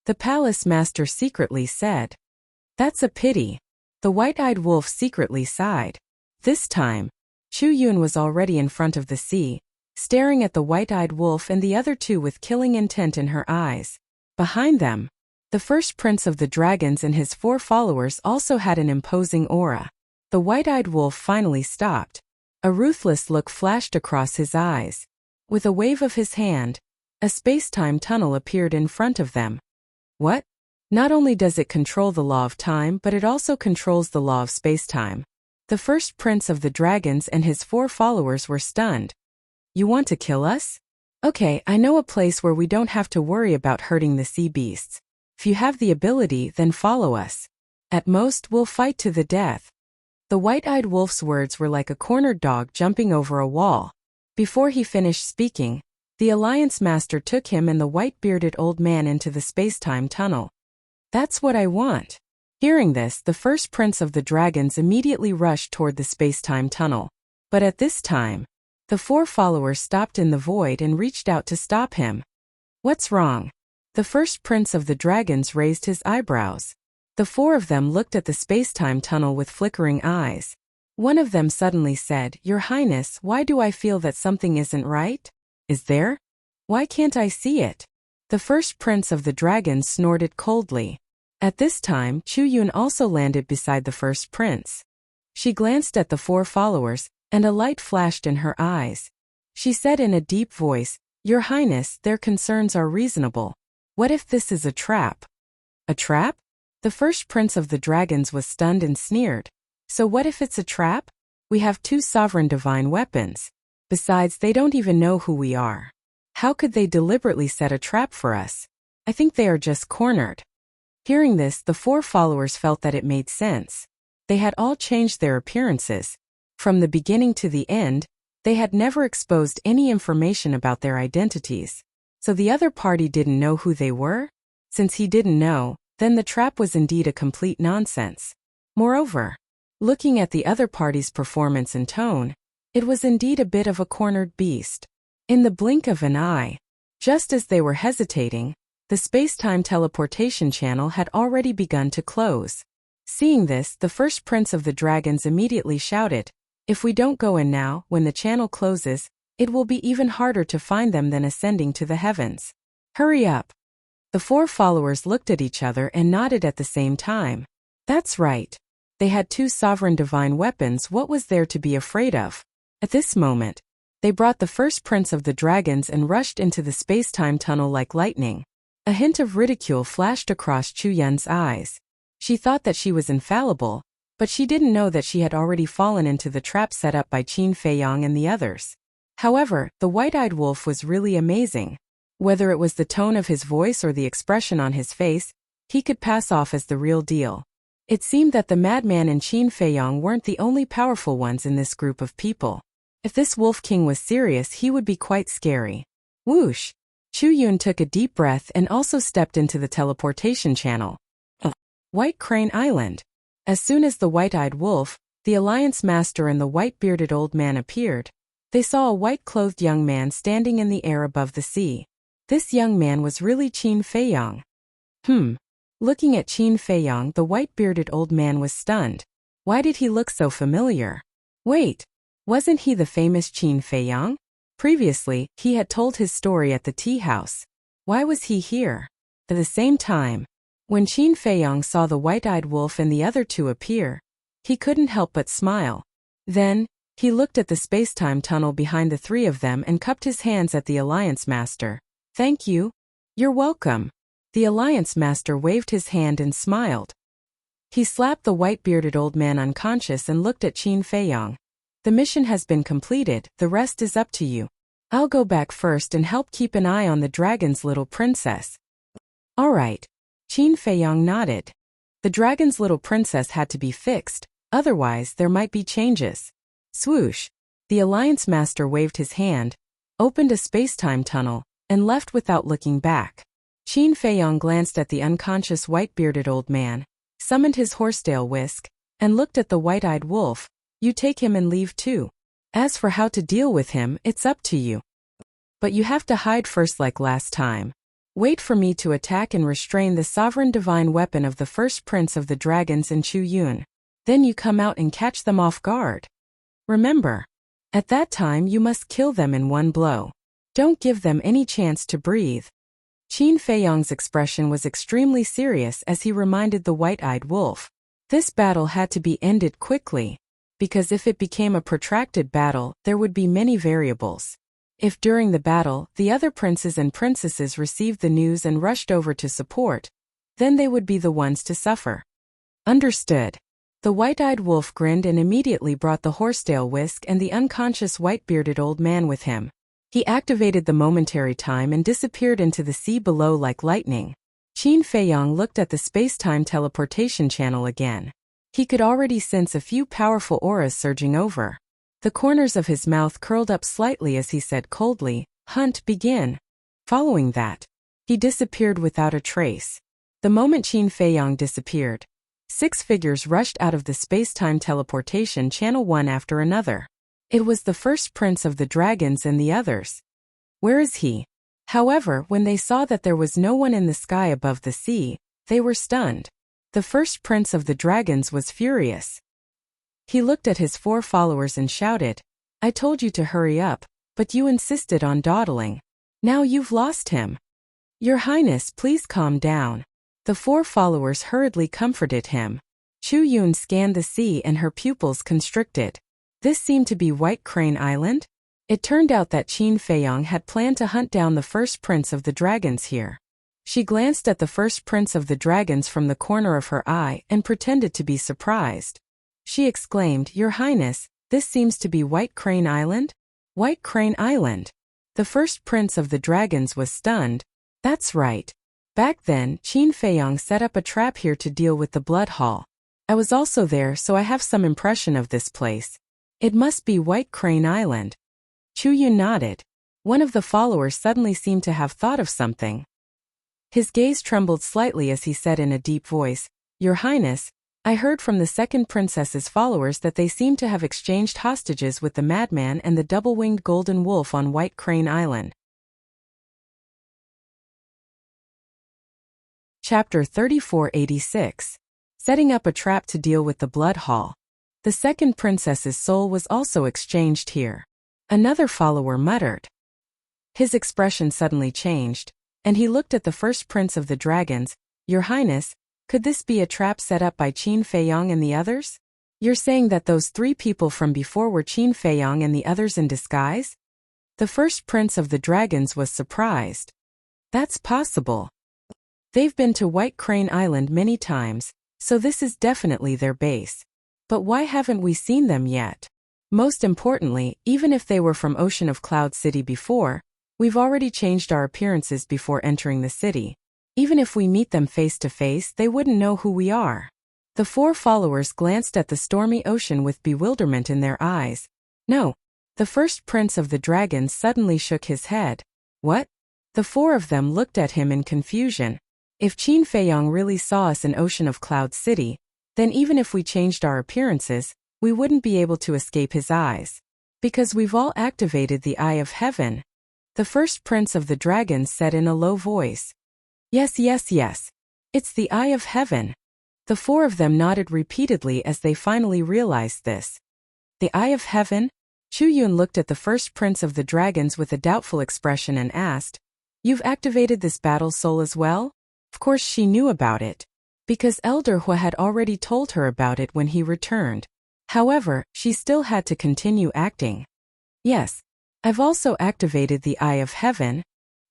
A: The palace master secretly said. That's a pity. The white-eyed wolf secretly sighed. This time, Chu Yun was already in front of the sea, staring at the white-eyed wolf and the other two with killing intent in her eyes. Behind them, the first prince of the dragons and his 4 followers also had an imposing aura. The white-eyed wolf finally stopped. A ruthless look flashed across his eyes. With a wave of his hand, a space-time tunnel appeared in front of them. What? Not only does it control the law of time, but it also controls the law of space-time. The first prince of the dragons and his 4 followers were stunned. You want to kill us? Okay, I know a place where we don't have to worry about hurting the sea beasts. If you have the ability, then follow us. At most, we'll fight to the death. The white-eyed wolf's words were like a cornered dog jumping over a wall. Before he finished speaking, the Alliance Master took him and the white-bearded old man into the space-time tunnel. That's what I want. Hearing this, the first prince of the dragons immediately rushed toward the space-time tunnel. But at this time, the 4 followers stopped in the void and reached out to stop him. What's wrong? The first prince of the dragons raised his eyebrows. The 4 of them looked at the space-time tunnel with flickering eyes. One of them suddenly said, Your Highness, why do I feel that something isn't right? Is there? Why can't I see it? The first prince of the dragons snorted coldly. At this time, Chu Yun also landed beside the first prince. She glanced at the 4 followers, and a light flashed in her eyes. She said in a deep voice, Your Highness, their concerns are reasonable. What if this is a trap? A trap? The first prince of the dragons was stunned and sneered. So what if it's a trap? We have 2 sovereign divine weapons. Besides, they don't even know who we are. How could they deliberately set a trap for us? I think they are just cornered. Hearing this, the 4 followers felt that it made sense. They had all changed their appearances. From the beginning to the end, they had never exposed any information about their identities. So the other party didn't know who they were? Since he didn't know, then the trap was indeed a complete nonsense. Moreover, looking at the other party's performance and tone, it was indeed a bit of a cornered beast. In the blink of an eye, just as they were hesitating, the space-time teleportation channel had already begun to close. Seeing this, the first prince of the dragons immediately shouted, If we don't go in now, when the channel closes, it will be even harder to find them than ascending to the heavens. Hurry up. The 4 followers looked at each other and nodded at the same time. That's right. They had 2 sovereign divine weapons. What was there to be afraid of? At this moment, they brought the first prince of the dragons and rushed into the space-time tunnel like lightning. A hint of ridicule flashed across Chu Yun's eyes. She thought that she was infallible, but she didn't know that she had already fallen into the trap set up by Qin Feiyang and the others. However, the white-eyed wolf was really amazing. Whether it was the tone of his voice or the expression on his face, he could pass off as the real deal. It seemed that the madman and Qin Feiyang weren't the only powerful ones in this group of people. If this Wolf King was serious, he would be quite scary. Whoosh! Chu Yun took a deep breath and also stepped into the teleportation channel. White Crane Island. As soon as the white-eyed wolf, the Alliance Master and the white-bearded old man appeared, they saw a white-clothed young man standing in the air above the sea. This young man was really Qin Feiyang. Looking at Qin Feiyang, the white-bearded old man was stunned. Why did he look so familiar? Wait, wasn't he the famous Qin Feiyang? Previously, he had told his story at the tea house. Why was he here? At the same time, when Qin Feiyang saw the white-eyed wolf and the other 2 appear, he couldn't help but smile. Then, He looked at the space-time tunnel behind the three of them and cupped his hands at the Alliance Master. Thank you. You're welcome. The Alliance Master waved his hand and smiled. He slapped the white-bearded old man unconscious and looked at Qin Feiyong. The mission has been completed, the rest is up to you. I'll go back first and help keep an eye on the dragon's little princess. All right. Qin Feiyong nodded. The dragon's little princess had to be fixed, otherwise there might be changes. Swoosh. The Alliance Master waved his hand, opened a space-time tunnel, and left without looking back. Qin Feiyong glanced at the unconscious white-bearded old man, summoned his horsetail whisk, and looked at the white-eyed wolf. You take him and leave too. As for how to deal with him, it's up to you. But you have to hide first like last time. Wait for me to attack and restrain the sovereign divine weapon of the first prince of the dragons in Chu Yun. Then you come out and catch them off guard. Remember, at that time you must kill them in one blow. Don't give them any chance to breathe. Qin Feiyong's expression was extremely serious as he reminded the white-eyed wolf. This battle had to be ended quickly, because if it became a protracted battle, there would be many variables. If during the battle, the other princes and princesses received the news and rushed over to support, then they would be the ones to suffer. Understood. The white-eyed wolf grinned and immediately brought the horsetail whisk and the unconscious white-bearded old man with him. He activated the momentary time and disappeared into the sea below like lightning. Qin Feiyong looked at the space-time teleportation channel again. He could already sense a few powerful auras surging over. The corners of his mouth curled up slightly as he said coldly, "Hunt, begin." Following that, he disappeared without a trace. The moment Qin Feiyong disappeared, 6 figures rushed out of the space-time teleportation channel one after another. It was the first prince of the dragons and the others. Where is he? However, when they saw that there was no one in the sky above the sea, they were stunned. The first prince of the dragons was furious. He looked at his 4 followers and shouted, "I told you to hurry up, but you insisted on dawdling. Now you've lost him. Your Highness, please calm down." The 4 followers hurriedly comforted him. Chu Yun scanned the sea and her pupils constricted. This seemed to be White Crane Island? It turned out that Qin Feiyong had planned to hunt down the first prince of the dragons here. She glanced at the first prince of the dragons from the corner of her eye and pretended to be surprised. She exclaimed, "Your Highness, this seems to be White Crane Island?" White Crane Island. The first prince of the dragons was stunned. That's right. Back then, Qin Feiyong set up a trap here to deal with the Blood Hall. I was also there, so I have some impression of this place. It must be White Crane Island. Chu Yun nodded. One of the followers suddenly seemed to have thought of something. His gaze trembled slightly as he said in a deep voice, "Your Highness, I heard from the second princess's followers that they seem to have exchanged hostages with the madman and the double-winged golden wolf on White Crane Island." Chapter 3486. Setting up a trap to deal with the Blood Hall. The second princess's soul was also exchanged here. Another follower muttered. His expression suddenly changed, and he looked at the first prince of the dragons. "Your Highness, could this be a trap set up by Qin Feiyong and the others? You're saying that those 3 people from before were Qin Feiyong and the others in disguise?" The first prince of the dragons was surprised. That's possible. They've been to White Crane Island many times, so this is definitely their base. But why haven't we seen them yet? Most importantly, even if they were from Ocean of Cloud City before, we've already changed our appearances before entering the city. Even if we meet them face to face, they wouldn't know who we are. The 4 followers glanced at the stormy ocean with bewilderment in their eyes. No. The first prince of the dragons suddenly shook his head. What? The 4 of them looked at him in confusion. If Qin Feiyong really saw us in Ocean of Cloud City, then even if we changed our appearances, we wouldn't be able to escape his eyes. Because we've all activated the Eye of Heaven. The first prince of the dragons said in a low voice. Yes. It's the Eye of Heaven. The 4 of them nodded repeatedly as they finally realized this. The Eye of Heaven? Chu Yun looked at the first prince of the dragons with a doubtful expression and asked, "You've activated this battle soul as well?" Of course she knew about it, because Elder Hua had already told her about it when he returned. However, she still had to continue acting. Yes, I've also activated the Eye of Heaven.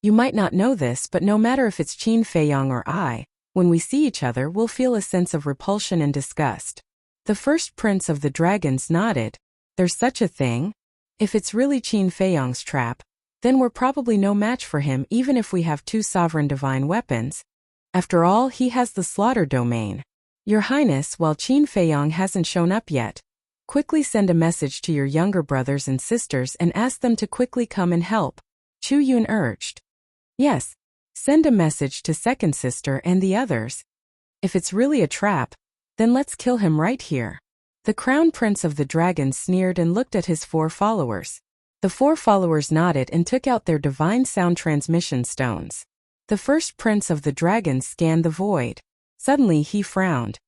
A: You might not know this, but no matter if it's Qin Feiyang or I, when we see each other we'll feel a sense of repulsion and disgust. The first prince of the dragons nodded. There's such a thing? If it's really Qin Feiyang's trap, then we're probably no match for him even if we have 2 sovereign divine weapons. After all, he has the slaughter domain. Your Highness, while Qin Feiyang hasn't shown up yet, quickly send a message to your younger brothers and sisters and ask them to quickly come and help, Chu Yun urged. Yes, send a message to second sister and the others. If it's really a trap, then let's kill him right here. The crown prince of the dragons sneered and looked at his 4 followers. The 4 followers nodded and took out their divine sound transmission stones. The first prince of the dragons scanned the void. Suddenly he frowned.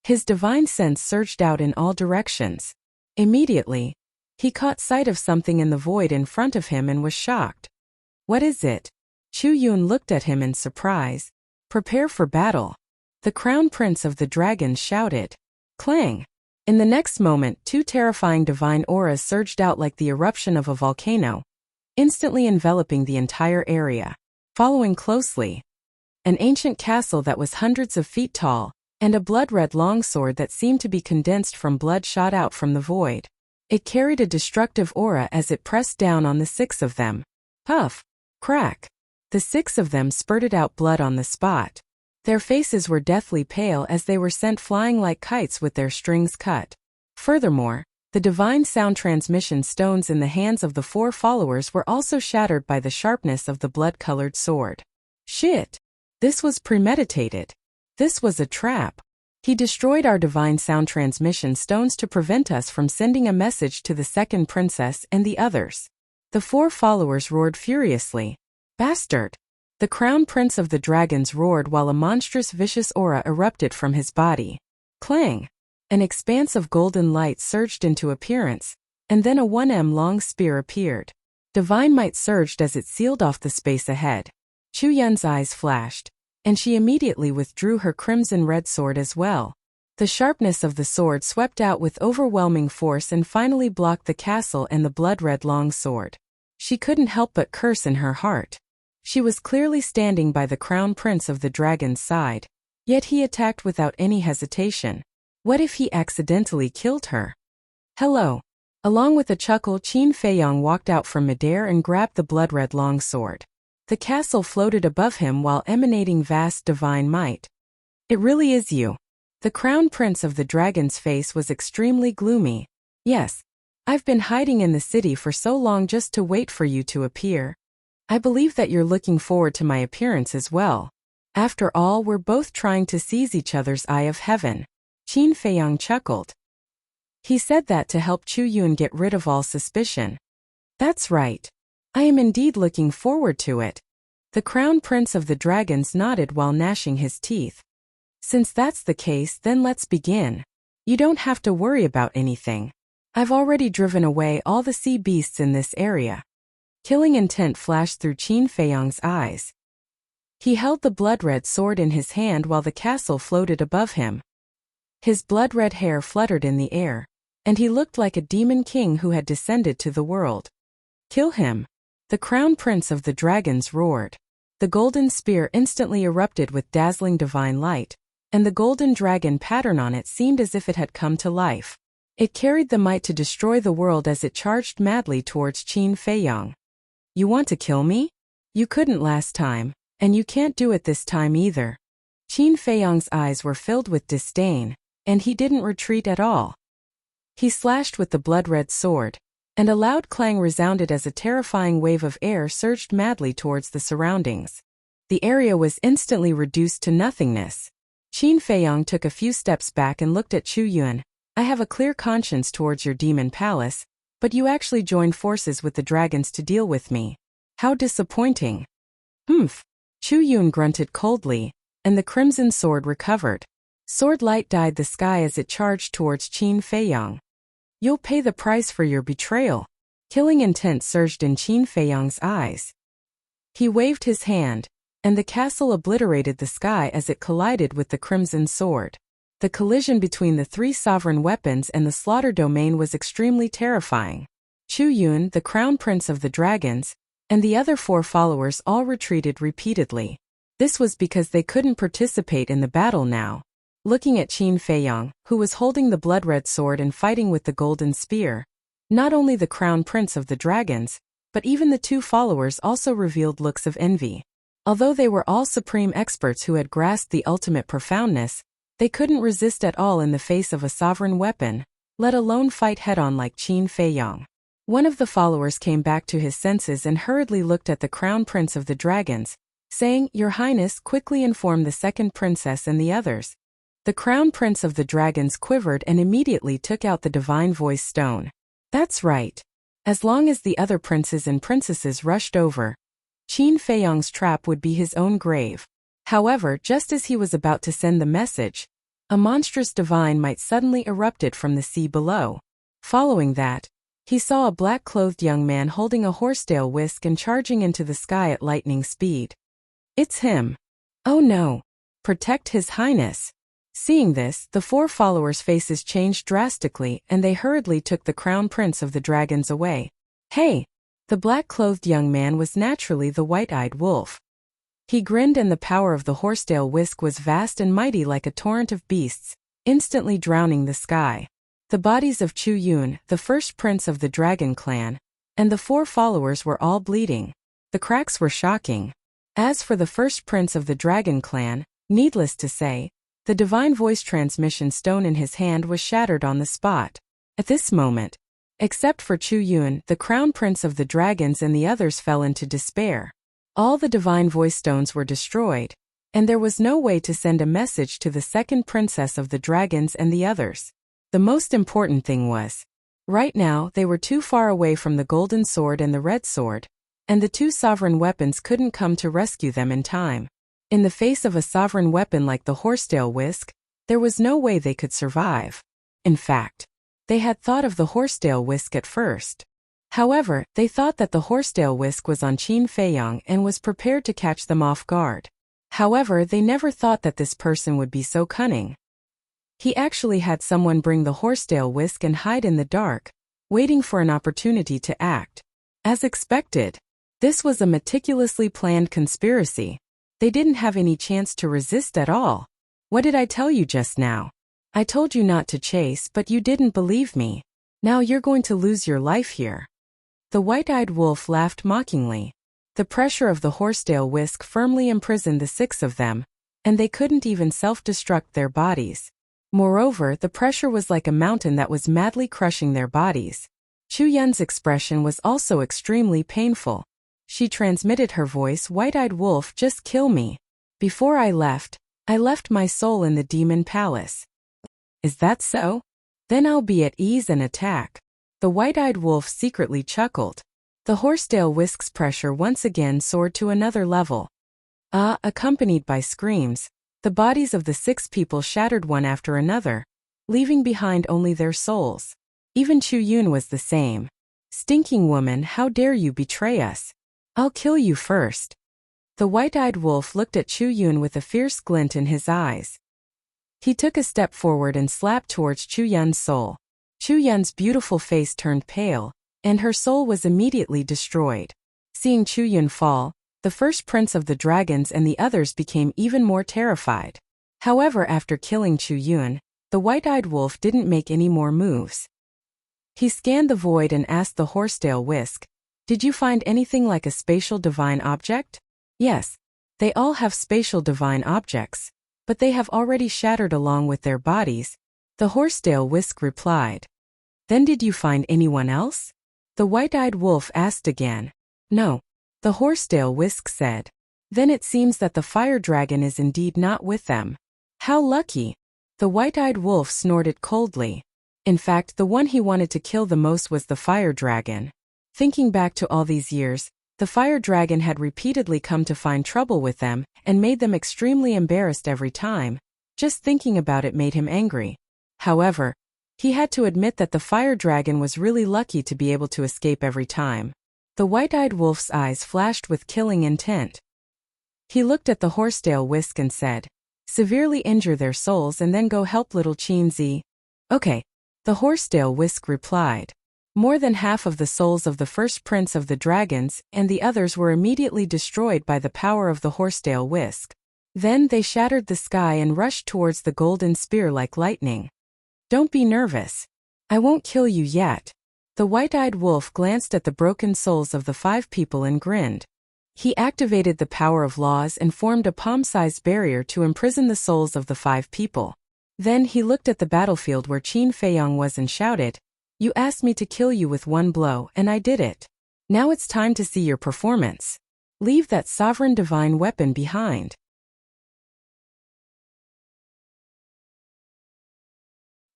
A: His divine sense surged out in all directions. Immediately, he caught sight of something in the void in front of him and was shocked. What is it? Chu Yun looked at him in surprise. Prepare for battle. The crown prince of the dragons shouted. Clang! In the next moment, 2 terrifying divine auras surged out like the eruption of a volcano, instantly enveloping the entire area. Following closely, an ancient castle that was hundreds of feet tall, and a blood-red longsword that seemed to be condensed from blood shot out from the void. It carried a destructive aura as it pressed down on the 6 of them. Puff! Crack! The 6 of them spurted out blood on the spot. Their faces were deathly pale as they were sent flying like kites with their strings cut. Furthermore, the divine sound transmission stones in the hands of the 4 followers were also shattered by the sharpness of the blood-colored sword. Shit! This was premeditated. This was a trap. He destroyed our divine sound transmission stones to prevent us from sending a message to the second princess and the others. The 4 followers roared furiously. Bastard! The crown prince of the dragons roared while a monstrous vicious aura erupted from his body. Clang! An expanse of golden light surged into appearance, and then a 1m long spear appeared. Divine might surged as it sealed off the space ahead. Chu Yun's eyes flashed, and she immediately withdrew her crimson red sword as well. The sharpness of the sword swept out with overwhelming force and finally blocked the castle and the blood-red long sword. She couldn't help but curse in her heart. She was clearly standing by the crown prince of the dragon's side, yet he attacked without any hesitation. What if he accidentally killed her? Hello. Along with a chuckle, Qin Feiyang walked out from midair and grabbed the blood-red longsword. The castle floated above him while emanating vast divine might. It really is you. The crown prince of the dragon's face was extremely gloomy. Yes, I've been hiding in the city for so long just to wait for you to appear. I believe that you're looking forward to my appearance as well. After all, we're both trying to seize each other's Eye of Heaven. Qin Feiyang chuckled. He said that to help Chu Yun get rid of all suspicion. That's right. I am indeed looking forward to it. The crown prince of the dragons nodded while gnashing his teeth. Since that's the case, then let's begin. You don't have to worry about anything. I've already driven away all the sea beasts in this area. Killing intent flashed through Qin Feiyang's eyes. He held the blood-red sword in his hand while the castle floated above him. His blood-red hair fluttered in the air, and he looked like a demon king who had descended to the world. Kill him! The crown prince of the dragons roared. The golden spear instantly erupted with dazzling divine light, and the golden dragon pattern on it seemed as if it had come to life. It carried the might to destroy the world as it charged madly towards Qin Feiyang. You want to kill me? You couldn't last time, and you can't do it this time either. Qin Feiyang's eyes were filled with disdain, and he didn't retreat at all. He slashed with the blood-red sword, and a loud clang resounded as a terrifying wave of air surged madly towards the surroundings. The area was instantly reduced to nothingness. Qin Feiyang took a few steps back and looked at Chu Yun. I have a clear conscience towards your demon palace, but you actually joined forces with the dragons to deal with me. How disappointing. Humph. Chu Yun grunted coldly, and the crimson sword recovered. Sword light dyed the sky as it charged towards Qin Feiyang. You'll pay the price for your betrayal. Killing intent surged in Qin Feiyang's eyes. He waved his hand, and the castle obliterated the sky as it collided with the crimson sword. The collision between the three sovereign weapons and the slaughter domain was extremely terrifying. Chu Yun, the crown prince of the dragons, and the other 4 followers all retreated repeatedly. This was because they couldn't participate in the battle now. Looking at Qin Feiyang, who was holding the blood-red sword and fighting with the golden spear, not only the crown prince of the dragons, but even the 2 followers also revealed looks of envy. Although they were all supreme experts who had grasped the ultimate profoundness, they couldn't resist at all in the face of a sovereign weapon, let alone fight head-on like Qin Feiyang. One of the followers came back to his senses and hurriedly looked at the crown prince of the dragons, saying, "Your Highness, quickly inform the second princess and the others." The crown prince of the dragons quivered and immediately took out the divine voice stone. That's right. As long as the other princes and princesses rushed over, Qin Feiyang's trap would be his own grave. However, just as he was about to send the message, a monstrous divine might suddenly erupted from the sea below. Following that, he saw a black-clothed young man holding a horsetail whisk and charging into the sky at lightning speed. It's him. Oh no! Protect His Highness! Seeing this, the 4 followers' faces changed drastically and they hurriedly took the crown prince of the dragons away. Hey! The black-clothed young man was naturally the white-eyed wolf. He grinned and the power of the horsetail whisk was vast and mighty like a torrent of beasts, instantly drowning the sky. The bodies of Chu Yun, the first prince of the dragon clan, and the 4 followers were all bleeding. The cracks were shocking. As for the first prince of the dragon clan, needless to say, the divine voice transmission stone in his hand was shattered on the spot. At this moment, except for Chu Yun, the crown prince of the dragons and the others fell into despair. All the divine voice stones were destroyed, and there was no way to send a message to the second princess of the dragons and the others. The most important thing was, right now they were too far away from the golden sword and the red sword, and the 2 sovereign weapons couldn't come to rescue them in time. In the face of a sovereign weapon like the horsetail whisk, there was no way they could survive. In fact, they had thought of the horsetail whisk at first. However, they thought that the horsetail whisk was on Qin Feiyang and was prepared to catch them off guard. However, they never thought that this person would be so cunning. He actually had someone bring the horsetail whisk and hide in the dark, waiting for an opportunity to act. As expected, this was a meticulously planned conspiracy. They didn't have any chance to resist at all. What did I tell you just now? I told you not to chase, but you didn't believe me. Now you're going to lose your life here. The white-eyed wolf laughed mockingly. The pressure of the horsetail whisk firmly imprisoned the 6 of them, and they couldn't even self-destruct their bodies. Moreover, the pressure was like a mountain that was madly crushing their bodies. Chu Yun's expression was also extremely painful. She transmitted her voice, "White-eyed wolf, just kill me. Before I left my soul in the demon palace." Is that so? Then I'll be at ease and attack. The white-eyed wolf secretly chuckled. The horsetail whisk's pressure once again soared to another level. Accompanied by screams, the bodies of the 6 people shattered one after another, leaving behind only their souls. Even Chu Yun was the same. "Stinking woman, how dare you betray us? I'll kill you first." The white-eyed wolf looked at Chu Yun with a fierce glint in his eyes. He took a step forward and slapped towards Chu Yun's soul. Chu Yun's beautiful face turned pale, and her soul was immediately destroyed. Seeing Chu Yun fall, the first prince of the dragons and the others became even more terrified. However, after killing Chu Yun, the white-eyed wolf didn't make any more moves. He scanned the void and asked the horsetail whisk, "Did you find anything like a spatial divine object?" "Yes, they all have spatial divine objects, but they have already shattered along with their bodies," the horsetail whisk replied. "Then did you find anyone else?" the white-eyed wolf asked again. "No," the horsetail whisk said. "Then it seems that the fire dragon is indeed not with them." "How lucky!" the white-eyed wolf snorted coldly. In fact, the one he wanted to kill the most was the fire dragon. Thinking back to all these years, the fire dragon had repeatedly come to find trouble with them and made them extremely embarrassed every time. Just thinking about it made him angry. However, he had to admit that the fire dragon was really lucky to be able to escape every time. The white-eyed wolf's eyes flashed with killing intent. He looked at the horsetail whisk and said, severely injure their souls and then go help little Qin Zi. Okay, the horsetail whisk replied. More than half of the souls of the first prince of the dragons and the others were immediately destroyed by the power of the horsetail whisk. Then they shattered the sky and rushed towards the golden spear like lightning. Don't be nervous. I won't kill you yet. The white-eyed wolf glanced at the broken souls of the 5 people and grinned. He activated the power of laws and formed a palm-sized barrier to imprison the souls of the 5 people. Then he looked at the battlefield where Qin Feiyong was and shouted, "You asked me to kill you with one blow, and I did it. Now it's time to see your performance. Leave that sovereign divine weapon behind."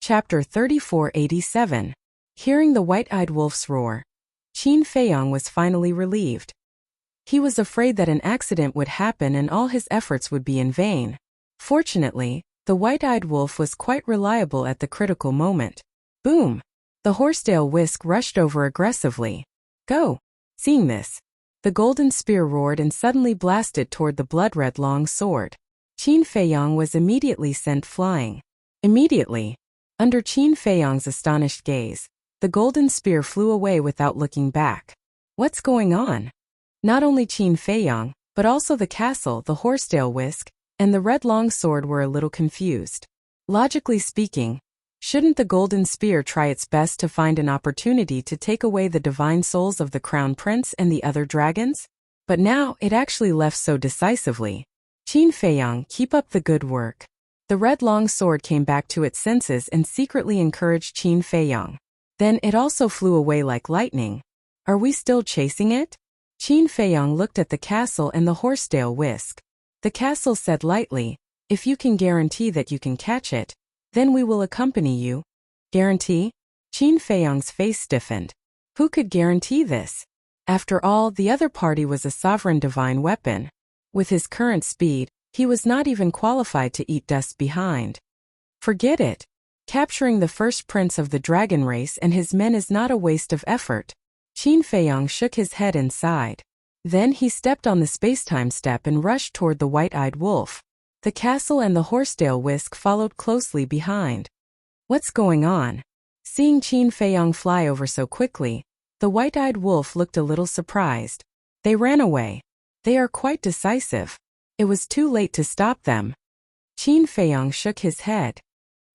A: Chapter 3487. Hearing the white-eyed wolf's roar, Qin Feiyong was finally relieved. He was afraid that an accident would happen and all his efforts would be in vain. Fortunately, the white-eyed wolf was quite reliable at the critical moment. Boom! The horsetail whisk rushed over aggressively. Go! Seeing this, the golden spear roared and suddenly blasted toward the blood-red long sword. Qin Feiyong was immediately sent flying. Immediately, under Qin Feiyong's astonished gaze, the golden spear flew away without looking back. What's going on? Not only Qin Feiyong, but also the castle, the horsetail whisk, and the red long sword were a little confused. Logically speaking, shouldn't the golden spear try its best to find an opportunity to take away the divine souls of the crown prince and the other dragons? But now it actually left so decisively. Qin Feiyong, keep up the good work. The red long sword came back to its senses and secretly encouraged Qin Feiyong. Then it also flew away like lightning. Are we still chasing it? Qin Feiyong looked at the castle and the horsetail whisk. The castle said lightly, if you can guarantee that you can catch it, then we will accompany you. Guarantee? Qin Feiyong's face stiffened. Who could guarantee this? After all, the other party was a sovereign divine weapon. With his current speed, he was not even qualified to eat dust behind. Forget it. Capturing the first prince of the dragon race and his men is not a waste of effort. Qin Feiyong shook his head and sighed. Then he stepped on the space-time step and rushed toward the white-eyed wolf. The castle and the horsetail whisk followed closely behind. What's going on? Seeing Qin Feiyong fly over so quickly, the white-eyed wolf looked a little surprised. They ran away. They are quite decisive. It was too late to stop them. Qin Feiyong shook his head.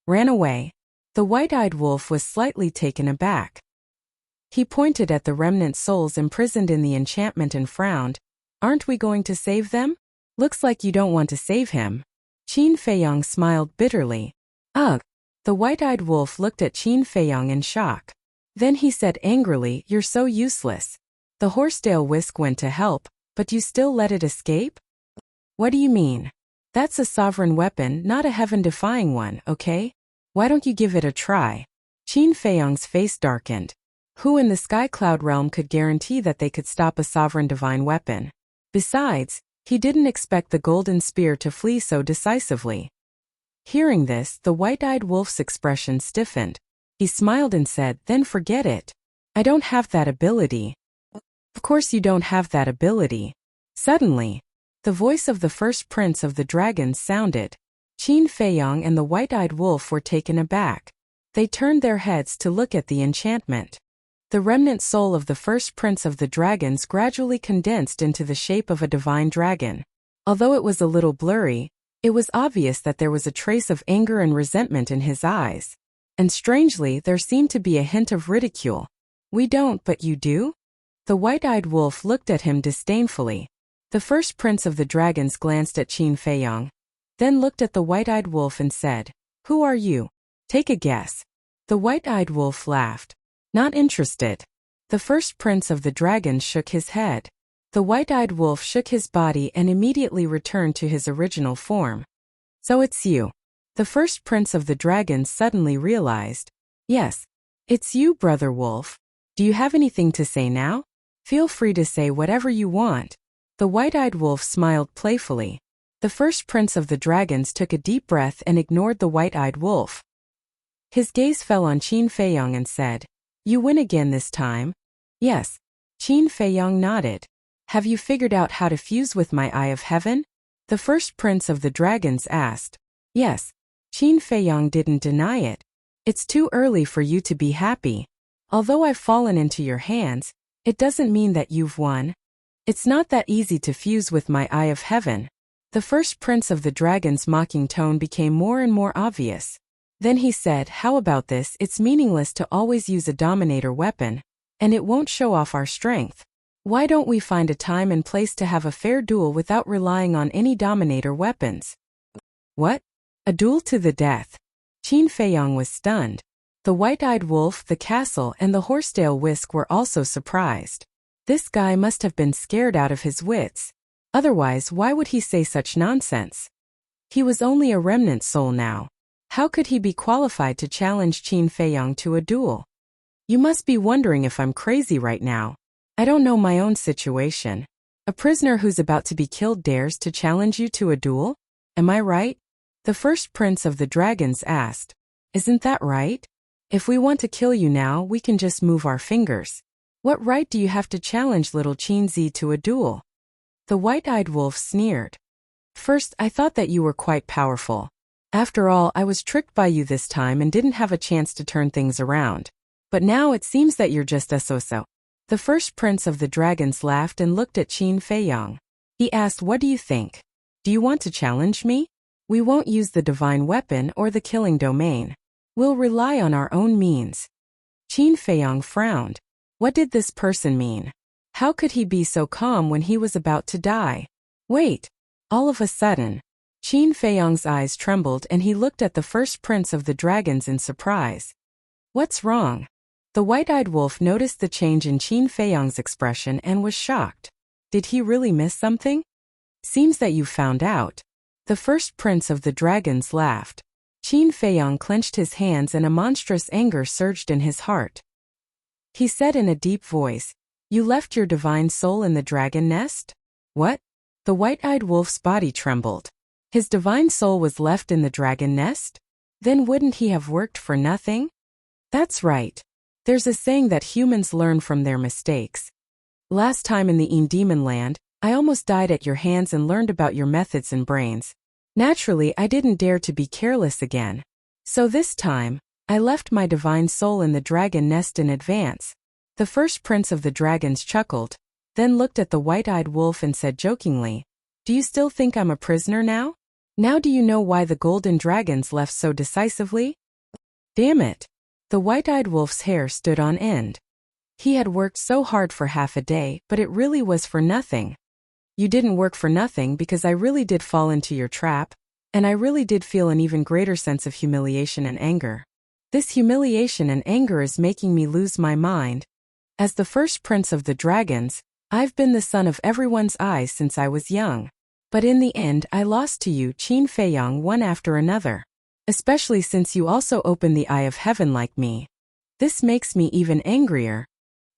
A: Ran away. The white-eyed wolf was slightly taken aback. He pointed at the remnant souls imprisoned in the enchantment and frowned. Aren't we going to save them? Looks like you don't want to save him. Qin Feiyong smiled bitterly. Ugh! The white-eyed wolf looked at Qin Feiyong in shock. Then he said angrily, "You're so useless. The horsetail whisk went to help, but you still let it escape? What do you mean? That's a sovereign weapon, not a heaven-defying one, okay? Why don't you give it a try?" Qin Feiyong's face darkened. Who in the Sky Cloud realm could guarantee that they could stop a sovereign divine weapon? Besides, he didn't expect the golden spear to flee so decisively. Hearing this, the white-eyed wolf's expression stiffened. He smiled and said, "Then forget it. I don't have that ability." Of course you don't have that ability. Suddenly, the voice of the first prince of the dragons sounded. Qin Feiyong and the white-eyed wolf were taken aback. They turned their heads to look at the enchantment. The remnant soul of the first prince of the dragons gradually condensed into the shape of a divine dragon. Although it was a little blurry, it was obvious that there was a trace of anger and resentment in his eyes. And strangely, there seemed to be a hint of ridicule. "We don't, but you do?" The white-eyed wolf looked at him disdainfully. The first prince of the dragons glanced at Qin Feiyong, then looked at the white-eyed wolf and said, "Who are you? Take a guess." The white-eyed wolf laughed. Not interested. The first prince of the dragons shook his head. The white-eyed wolf shook his body and immediately returned to his original form. "So it's you." The first prince of the dragons suddenly realized. "Yes, it's you, brother wolf. Do you have anything to say now? Feel free to say whatever you want." The white-eyed wolf smiled playfully. The first prince of the dragons took a deep breath and ignored the white-eyed wolf. His gaze fell on Qin Feiyong and said, "You win again this time?" "Yes." Qin Feiyong nodded. "Have you figured out how to fuse with my Eye of Heaven?" The first prince of the dragons asked. Yes. Qin Feiyang didn't deny it. It's too early for you to be happy. Although I've fallen into your hands, it doesn't mean that you've won. It's not that easy to fuse with my Eye of Heaven. The first prince of the dragon's mocking tone became more and more obvious. Then he said, how about this? It's meaningless to always use a dominator weapon, and it won't show off our strength. Why don't we find a time and place to have a fair duel without relying on any dominator weapons? What? A duel to the death? Qin Feiyang was stunned. The white-eyed wolf, the castle, and the horsetail whisk were also surprised. This guy must have been scared out of his wits. Otherwise, why would he say such nonsense? He was only a remnant soul now. How could he be qualified to challenge Qin Feiyang to a duel? You must be wondering if I'm crazy right now. I don't know my own situation. A prisoner who's about to be killed dares to challenge you to a duel? Am I right? The first prince of the dragons asked. Isn't that right? If we want to kill you now, we can just move our fingers. What right do you have to challenge little Qin Zi to a duel? The white-eyed wolf sneered. First, I thought that you were quite powerful. After all, I was tricked by you this time and didn't have a chance to turn things around. But now it seems that you're just a so-so. The first prince of the dragons laughed and looked at Qin Feiyang. He asked, what do you think? Do you want to challenge me? We won't use the divine weapon or the killing domain. We'll rely on our own means. Qin Feiyang frowned. What did this person mean? How could he be so calm when he was about to die? Wait! All of a sudden, Qin Feiyang's eyes trembled and he looked at the first prince of the dragons in surprise. What's wrong? The white-eyed wolf noticed the change in Qin Feiyang's expression and was shocked. Did he really miss something? Seems that you found out. The first prince of the dragons laughed. Qin Feiyang clenched his hands and a monstrous anger surged in his heart. He said in a deep voice, you left your divine soul in the dragon nest? What? The white-eyed wolf's body trembled. His divine soul was left in the dragon nest? Then wouldn't he have worked for nothing? That's right. There's a saying that humans learn from their mistakes. Last time in the Demon Land, I almost died at your hands and learned about your methods and brains. Naturally, I didn't dare to be careless again. So this time, I left my divine soul in the dragon nest in advance. The first prince of the dragons chuckled, then looked at the white-eyed wolf and said jokingly, do you still think I'm a prisoner now? Now do you know why the golden dragons left so decisively? Damn it! The white-eyed wolf's hair stood on end. He had worked so hard for half a day, but it really was for nothing. You didn't work for nothing because I really did fall into your trap, and I really did feel an even greater sense of humiliation and anger. This humiliation and anger is making me lose my mind. As the first prince of the dragons, I've been the sun of everyone's eyes since I was young. But in the end, I lost to you, Qin Feiyang, one after another. Especially since you also opened the Eye of Heaven like me. This makes me even angrier.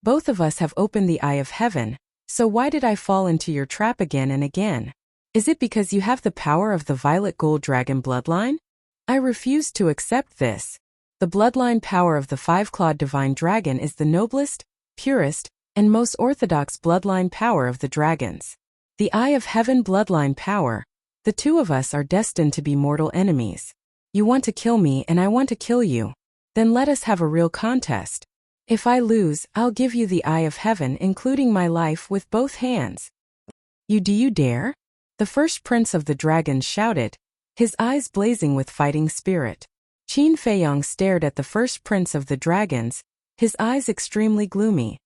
A: Both of us have opened the Eye of Heaven, so why did I fall into your trap again and again? Is it because you have the power of the violet gold dragon bloodline? I refuse to accept this. The bloodline power of the five-clawed divine dragon is the noblest, purest, and most orthodox bloodline power of the dragons. The Eye of Heaven bloodline power. The two of us are destined to be mortal enemies. You want to kill me and I want to kill you. Then let us have a real contest. If I lose, I'll give you the Eye of Heaven, including my life, with both hands. Do you dare? The first prince of the dragons shouted, his eyes blazing with fighting spirit. Qin Feiyang stared at the first prince of the dragons, his eyes extremely gloomy.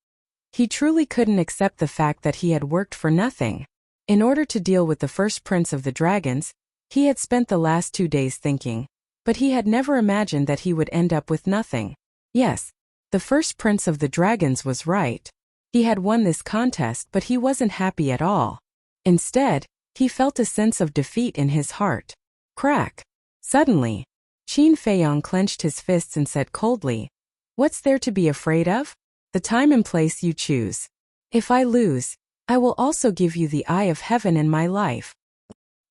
A: He truly couldn't accept the fact that he had worked for nothing. In order to deal with the first prince of the dragons, he had spent the last 2 days thinking, but he had never imagined that he would end up with nothing. Yes, the first prince of the dragons was right. He had won this contest, but he wasn't happy at all. Instead, he felt a sense of defeat in his heart. Crack! Suddenly, Qin Feiyang clenched his fists and said coldly, what's there to be afraid of? The time and place you choose. If I lose, I will also give you the Eye of Heaven in my life.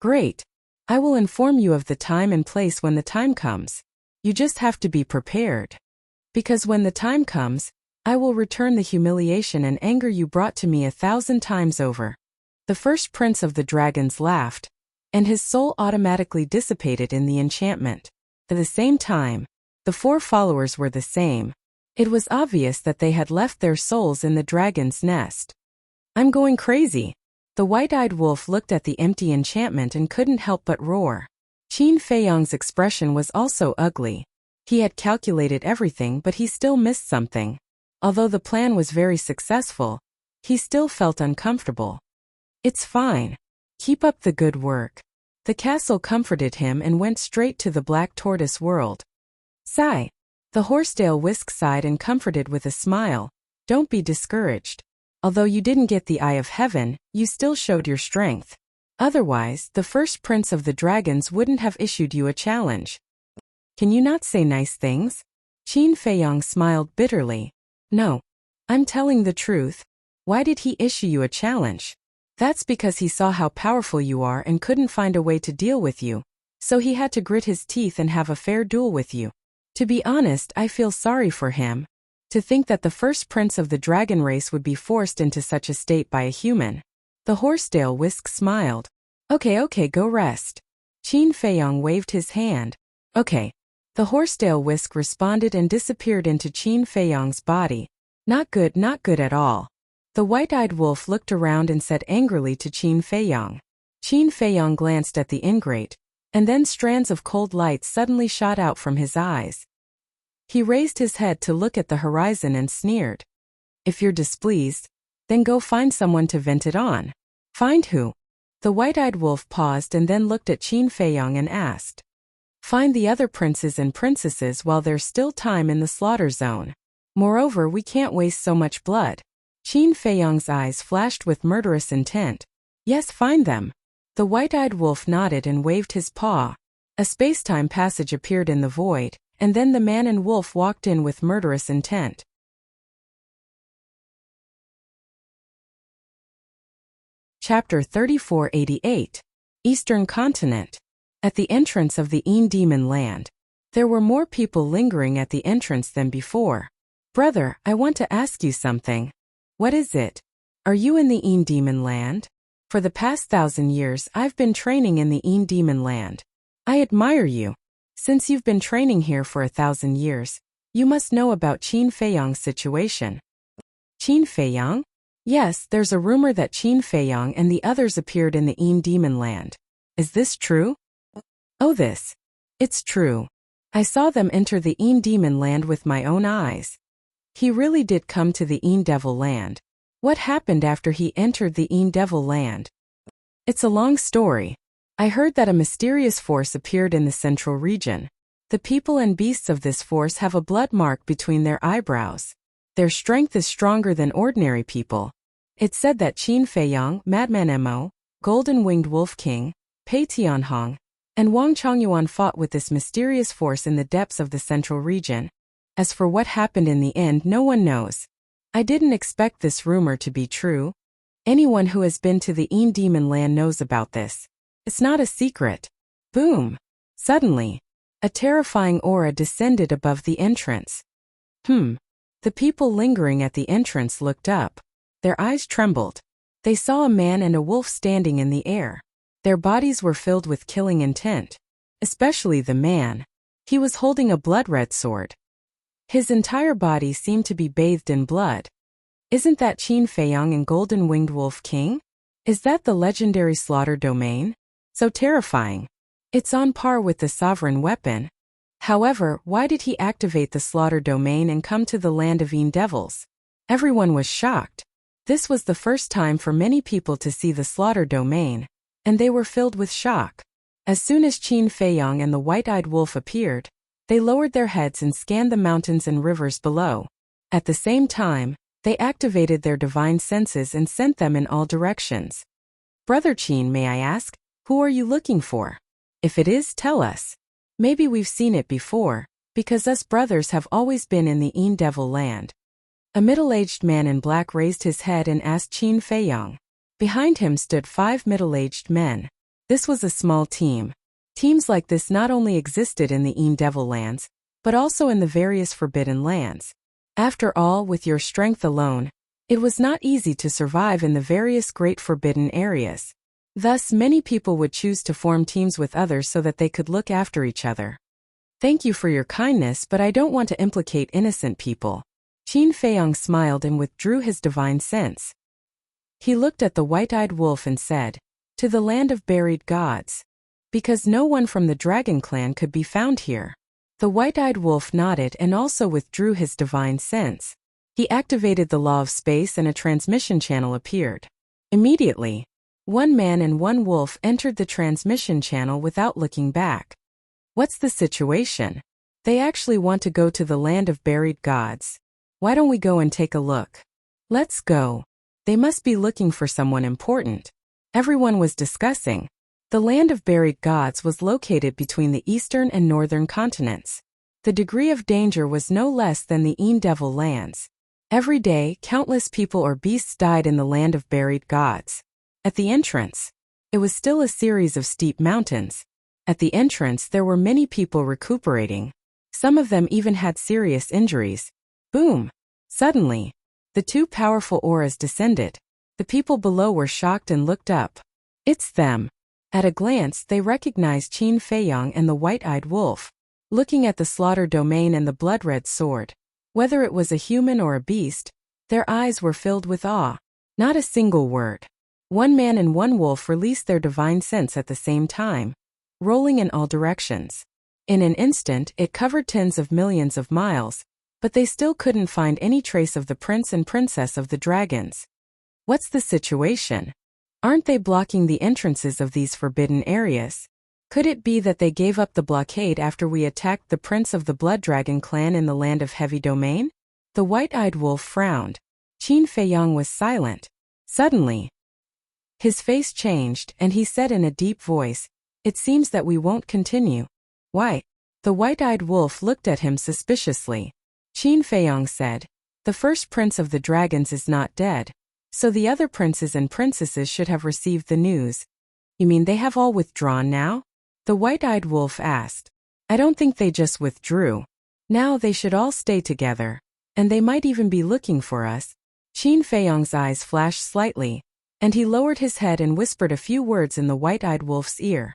A: Great. I will inform you of the time and place when the time comes. You just have to be prepared. Because when the time comes, I will return the humiliation and anger you brought to me 1,000 times over. The first prince of the dragons laughed. and his soul automatically dissipated in the enchantment. At the same time, the 4 followers were the same. It was obvious that they had left their souls in the dragon's nest. I'm going crazy. The white-eyed wolf looked at the empty enchantment and couldn't help but roar. Qin Feiyang's expression was also ugly. He had calculated everything, but he still missed something. Although the plan was very successful, he still felt uncomfortable. It's fine. Keep up the good work. The castle comforted him and went straight to the Black Tortoise world. Sigh. The Horsetail Whisk sighed and comforted with a smile. Don't be discouraged. Although you didn't get the Eye of Heaven, you still showed your strength. Otherwise, the first prince of the dragons wouldn't have issued you a challenge. Can you not say nice things? Qin Feiyang smiled bitterly. No. I'm telling the truth. Why did he issue you a challenge? That's because he saw how powerful you are and couldn't find a way to deal with you, so he had to grit his teeth and have a fair duel with you. To be honest, I feel sorry for him. To think that the first prince of the dragon race would be forced into such a state by a human. The Horsetail Whisk smiled. Okay, go rest. Qin Feiyang waved his hand. Okay. The Horsetail Whisk responded and disappeared into Qin Feiyang's body. Not good at all. The white-eyed wolf looked around and said angrily to Qin Feiyang. Qin Feiyang glanced at the ingrate, and then strands of cold light suddenly shot out from his eyes. He raised his head to look at the horizon and sneered. If you're displeased, then go find someone to vent it on. Find who? The white-eyed wolf paused and then looked at Qin Feiyang and asked. Find the other princes and princesses while there's still time in the slaughter zone. Moreover, we can't waste so much blood. Qin Feiyang's eyes flashed with murderous intent. Yes, find them. The white-eyed wolf nodded and waved his paw. A space-time passage appeared in the void, and then the man and wolf walked in with murderous intent. Chapter 3488. Eastern Continent. At the entrance of the Demon Land. There were more people lingering at the entrance than before. Brother, I want to ask you something. What is it? Are you in the Demon Land? For the past 1,000 years I've been training in the Demon Land. I admire you. Since you've been training here for 1,000 years, you must know about Qin Feiyang's situation. Qin Feiyang? Yes, there's a rumor that Qin Feiyang and the others appeared in the Demon Land. Is this true? Oh, this. It's true. I saw them enter the Demon Land with my own eyes. He really did come to the Devil Land. What happened after he entered the Devil Land? It's a long story. I heard that a mysterious force appeared in the central region. The people and beasts of this force have a blood mark between their eyebrows. Their strength is stronger than ordinary people. It's said that Qin Feiyang, Madman Mo, Golden Winged Wolf King, Pei Tianhong, and Wang Chongyuan fought with this mysterious force in the depths of the central region. As for what happened in the end, no one knows. I didn't expect this rumor to be true. Anyone who has been to the Demon Land knows about this. It's not a secret. Boom! Suddenly, a terrifying aura descended above the entrance. The people lingering at the entrance looked up. Their eyes trembled. They saw a man and a wolf standing in the air. Their bodies were filled with killing intent. Especially the man. He was holding a blood-red sword. His entire body seemed to be bathed in blood. Isn't that Qin Feiyang and Golden Winged Wolf King? Is that the legendary slaughter domain? So terrifying. It's on par with the sovereign weapon. However, why did he activate the slaughter domain and come to the land of Devils? Everyone was shocked. This was the first time for many people to see the slaughter domain, and they were filled with shock. As soon as Qin Feiyang and the white-eyed wolf appeared, they lowered their heads and scanned the mountains and rivers below. At the same time, they activated their divine senses and sent them in all directions. Brother Qin, may I ask, who are you looking for? If it is, tell us. Maybe we've seen it before, because us brothers have always been in the Devil Land. A middle-aged man in black raised his head and asked Qin Feiyang. Behind him stood 5 middle-aged men. This was a small team. Teams like this not only existed in the Devil Lands, but also in the various Forbidden Lands. After all, with your strength alone, it was not easy to survive in the various great forbidden areas. Thus, many people would choose to form teams with others so that they could look after each other. Thank you for your kindness, but I don't want to implicate innocent people. Qin Feiyong smiled and withdrew his divine sense. He looked at the white-eyed wolf and said, "To the land of buried gods. Because no one from the dragon clan could be found here." The white-eyed wolf nodded and also withdrew his divine sense. He activated the law of space and a transmission channel appeared. Immediately, one man and one wolf entered the transmission channel without looking back. What's the situation? They actually want to go to the land of buried gods. Why don't we go and take a look? Let's go. They must be looking for someone important. Everyone was discussing. The land of buried gods was located between the eastern and northern continents. The degree of danger was no less than the Devil lands. Every day, countless people or beasts died in the land of buried gods. At the entrance, it was still a series of steep mountains. At the entrance, there were many people recuperating. Some of them even had serious injuries. Boom! Suddenly, the two powerful auras descended. The people below were shocked and looked up. It's them. At a glance, they recognized Qin Feiyong and the white-eyed wolf. Looking at the slaughter domain and the blood-red sword, whether it was a human or a beast, their eyes were filled with awe. Not a single word. One man and one wolf released their divine sense at the same time, rolling in all directions. In an instant, it covered tens of millions of miles, but they still couldn't find any trace of the prince and princess of the dragons. What's the situation? Aren't they blocking the entrances of these forbidden areas? Could it be that they gave up the blockade after we attacked the prince of the Blood Dragon clan in the land of Heavy Domain? The white-eyed wolf frowned. Qin Feiyong was silent. Suddenly, his face changed and he said in a deep voice, "It seems that we won't continue." "Why?" The white-eyed wolf looked at him suspiciously. Qin Feiyong said, "The first prince of the dragons is not dead, so the other princes and princesses should have received the news." "You mean they have all withdrawn now?" The white-eyed wolf asked. "I don't think they just withdrew. Now they should all stay together, and they might even be looking for us." Qin Feiyong's eyes flashed slightly, and he lowered his head and whispered a few words in the white-eyed wolf's ear.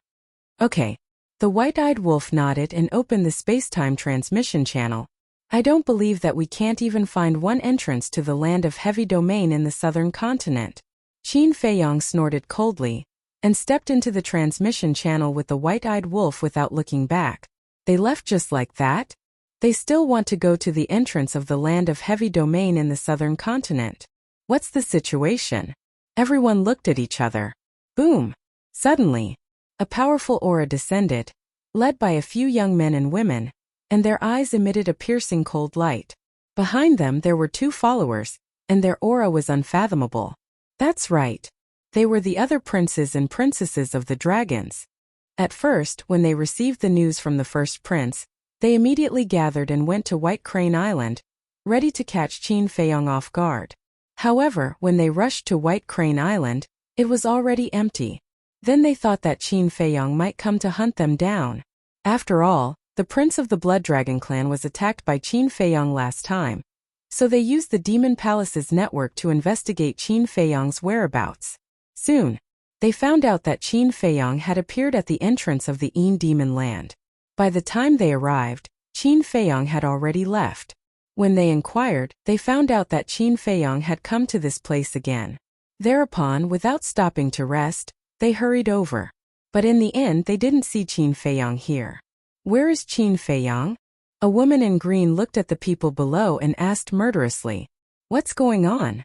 A: "Okay." The white-eyed wolf nodded and opened the space-time transmission channel. "I don't believe that we can't even find one entrance to the land of Heavy Domain in the southern continent." Qin Feiyong snorted coldly and stepped into the transmission channel with the white-eyed wolf without looking back. They left just like that? They still want to go to the entrance of the land of Heavy Domain in the southern continent. What's the situation? Everyone looked at each other. Boom! Suddenly, a powerful aura descended, led by a few young men and women, and their eyes emitted a piercing cold light. Behind them there were two followers, and their aura was unfathomable. That's right. They were the other princes and princesses of the dragons. At first, when they received the news from the first prince, they immediately gathered and went to White Crane Island, ready to catch Qin Feiyong off guard. However, when they rushed to White Crane Island, it was already empty. Then they thought that Qin Feiyong might come to hunt them down. After all, the prince of the Blood Dragon clan was attacked by Qin Feiyong last time, so they used the Demon Palace's network to investigate Qin Feiyong's whereabouts. Soon, they found out that Qin Feiyong had appeared at the entrance of the Demon Land. By the time they arrived, Qin Feiyong had already left. When they inquired, they found out that Qin Feiyong had come to this place again. Thereupon, without stopping to rest, they hurried over. But in the end they didn't see Qin Feiyong here. Where is Qin Feiyong? A woman in green looked at the people below and asked murderously, "What's going on?"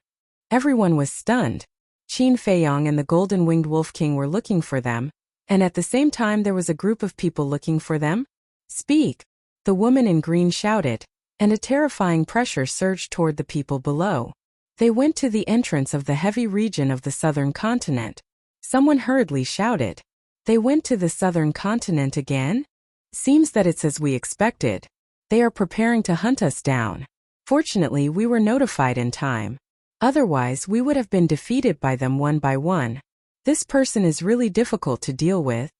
A: Everyone was stunned. Qin Feiyong and the Golden-Winged Wolf King were looking for them, and at the same time there was a group of people looking for them. "Speak!" the woman in green shouted, and a terrifying pressure surged toward the people below. They went to the entrance of the heavy region of the southern continent. Someone hurriedly shouted, "They went to the southern continent again? Seems that it's as we expected. They are preparing to hunt us down. Fortunately, we were notified in time. Otherwise, we would have been defeated by them one by one. This person is really difficult to deal with.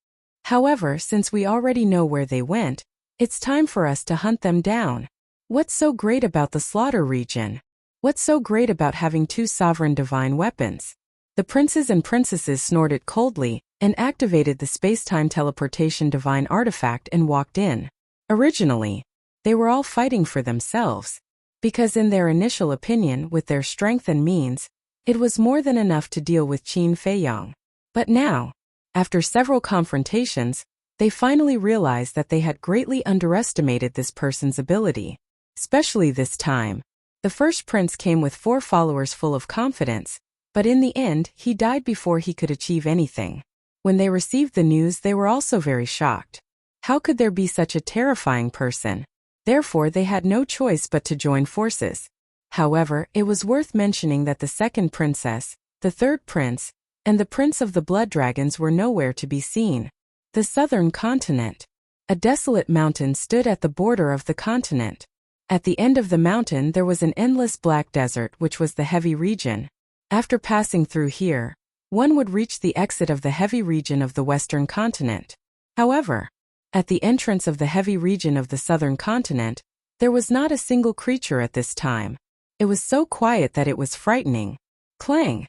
A: However, since we already know where they went, it's time for us to hunt them down. What's so great about the slaughter region? What's so great about having two sovereign divine weapons? The princes and princesses snorted coldly and activated the space-time teleportation divine artifact and walked in. Originally, they were all fighting for themselves, because in their initial opinion, with their strength and means, it was more than enough to deal with Qin Feiyang. But now, after several confrontations, they finally realized that they had greatly underestimated this person's ability. Especially this time. The first prince came with 4 followers full of confidence, but in the end, he died before he could achieve anything. When they received the news, they were also very shocked. How could there be such a terrifying person? Therefore, they had no choice but to join forces. However, it was worth mentioning that the second princess, the third prince, and the prince of the blood dragons were nowhere to be seen. The southern continent. A desolate mountain stood at the border of the continent. At the end of the mountain there was an endless black desert, which was the heavy region. After passing through here, one would reach the exit of the heavy region of the western continent. However, at the entrance of the heavy region of the southern continent, there was not a single creature at this time. It was so quiet that it was frightening. Clang!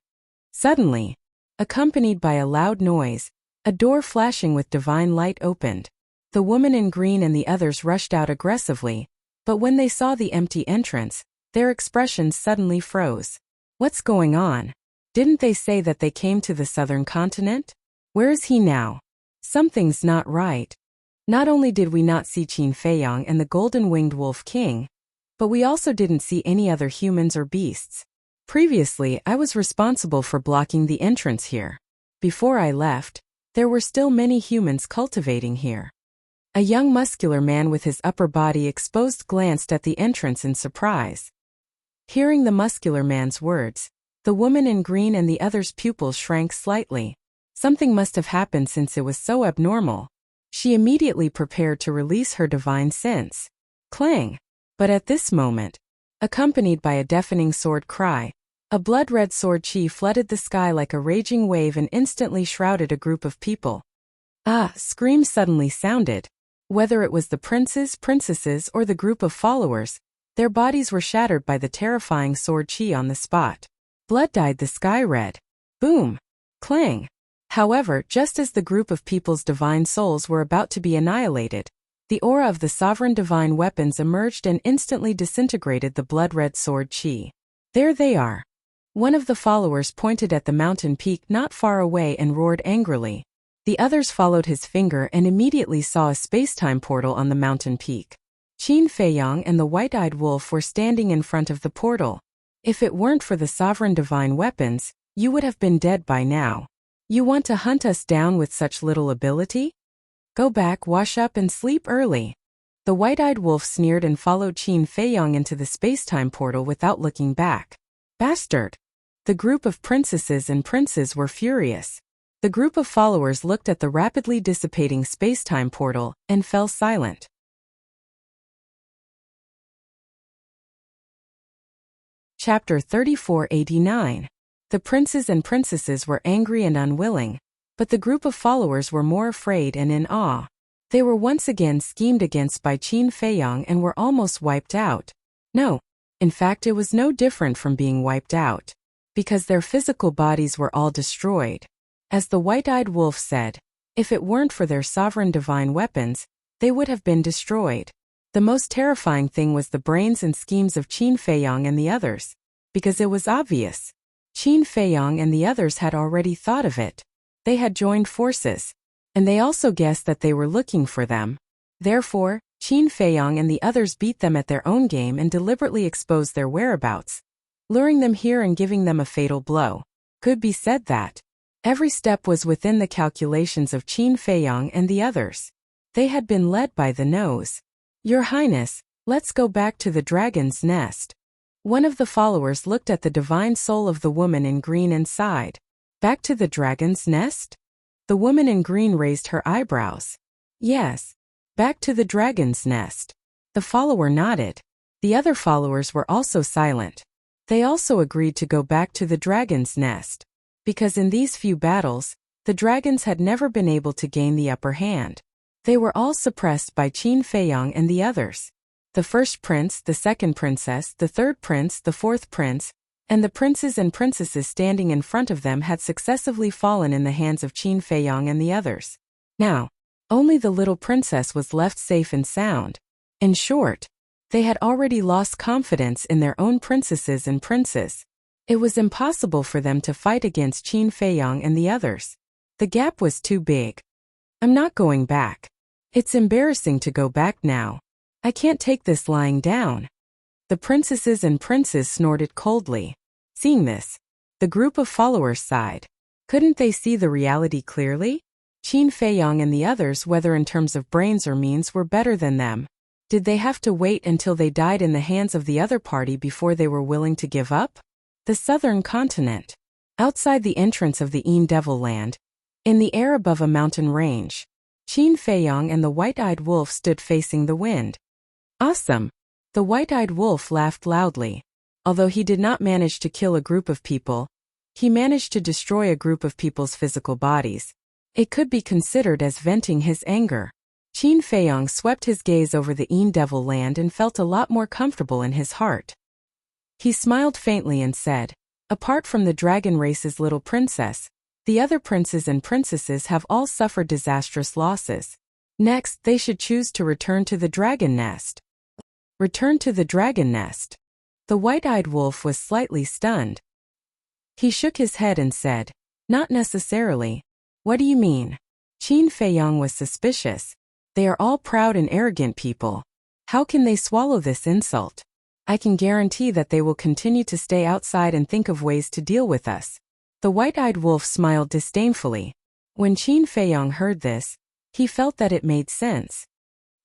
A: Suddenly, accompanied by a loud noise, a door flashing with divine light opened. The woman in green and the others rushed out aggressively, but when they saw the empty entrance, their expressions suddenly froze. What's going on? Didn't they say that they came to the southern continent? Where is he now? Something's not right. Not only did we not see Qin Feiyang and the golden-winged wolf king, but we also didn't see any other humans or beasts. Previously, I was responsible for blocking the entrance here. Before I left, there were still many humans cultivating here. A young muscular man with his upper body exposed glanced at the entrance in surprise. Hearing the muscular man's words, the woman in green and the other's pupils shrank slightly. Something must have happened since it was so abnormal. She immediately prepared to release her divine sense. Clang! But at this moment, accompanied by a deafening sword cry, a blood-red sword chi flooded the sky like a raging wave and instantly shrouded a group of people. Screams suddenly sounded. Whether it was the princes, princesses, or the group of followers, their bodies were shattered by the terrifying sword chi on the spot. Blood dyed the sky red. Boom! Clang! However, just as the group of people's divine souls were about to be annihilated, the aura of the sovereign divine weapons emerged and instantly disintegrated the blood-red sword chi. There they are. One of the followers pointed at the mountain peak not far away and roared angrily. The others followed his finger and immediately saw a space-time portal on the mountain peak. Qin Feiyang and the white-eyed wolf were standing in front of the portal. If it weren't for the sovereign divine weapons, you would have been dead by now. You want to hunt us down with such little ability? Go back, wash up and sleep early. The white-eyed wolf sneered and followed Qin Feiyang into the space-time portal without looking back. Bastard! The group of princesses and princes were furious. The group of followers looked at the rapidly dissipating space-time portal and fell silent. Chapter 3489. The princes and princesses were angry and unwilling, but the group of followers were more afraid and in awe. They were once again schemed against by Qin Feiyang and were almost wiped out. No, in fact it was no different from being wiped out, because their physical bodies were all destroyed. As the white-eyed wolf said, if it weren't for their sovereign divine weapons, they would have been destroyed. The most terrifying thing was the brains and schemes of Qin Feiyang and the others, because it was obvious. Qin Feiyang and the others had already thought of it. They had joined forces, and they also guessed that they were looking for them. Therefore, Qin Feiyang and the others beat them at their own game and deliberately exposed their whereabouts, luring them here and giving them a fatal blow. Could be said that every step was within the calculations of Qin Feiyang and the others. They had been led by the nose. Your Highness, let's go back to the dragon's nest. One of the followers looked at the divine soul of the woman in green and sighed. Back to the dragon's nest? The woman in green raised her eyebrows. Yes, back to the dragon's nest. The follower nodded. The other followers were also silent. They also agreed to go back to the dragon's nest, because in these few battles, the dragons had never been able to gain the upper hand. They were all suppressed by Qin Feiyang and the others. The first prince, the second princess, the third prince, the fourth prince, and the princes and princesses standing in front of them had successively fallen in the hands of Qin Feiyong and the others. Now, only the little princess was left safe and sound. In short, they had already lost confidence in their own princesses and princes. It was impossible for them to fight against Qin Feiyong and the others. The gap was too big. I'm not going back. It's embarrassing to go back now. I can't take this lying down. The princesses and princes snorted coldly. Seeing this, the group of followers sighed. Couldn't they see the reality clearly? Qin Feiyong and the others, whether in terms of brains or means, were better than them. Did they have to wait until they died in the hands of the other party before they were willing to give up? The southern continent. Outside the entrance of the Een Devil Land, in the air above a mountain range, Qin Feiyong and the white-eyed wolf stood facing the wind. Awesome! The white-eyed wolf laughed loudly. Although he did not manage to kill a group of people, he managed to destroy a group of people's physical bodies. It could be considered as venting his anger. Qin Feiyong swept his gaze over the Een Devil Land and felt a lot more comfortable in his heart. He smiled faintly and said, apart from the dragon race's little princess, the other princes and princesses have all suffered disastrous losses. Next, they should choose to return to the dragon nest. Return to the dragon nest. The white-eyed wolf was slightly stunned. He shook his head and said, not necessarily. What do you mean? Qin Feiyong was suspicious. They are all proud and arrogant people. How can they swallow this insult? I can guarantee that they will continue to stay outside and think of ways to deal with us. The white-eyed wolf smiled disdainfully. When Qin Feiyong heard this, he felt that it made sense.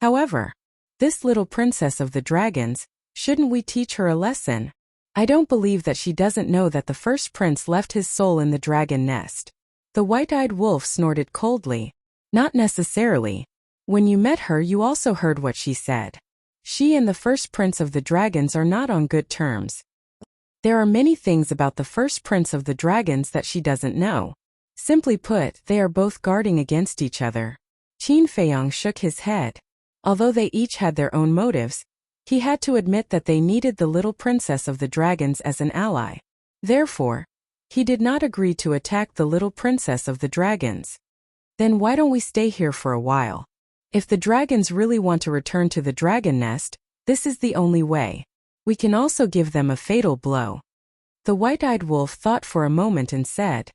A: However, this little princess of the dragons, shouldn't we teach her a lesson? I don't believe that she doesn't know that the first prince left his soul in the dragon nest. The white-eyed wolf snorted coldly. Not necessarily. When you met her, you also heard what she said. She and the first prince of the dragons are not on good terms. There are many things about the first prince of the dragons that she doesn't know. Simply put, they are both guarding against each other. Qin Feiyong shook his head. Although they each had their own motives, he had to admit that they needed the little princess of the dragons as an ally. Therefore, he did not agree to attack the little princess of the dragons. Then why don't we stay here for a while? If the dragons really want to return to the dragon nest, this is the only way. We can also give them a fatal blow. The white-eyed wolf thought for a moment and said,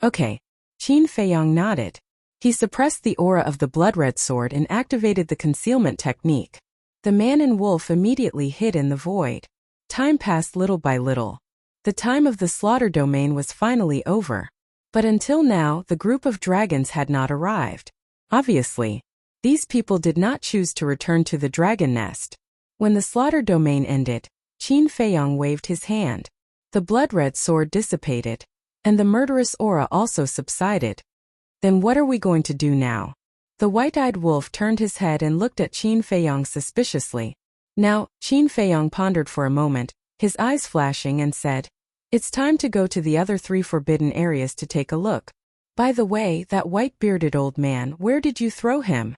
A: okay. Qin Feiyong nodded. He suppressed the aura of the blood-red sword and activated the concealment technique. The man and wolf immediately hid in the void. Time passed little by little. The time of the slaughter domain was finally over. But until now, the group of dragons had not arrived. Obviously, these people did not choose to return to the dragon nest. When the slaughter domain ended, Qin Feiyong waved his hand. The blood-red sword dissipated, and the murderous aura also subsided. Then what are we going to do now? The white-eyed wolf turned his head and looked at Qin Feiyong suspiciously. Now, Qin Feiyong pondered for a moment, his eyes flashing, and said, it's time to go to the other 3 forbidden areas to take a look. By the way, that white-bearded old man, where did you throw him?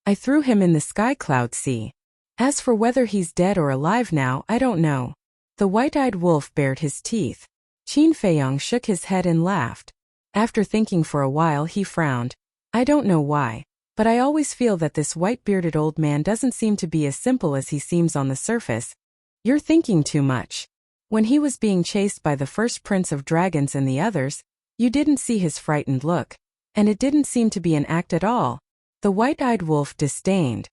A: I threw him in the sky cloud sea. As for whether he's dead or alive now, I don't know. The white-eyed wolf bared his teeth. Qin Feiyong shook his head and laughed. After thinking for a while, he frowned. I don't know why, but I always feel that this white-bearded old man doesn't seem to be as simple as he seems on the surface. You're thinking too much. When he was being chased by the first prince of dragons and the others, you didn't see his frightened look, and it didn't seem to be an act at all. The white-eyed wolf disdained.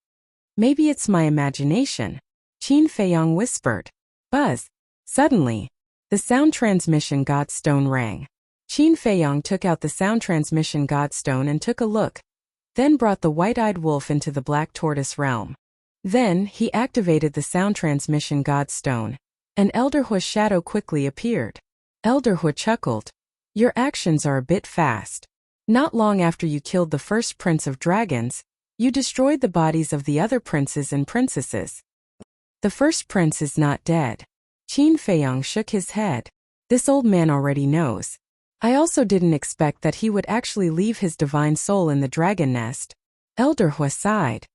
A: Maybe it's my imagination, Qin Feiyong whispered. Buzz. Suddenly, the sound transmission godstone rang. Qin Feiyong took out the sound transmission godstone and took a look, then brought the white-eyed wolf into the black tortoise realm. Then, he activated the sound transmission godstone. An Elderhua shadow quickly appeared. Elderhua chuckled. Your actions are a bit fast. Not long after you killed the first prince of dragons, you destroyed the bodies of the other princes and princesses. The first prince is not dead. Qin Feiyong shook his head. This old man already knows. I also didn't expect that he would actually leave his divine soul in the dragon nest. Elderhua sighed.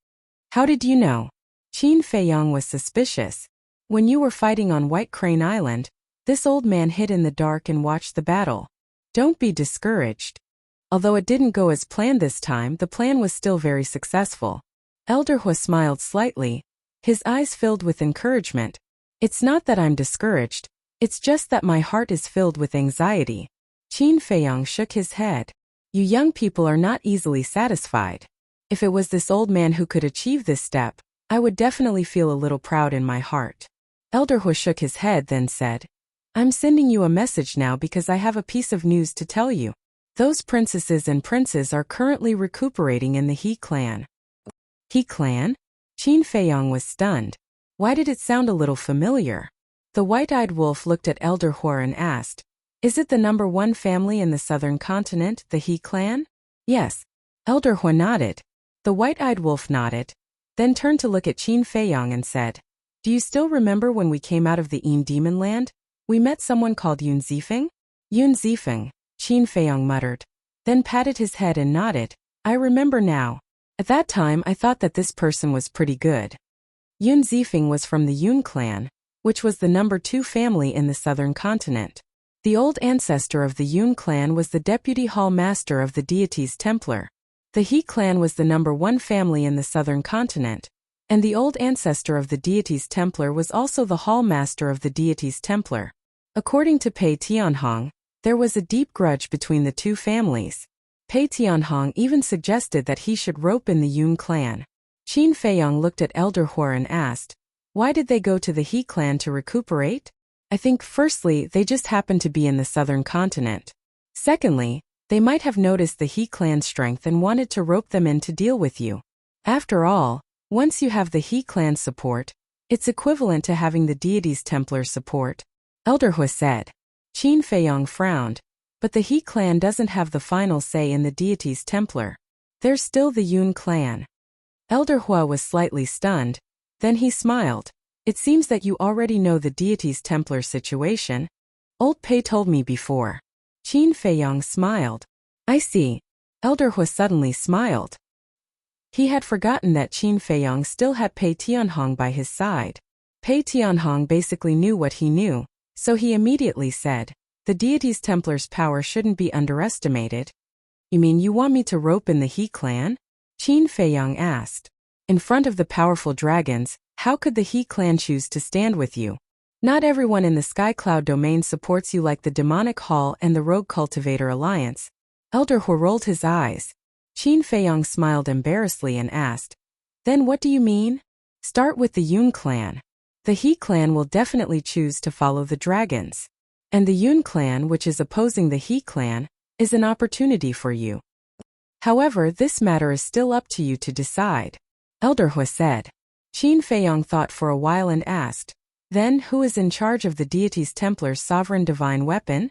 A: How did you know? Qin Feiyong was suspicious. When you were fighting on White Crane Island, This old man hid in the dark and watched the battle. Don't be discouraged. Although it didn't go as planned this time, the plan was still very successful. Elder Hua smiled slightly, his eyes filled with encouragement. It's not that I'm discouraged, it's just that my heart is filled with anxiety. Qin Feiyang shook his head. You young people are not easily satisfied. If it was this old man who could achieve this step, I would definitely feel a little proud in my heart. Elder Hua shook his head, then said, I'm sending you a message now because I have a piece of news to tell you. Those princesses and princes are currently recuperating in the He clan. He clan? Qin Feiyang was stunned. Why did it sound a little familiar? The white-eyed wolf looked at Elder Hua and asked, Is it the #1 family in the southern continent, the He clan? Yes. Elder Hua nodded. The white-eyed wolf nodded, then turned to look at Qin Feiyang and said, Do you still remember when we came out of the Demon Land? We met someone called Yun Zifeng? Yun Zifeng, Qin Feiyang muttered, then patted his head and nodded. I remember now. At that time I thought that this person was pretty good. Yun Zifeng was from the Yun clan, which was the #2 family in the southern continent. The old ancestor of the Yun clan was the deputy hall master of the Deity's Templar. The He clan was the #1 family in the southern continent, and the old ancestor of the Deity's Templar was also the hall master of the Deity's Templar. According to Pei Tianhong, there was a deep grudge between the two families. Pei Tianhong even suggested that he should rope in the Yun clan. Qin Feiyang looked at Elder Hua and asked, Why did they go to the He clan to recuperate? I think firstly, they just happened to be in the southern continent. Secondly, they might have noticed the He clan's strength and wanted to rope them in to deal with you. After all, once you have the He clan's support, it's equivalent to having the Deity's Templar support. Elder Hua said. Qin Feiyang frowned. But the He clan doesn't have the final say in the Deity's Templar. There's still the Yun clan. Elder Hua was slightly stunned. Then he smiled. It seems that you already know the Deity's Templar situation. Old Pei told me before. Qin Feiyang smiled. I see. Elder Hua suddenly smiled. He had forgotten that Qin Feiyang still had Pei Tianhong by his side. Pei Tianhong basically knew what he knew, so he immediately said, The Deity's Templar's power shouldn't be underestimated. You mean you want me to rope in the He clan? Qin Feiyang asked. In front of the powerful dragons, how could the He clan choose to stand with you? Not everyone in the Sky Cloud domain supports you like the Demonic Hall and the Rogue Cultivator Alliance. Elder Hua rolled his eyes. Qin Feiyang smiled embarrassedly and asked, Then what do you mean? Start with the Yun clan. The He clan will definitely choose to follow the dragons. And the Yun clan, which is opposing the He clan, is an opportunity for you. However, this matter is still up to you to decide. Elder Hua said. Qin Feiyang thought for a while and asked, Then who is in charge of the Deity's Templar's sovereign divine weapon?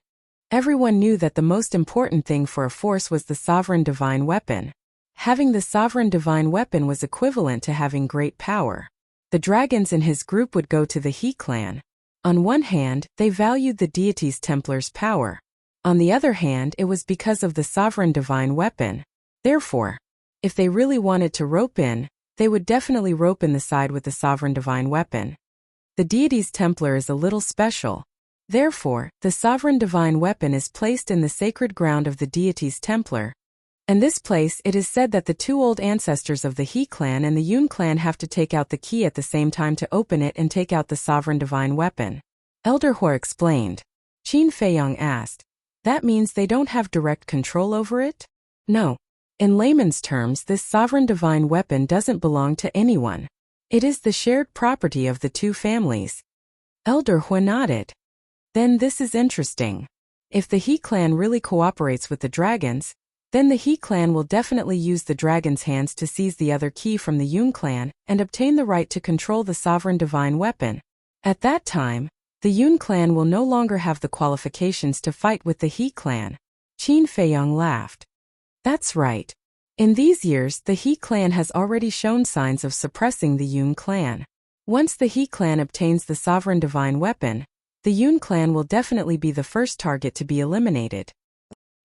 A: Everyone knew that the most important thing for a force was the sovereign divine weapon. Having the sovereign divine weapon was equivalent to having great power. The dragons in his group would go to the He clan. On one hand, they valued the Deity's Templar's power. On the other hand, it was because of the sovereign divine weapon. Therefore, if they really wanted to rope in, they would definitely rope in the side with the sovereign divine weapon. The Deity's Templar is a little special. Therefore, the sovereign divine weapon is placed in the sacred ground of the Deity's Templar. In this place, it is said that the two old ancestors of the He clan and the Yun clan have to take out the key at the same time to open it and take out the sovereign divine weapon. Elder Hua explained. Qin Feiyang asked, That means they don't have direct control over it? No. In layman's terms, this sovereign divine weapon doesn't belong to anyone. It is the shared property of the two families. Elder Hua nodded. Then this is interesting. If the He clan really cooperates with the dragons, then the He clan will definitely use the dragon's hands to seize the other key from the Yun clan and obtain the right to control the sovereign divine weapon. At that time, the Yun clan will no longer have the qualifications to fight with the He clan. Qin Feiyang laughed. That's right. In these years, the He clan has already shown signs of suppressing the Yun clan. Once the He clan obtains the sovereign divine weapon, the Yun clan will definitely be the first target to be eliminated.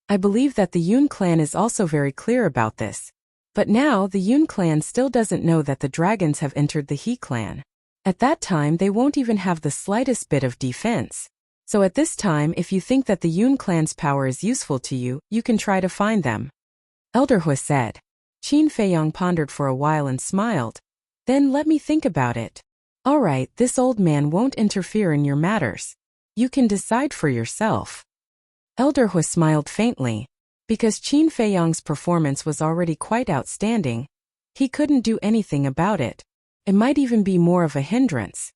A: I believe that the Yun clan is also very clear about this. But now the Yun clan still doesn't know that the dragons have entered the He clan. At that time they won't even have the slightest bit of defense. So at this time, if you think that the Yun clan's power is useful to you, you can try to find them. Elder Hui said. Qin Feiyong pondered for a while and smiled. Then let me think about it. All right, this old man won't interfere in your matters. You can decide for yourself. Elder Hui smiled faintly. Because Qin Feiyong's performance was already quite outstanding, he couldn't do anything about it. It might even be more of a hindrance.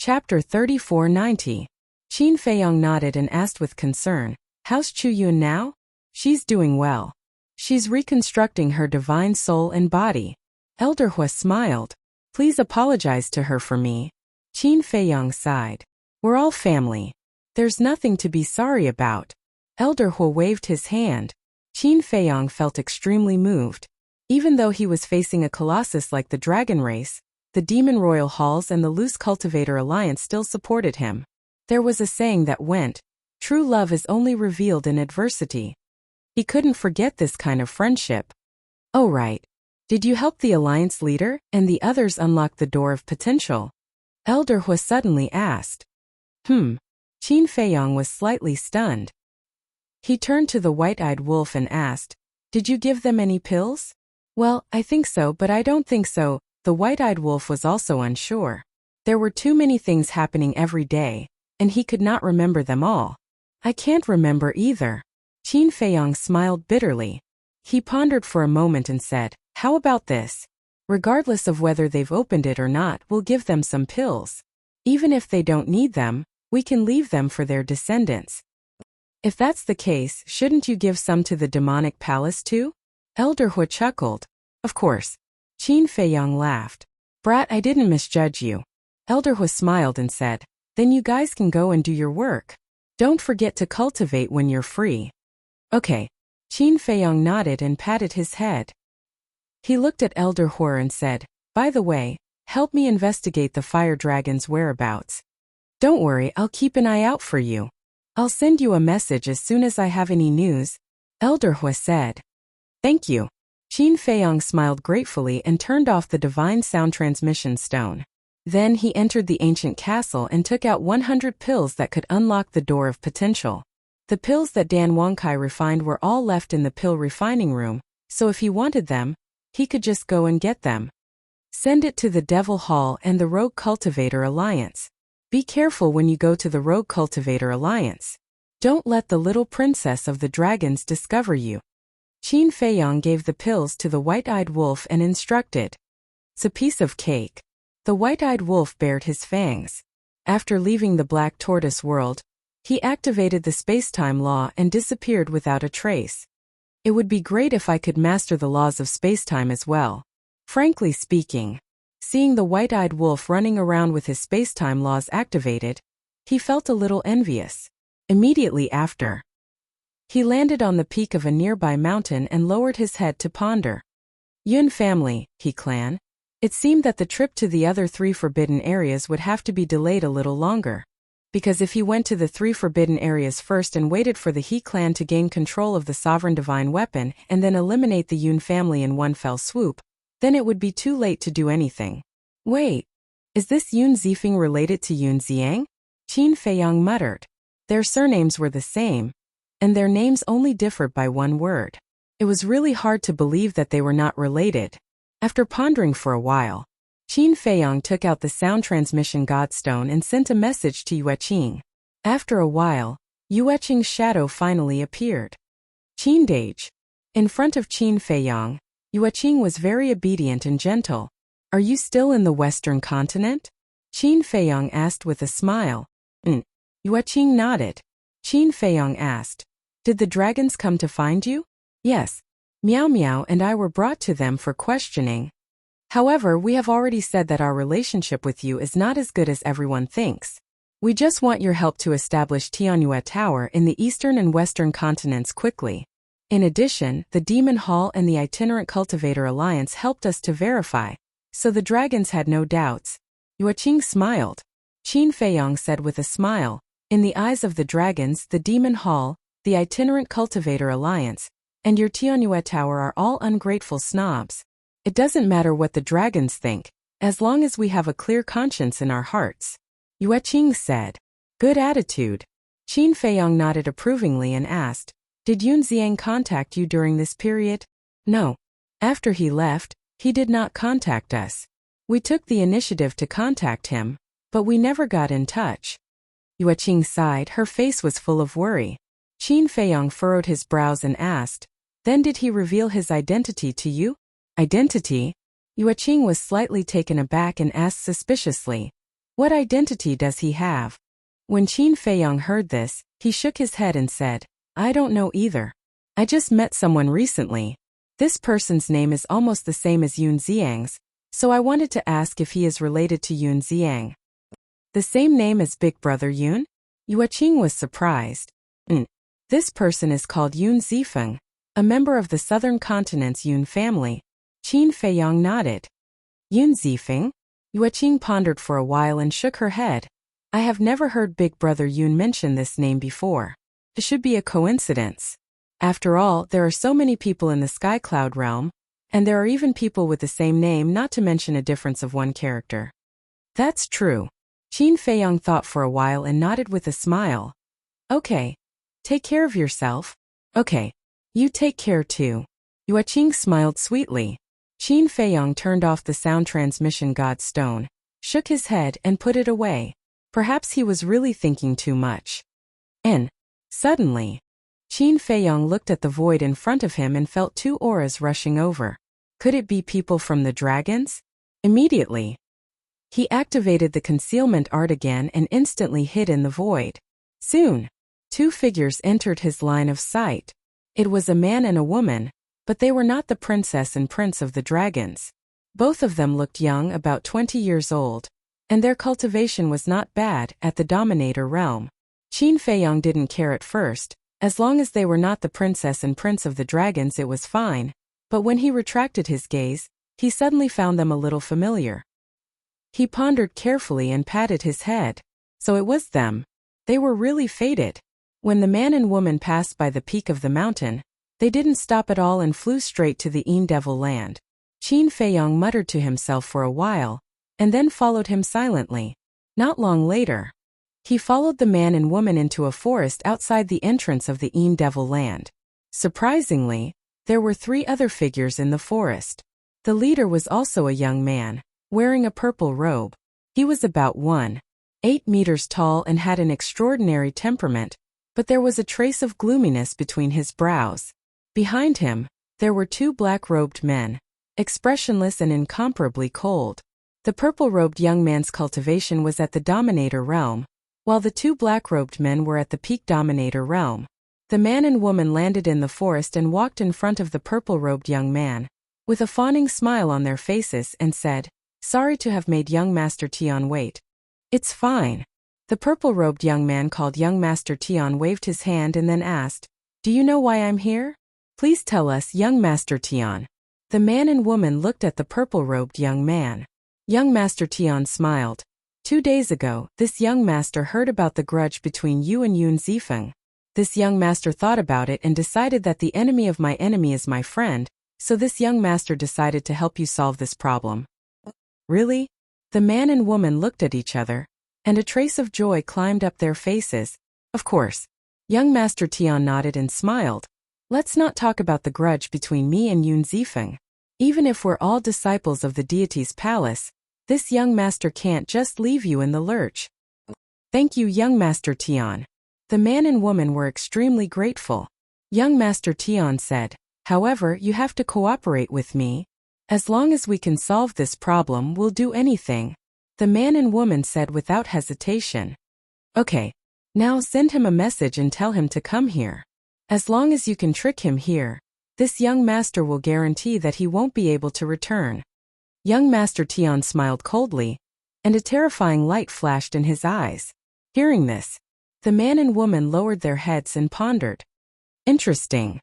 A: Chapter 3490. Qin Feiyong nodded and asked with concern, "How's Chu Yun now?" "She's doing well. She's reconstructing her divine soul and body." Elder Hui smiled. "Please apologize to her for me." Qin Feiyong sighed. "We're all family. There's nothing to be sorry about." Elder Hui waved his hand. Qin Feiyong felt extremely moved. Even though he was facing a colossus like the Dragon Race, the Demon Royal Halls and the Loose Cultivator Alliance still supported him. There was a saying that went, "True love is only revealed in adversity." He couldn't forget this kind of friendship. "Oh right. Did you help the Alliance leader and the others unlock the door of potential?" Elder Hui suddenly asked. Qin Feiyong was slightly stunned. He turned to the white-eyed wolf and asked, "Did you give them any pills?" "Well, I think so, but I don't think so." The white-eyed wolf was also unsure. There were too many things happening every day, and he could not remember them all. "I can't remember either." Qin Feiyong smiled bitterly. He pondered for a moment and said, "How about this? Regardless of whether they've opened it or not, we'll give them some pills. Even if they don't need them, we can leave them for their descendants." "If that's the case, shouldn't you give some to the demonic palace too?" Elder Hui chuckled. "Of course." Qin Feiyong laughed. "Brat, I didn't misjudge you." Elder Hui smiled and said, "Then you guys can go and do your work. Don't forget to cultivate when you're free." "Okay." Qin Feiyong nodded and patted his head. He looked at Elder Hui and said, "By the way, help me investigate the fire dragon's whereabouts. Don't worry, I'll keep an eye out for you. I'll send you a message as soon as I have any news." Elder Hui said. "Thank you." Qin Feiyong smiled gratefully and turned off the divine sound transmission stone. Then he entered the ancient castle and took out 100 pills that could unlock the door of potential. The pills that Dan Wangkai refined were all left in the pill refining room, so if he wanted them, he could just go and get them. Send it to the Devil Hall and the Rogue Cultivator Alliance. Be careful when you go to the Rogue Cultivator Alliance. Don't let the little princess of the dragons discover you. Qin Feiyong gave the pills to the white-eyed wolf and instructed, "It's a piece of cake." The white-eyed wolf bared his fangs. After leaving the Black Tortoise world, he activated the space-time law and disappeared without a trace. It would be great if I could master the laws of space-time as well. Frankly speaking, seeing the white-eyed wolf running around with his space-time laws activated, he felt a little envious. Immediately after, he landed on the peak of a nearby mountain and lowered his head to ponder. Yun family, He clan. It seemed that the trip to the other 3 forbidden areas would have to be delayed a little longer. Because if he went to the 3 forbidden areas first and waited for the He clan to gain control of the sovereign divine weapon and then eliminate the Yun family in one fell swoop, then it would be too late to do anything. Wait, is this Yun Zifeng related to Yun Ziang? Qin Feiyong muttered. Their surnames were the same, and their names only differed by one word. It was really hard to believe that they were not related. After pondering for a while, Qin Feiyong took out the sound transmission godstone and sent a message to Yueqing. After a while, Yueqing's shadow finally appeared. Qin Dage. In front of Qin Feiyong, Yueqing was very obedient and gentle. "Are you still in the Western continent?" Qin Feiyong asked with a smile. Yueqing nodded. Qin Feiyong asked, "Did the dragons come to find you?" "Yes. Meow Meow and I were brought to them for questioning. However, we have already said that our relationship with you is not as good as everyone thinks. We just want your help to establish Tianyue Tower in the eastern and western continents quickly. In addition, the Demon Hall and the Itinerant Cultivator Alliance helped us to verify, so the dragons had no doubts." Yueqing smiled. Qin Feiyong said with a smile, "In the eyes of the dragons, the Demon Hall, the Itinerant Cultivator Alliance, and your Tianyue Tower are all ungrateful snobs. It doesn't matter what the dragons think, as long as we have a clear conscience in our hearts. Yueqing said. Good attitude. Qin Feiyong nodded approvingly and asked, Did Yun Xiang contact you during this period? No. After he left, he did not contact us. We took the initiative to contact him, but we never got in touch. Yueqing sighed, her face was full of worry. Qin Feiyong furrowed his brows and asked, Then did he reveal his identity to you? Identity? Yueqing was slightly taken aback and asked suspiciously, What identity does he have? When Qin Feiyong heard this, he shook his head and said, I don't know either. I just met someone recently. This person's name is almost the same as Yun Xiang's, so I wanted to ask if he is related to Yun Xiang. The same name as Big Brother Yun? Yueqing was surprised. This person is called Yun Zifeng, a member of the Southern Continent's Yun family. Qin Feiyong nodded. Yun Zifeng? Yueqing pondered for a while and shook her head. I have never heard Big Brother Yun mention this name before. It should be a coincidence. After all, there are so many people in the Sky Cloud realm, and there are even people with the same name, not to mention a difference of one character. That's true. Qin Feiyong thought for a while and nodded with a smile. Okay. Take care of yourself. Okay. You take care too. Yueqing smiled sweetly. Qin Feiyong turned off the sound transmission god stone, shook his head and put it away. Perhaps he was really thinking too much. And, suddenly, Qin Feiyong looked at the void in front of him and felt two auras rushing over. Could it be people from the dragons? Immediately, he activated the concealment art again and instantly hid in the void. Soon, two figures entered his line of sight. It was a man and a woman, but they were not the princess and prince of the dragons. Both of them looked young, about 20 years old, and their cultivation was not bad at the Dominator realm. Qin Feiyong didn't care at first. As long as they were not the princess and prince of the dragons, it was fine, but when he retracted his gaze, he suddenly found them a little familiar. He pondered carefully and patted his head. So it was them. They were really fated. When the man and woman passed by the peak of the mountain, they didn't stop at all and flew straight to the Devil land. Qin Feiyong muttered to himself for a while, and then followed him silently. Not long later, he followed the man and woman into a forest outside the entrance of the Devil land. Surprisingly, there were 3 other figures in the forest. The leader was also a young man, wearing a purple robe. He was about 1.8 meters tall and had an extraordinary temperament, but there was a trace of gloominess between his brows. Behind him, there were 2 black-robed men, expressionless and incomparably cold. The purple-robed young man's cultivation was at the Dominator realm, while the 2 black-robed men were at the peak Dominator realm. The man and woman landed in the forest and walked in front of the purple-robed young man, with a fawning smile on their faces, and said, Sorry to have made young Master Tian wait. It's fine. The purple-robed young man called young Master Tian waved his hand and then asked, Do you know why I'm here? Please tell us, young Master Tian. The man and woman looked at the purple-robed young man. Young Master Tian smiled. 2 days ago, this young master heard about the grudge between you and Yun Zifeng. This young master thought about it and decided that the enemy of my enemy is my friend, so this young master decided to help you solve this problem. Really? The man and woman looked at each other, and a trace of joy climbed up their faces. Of course. Young Master Tian nodded and smiled. Let's not talk about the grudge between me and Yun Zifeng. Even if we're all disciples of the deity's palace, this young master can't just leave you in the lurch. Thank you, young Master Tian. The man and woman were extremely grateful. Young Master Tian said, However, you have to cooperate with me. As long as we can solve this problem, we'll do anything. The man and woman said without hesitation. Okay. Now send him a message and tell him to come here. As long as you can trick him here, this young master will guarantee that he won't be able to return. Young Master Tian smiled coldly, and a terrifying light flashed in his eyes. Hearing this, the man and woman lowered their heads and pondered. Interesting.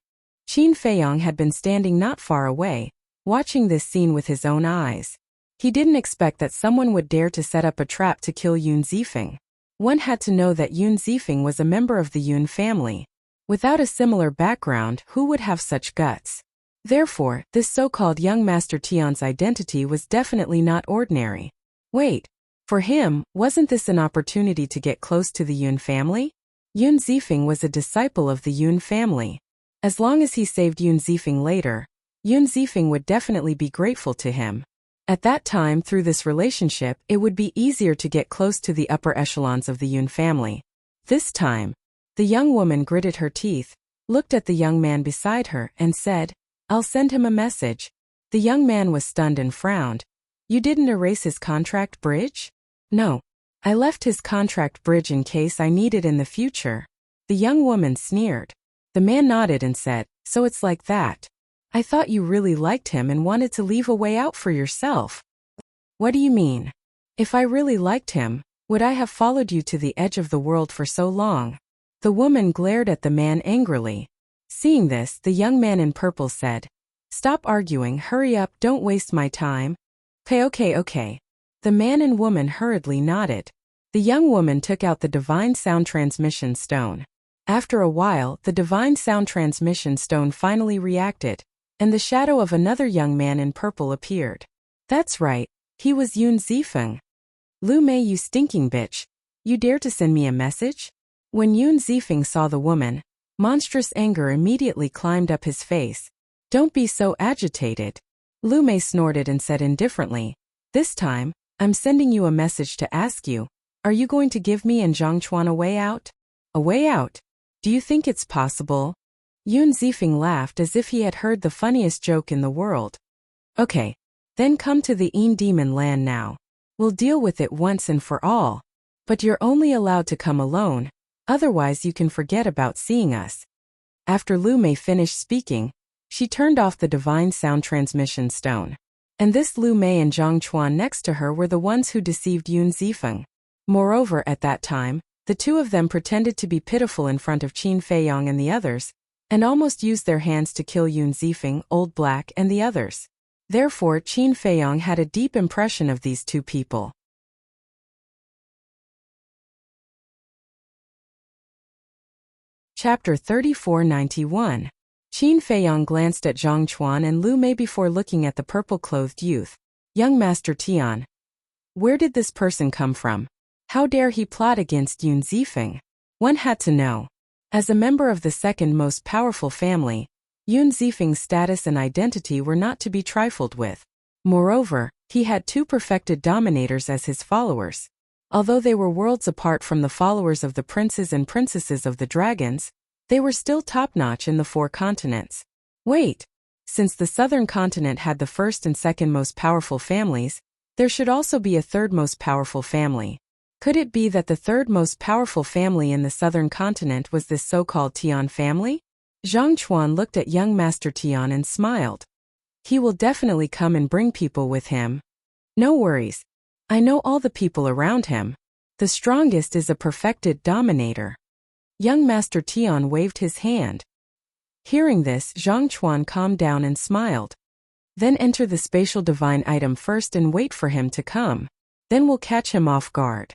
A: Qin Feiyong had been standing not far away, watching this scene with his own eyes. He didn't expect that someone would dare to set up a trap to kill Yun Zifeng. One had to know that Yun Zifeng was a member of the Yun family. Without a similar background, who would have such guts? Therefore, this so-called young Master Tian's identity was definitely not ordinary. Wait. For him, wasn't this an opportunity to get close to the Yun family? Yun Zifeng was a disciple of the Yun family. As long as he saved Yun Zifeng later, Yun Zifeng would definitely be grateful to him. At that time, through this relationship, it would be easier to get close to the upper echelons of the Yun family. This time, the young woman gritted her teeth, looked at the young man beside her, and said, "I'll send him a message." The young man was stunned and frowned. "You didn't erase his contract bridge?" "No. I left his contract bridge in case I need it in the future." The young woman sneered. The man nodded and said, "So it's like that. I thought you really liked him and wanted to leave a way out for yourself." "What do you mean? If I really liked him, would I have followed you to the edge of the world for so long?" The woman glared at the man angrily. Seeing this, the young man in purple said, "Stop arguing, hurry up, don't waste my time." Okay. The man and woman hurriedly nodded. The young woman took out the divine sound transmission stone. After a while, the divine sound transmission stone finally reacted, and the shadow of another young man in purple appeared. That's right, he was Yun Zifeng. "Lu Mei, you stinking bitch. You dare to send me a message?" When Yun Zifeng saw the woman, monstrous anger immediately climbed up his face. "Don't be so agitated." Lu Mei snorted and said indifferently, "This time, I'm sending you a message to ask you, are you going to give me and Zhangchuan a way out?" "A way out? Do you think it's possible?" Yun Zifeng laughed as if he had heard the funniest joke in the world. "Okay. Then come to the Een Demon land now. We'll deal with it once and for all. But you're only allowed to come alone, otherwise you can forget about seeing us." After Lu Mei finished speaking, she turned off the divine sound transmission stone. And this Lu Mei and Zhangchuan next to her were the ones who deceived Yun Zifeng. Moreover, at that time, the two of them pretended to be pitiful in front of Qin Feiyong and the others, and almost used their hands to kill Yun Zifeng, Old Black, and the others. Therefore, Qin Feiyong had a deep impression of these two people. Chapter 3491. Qin Feiyong glanced at Zhangchuan and Lu Mei before looking at the purple-clothed youth. "Young Master Tian. Where did this person come from? How dare he plot against Yun Zifeng?" One had to know. As a member of the second most powerful family, Yun Zifeng's status and identity were not to be trifled with. Moreover, he had two perfected dominators as his followers. Although they were worlds apart from the followers of the princes and princesses of the dragons, they were still top-notch in the four continents. Wait, since the southern continent had the first and second most powerful families, there should also be a third most powerful family. Could it be that the third most powerful family in the southern continent was this so-called Tian family? Zhangchuan looked at young Master Tian and smiled. "He will definitely come and bring people with him. No worries. I know all the people around him. The strongest is a perfected dominator." Young Master Tian waved his hand. Hearing this, Zhangchuan calmed down and smiled. "Then enter the spatial divine item first and wait for him to come. Then we'll catch him off guard."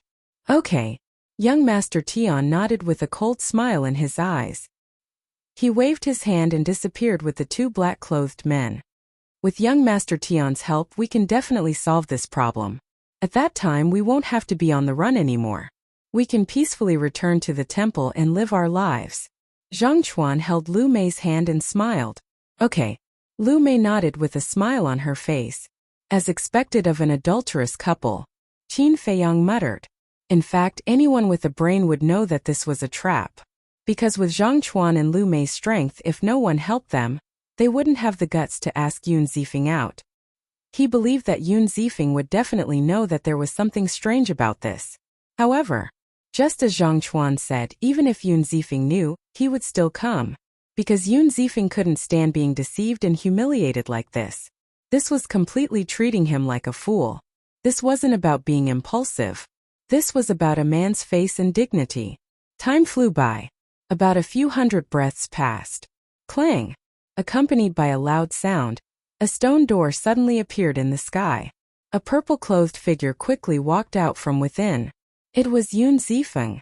A: "Okay." Young Master Tian nodded with a cold smile in his eyes. He waved his hand and disappeared with the two black-clothed men. "With young Master Tian's help, we can definitely solve this problem. At that time, we won't have to be on the run anymore. We can peacefully return to the temple and live our lives." Zhangchuan held Lu Mei's hand and smiled. "Okay." Lu Mei nodded with a smile on her face. As expected of an adulterous couple, Qin Feiyong muttered. In fact, anyone with a brain would know that this was a trap. Because with Zhangchuan and Lu Mei's strength, if no one helped them, they wouldn't have the guts to ask Yun Zifeng out. He believed that Yun Zifeng would definitely know that there was something strange about this. However, just as Zhangchuan said, even if Yun Zifeng knew, he would still come. Because Yun Zifeng couldn't stand being deceived and humiliated like this. This was completely treating him like a fool. This wasn't about being impulsive. This was about a man's face and dignity. Time flew by. About a few hundred breaths passed. Clang! Accompanied by a loud sound, a stone door suddenly appeared in the sky. A purple-clothed figure quickly walked out from within. It was Yun Zifeng.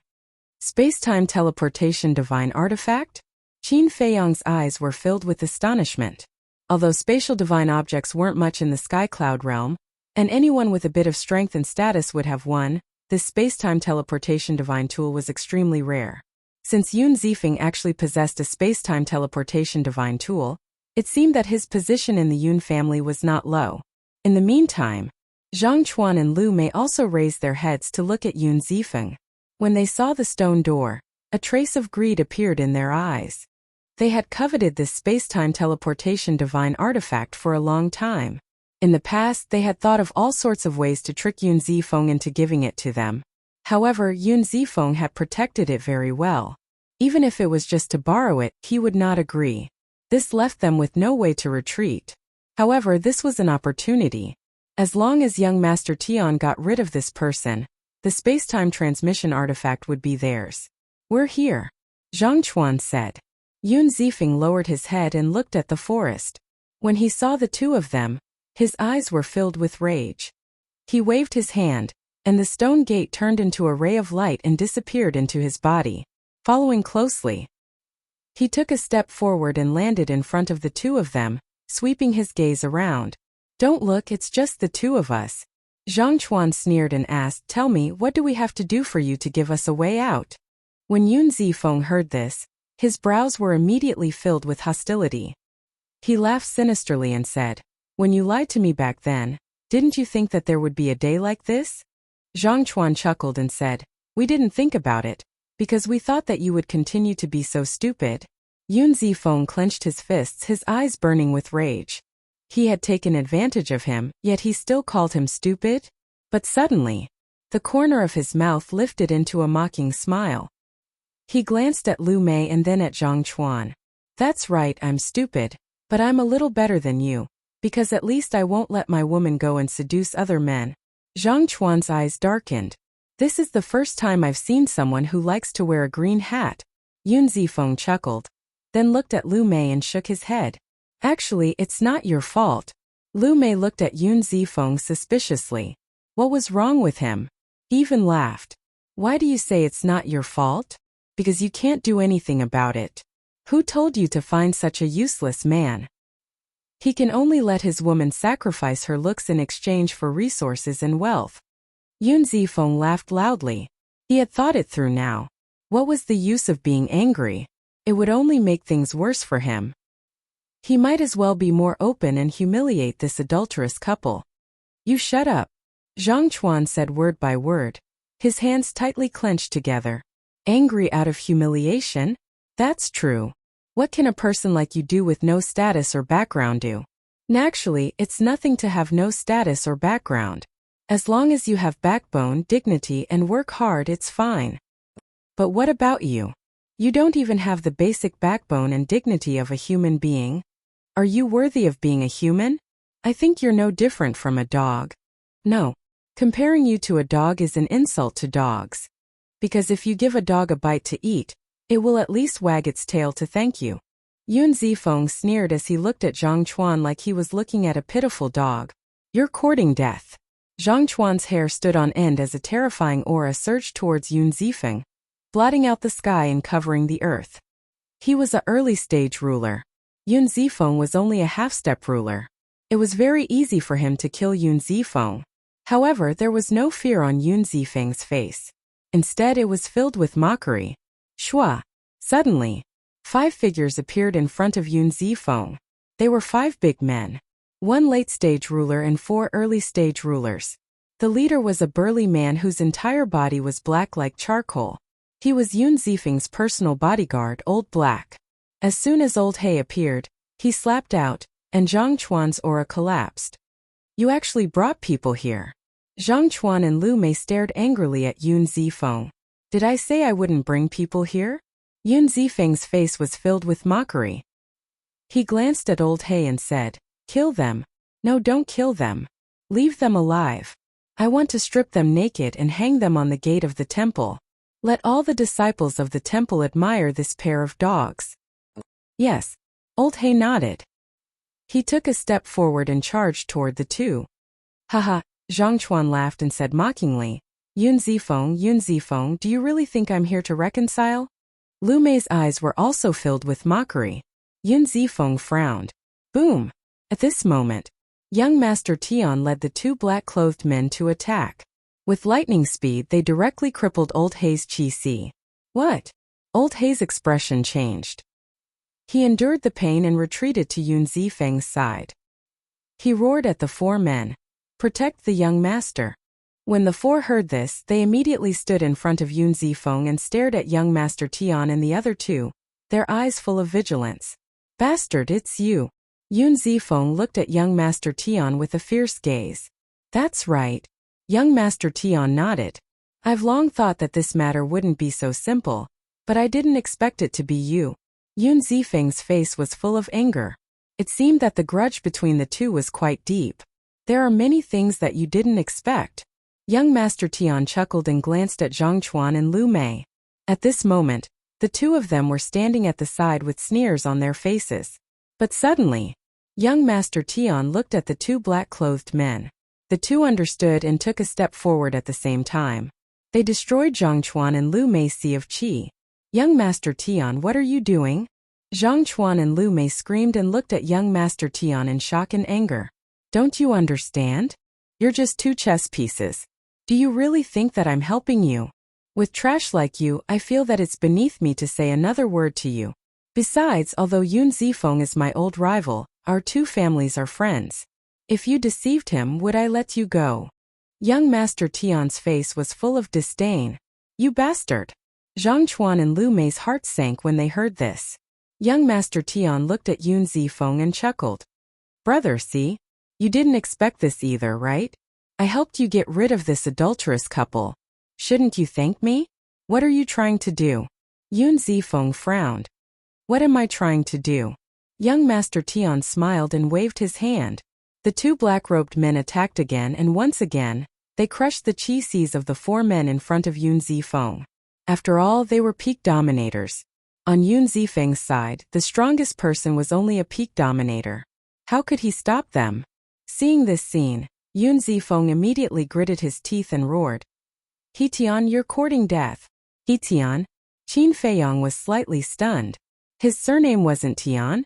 A: Space-time teleportation divine artifact? Qin Feiyong's eyes were filled with astonishment. Although spatial divine objects weren't much in the sky cloud realm, and anyone with a bit of strength and status would have one, this space-time teleportation divine tool was extremely rare. Since Yun Zifeng actually possessed a space-time teleportation divine tool, it seemed that his position in the Yun family was not low. In the meantime, Zhang Chuan and Lu Mei also raised their heads to look at Yun Zifeng. When they saw the stone door, a trace of greed appeared in their eyes. They had coveted this space-time teleportation divine artifact for a long time. In the past, they had thought of all sorts of ways to trick Yun Zifeng into giving it to them. However, Yun Zifeng had protected it very well. Even if it was just to borrow it, he would not agree. This left them with no way to retreat. However, this was an opportunity. As long as young Master Tian got rid of this person, the space-time transmission artifact would be theirs. "We're here," Zhang Chuan said. Yun Zifeng lowered his head and looked at the forest. When he saw the two of them, his eyes were filled with rage. He waved his hand, and the stone gate turned into a ray of light and disappeared into his body. Following closely, he took a step forward and landed in front of the two of them, sweeping his gaze around. "Don't look, it's just the two of us." Zhang Chuan sneered and asked, "Tell me, what do we have to do for you to give us a way out?" When Yun Zifeng heard this, his brows were immediately filled with hostility. He laughed sinisterly and said, "When you lied to me back then, didn't you think that there would be a day like this?" Zhang Chuan chuckled and said, "We didn't think about it, because we thought that you would continue to be so stupid." Yun Zifeng clenched his fists, his eyes burning with rage. He had taken advantage of him, yet he still called him stupid? But suddenly, the corner of his mouth lifted into a mocking smile. He glanced at Lu Mei and then at Zhang Chuan. "That's right, I'm stupid, but I'm a little better than you, because at least I won't let my woman go and seduce other men." Zhang Chuan's eyes darkened. "This is the first time I've seen someone who likes to wear a green hat." Yun Zifeng chuckled, then looked at Lu Mei and shook his head. "Actually, it's not your fault." Lu Mei looked at Yun Zifeng suspiciously. What was wrong with him? He even laughed. "Why do you say it's not your fault?" "Because you can't do anything about it." "Who told you to find such a useless man? He can only let his woman sacrifice her looks in exchange for resources and wealth." Yun Zifeng laughed loudly. He had thought it through now. What was the use of being angry? It would only make things worse for him. He might as well be more open and humiliate this adulterous couple. "You shut up," Zhang Chuan said word by word. His hands tightly clenched together. "Angry out of humiliation? That's true. What can a person like you do with no status or background do?" "Naturally, it's nothing to have no status or background. As long as you have backbone, dignity, and work hard, it's fine. But what about you? You don't even have the basic backbone and dignity of a human being. Are you worthy of being a human? I think you're no different from a dog." "No. Comparing you to a dog is an insult to dogs. Because if you give a dog a bite to eat, it will at least wag its tail to thank you." Yun Zifeng sneered as he looked at Zhang Chuan like he was looking at a pitiful dog. "You're courting death." Zhang Chuan's hair stood on end as a terrifying aura surged towards Yun Zifeng, blotting out the sky and covering the earth. He was an early-stage ruler. Yun Zifeng was only a half-step ruler. It was very easy for him to kill Yun Zifeng. However, there was no fear on Yun Zifeng's face. Instead, it was filled with mockery. Shua! Suddenly, 5 figures appeared in front of Yun Zifeng. They were 5 big men. 1 late-stage ruler and 4 early-stage rulers. The leader was a burly man whose entire body was black like charcoal. He was Yun Zifeng's personal bodyguard, Old Black. As soon as Old Hay appeared, he slapped out, and Zhang Chuan's aura collapsed. "You actually brought people here." Zhang Chuan and Lu Mei stared angrily at Yun Zifeng. "Did I say I wouldn't bring people here?" Yun Zifeng's face was filled with mockery. He glanced at Old Hay and said, "Kill them." "No, don't kill them. Leave them alive. I want to strip them naked and hang them on the gate of the temple. Let all the disciples of the temple admire this pair of dogs." "Yes." Old Hay nodded. He took a step forward and charged toward the two. "Haha," Zhang Chuan laughed and said mockingly, Yun Zifeng, do you really think I'm here to reconcile?" Lu Mei's eyes were also filled with mockery. Yun Zifeng frowned. Boom! At this moment, young Master Tian led the two black-clothed men to attack. With lightning speed, they directly crippled Old Hei's Qi. What? Old Hei's expression changed. He endured the pain and retreated to Yun Zifeng's side. He roared at the four men, "Protect the young master." When the four heard this, they immediately stood in front of Yun Zifeng and stared at young Master Tian and the other two, their eyes full of vigilance. "Bastard, it's you." Yun Zifeng looked at young Master Tian with a fierce gaze. "That's right." Young Master Tian nodded. "I've long thought that this matter wouldn't be so simple, but I didn't expect it to be you." Yun Zifeng's face was full of anger. It seemed that the grudge between the two was quite deep. "There are many things that you didn't expect." Young Master Tian chuckled and glanced at Zhang Chuan and Lu Mei. At this moment, the two of them were standing at the side with sneers on their faces. But suddenly, young Master Tian looked at the two black-clothed men. The two understood and took a step forward at the same time. They destroyed Zhang Chuan and Lu Mei's Sea of Qi. "Young Master Tian, what are you doing?" Zhang Chuan and Lu Mei screamed and looked at young Master Tian in shock and anger. "Don't you understand? You're just two chess pieces. Do you really think that I'm helping you? With trash like you, I feel that it's beneath me to say another word to you. Besides, although Yun Zifeng is my old rival, our two families are friends. If you deceived him, would I let you go?" Young Master Tian's face was full of disdain. "You bastard!" Zhang Chuan and Lu Mei's hearts sank when they heard this. Young Master Tian looked at Yun Zifeng and chuckled. "Brother, see? You didn't expect this either, right? I helped you get rid of this adulterous couple. Shouldn't you thank me? What are you trying to do?" Yun Zifeng frowned. "What am I trying to do?" Young Master Tian smiled and waved his hand. The two black-robed men attacked again, and once again, they crushed the Qi Cs of the four men in front of Yun Zifeng. After all, they were peak dominators. On Yun Zifeng's side, the strongest person was only a peak dominator. How could he stop them? Seeing this scene, Yun Zifeng immediately gritted his teeth and roared. "He Tian, you're courting death." "He Tian?" Qin Feiyong was slightly stunned. His surname wasn't Tian?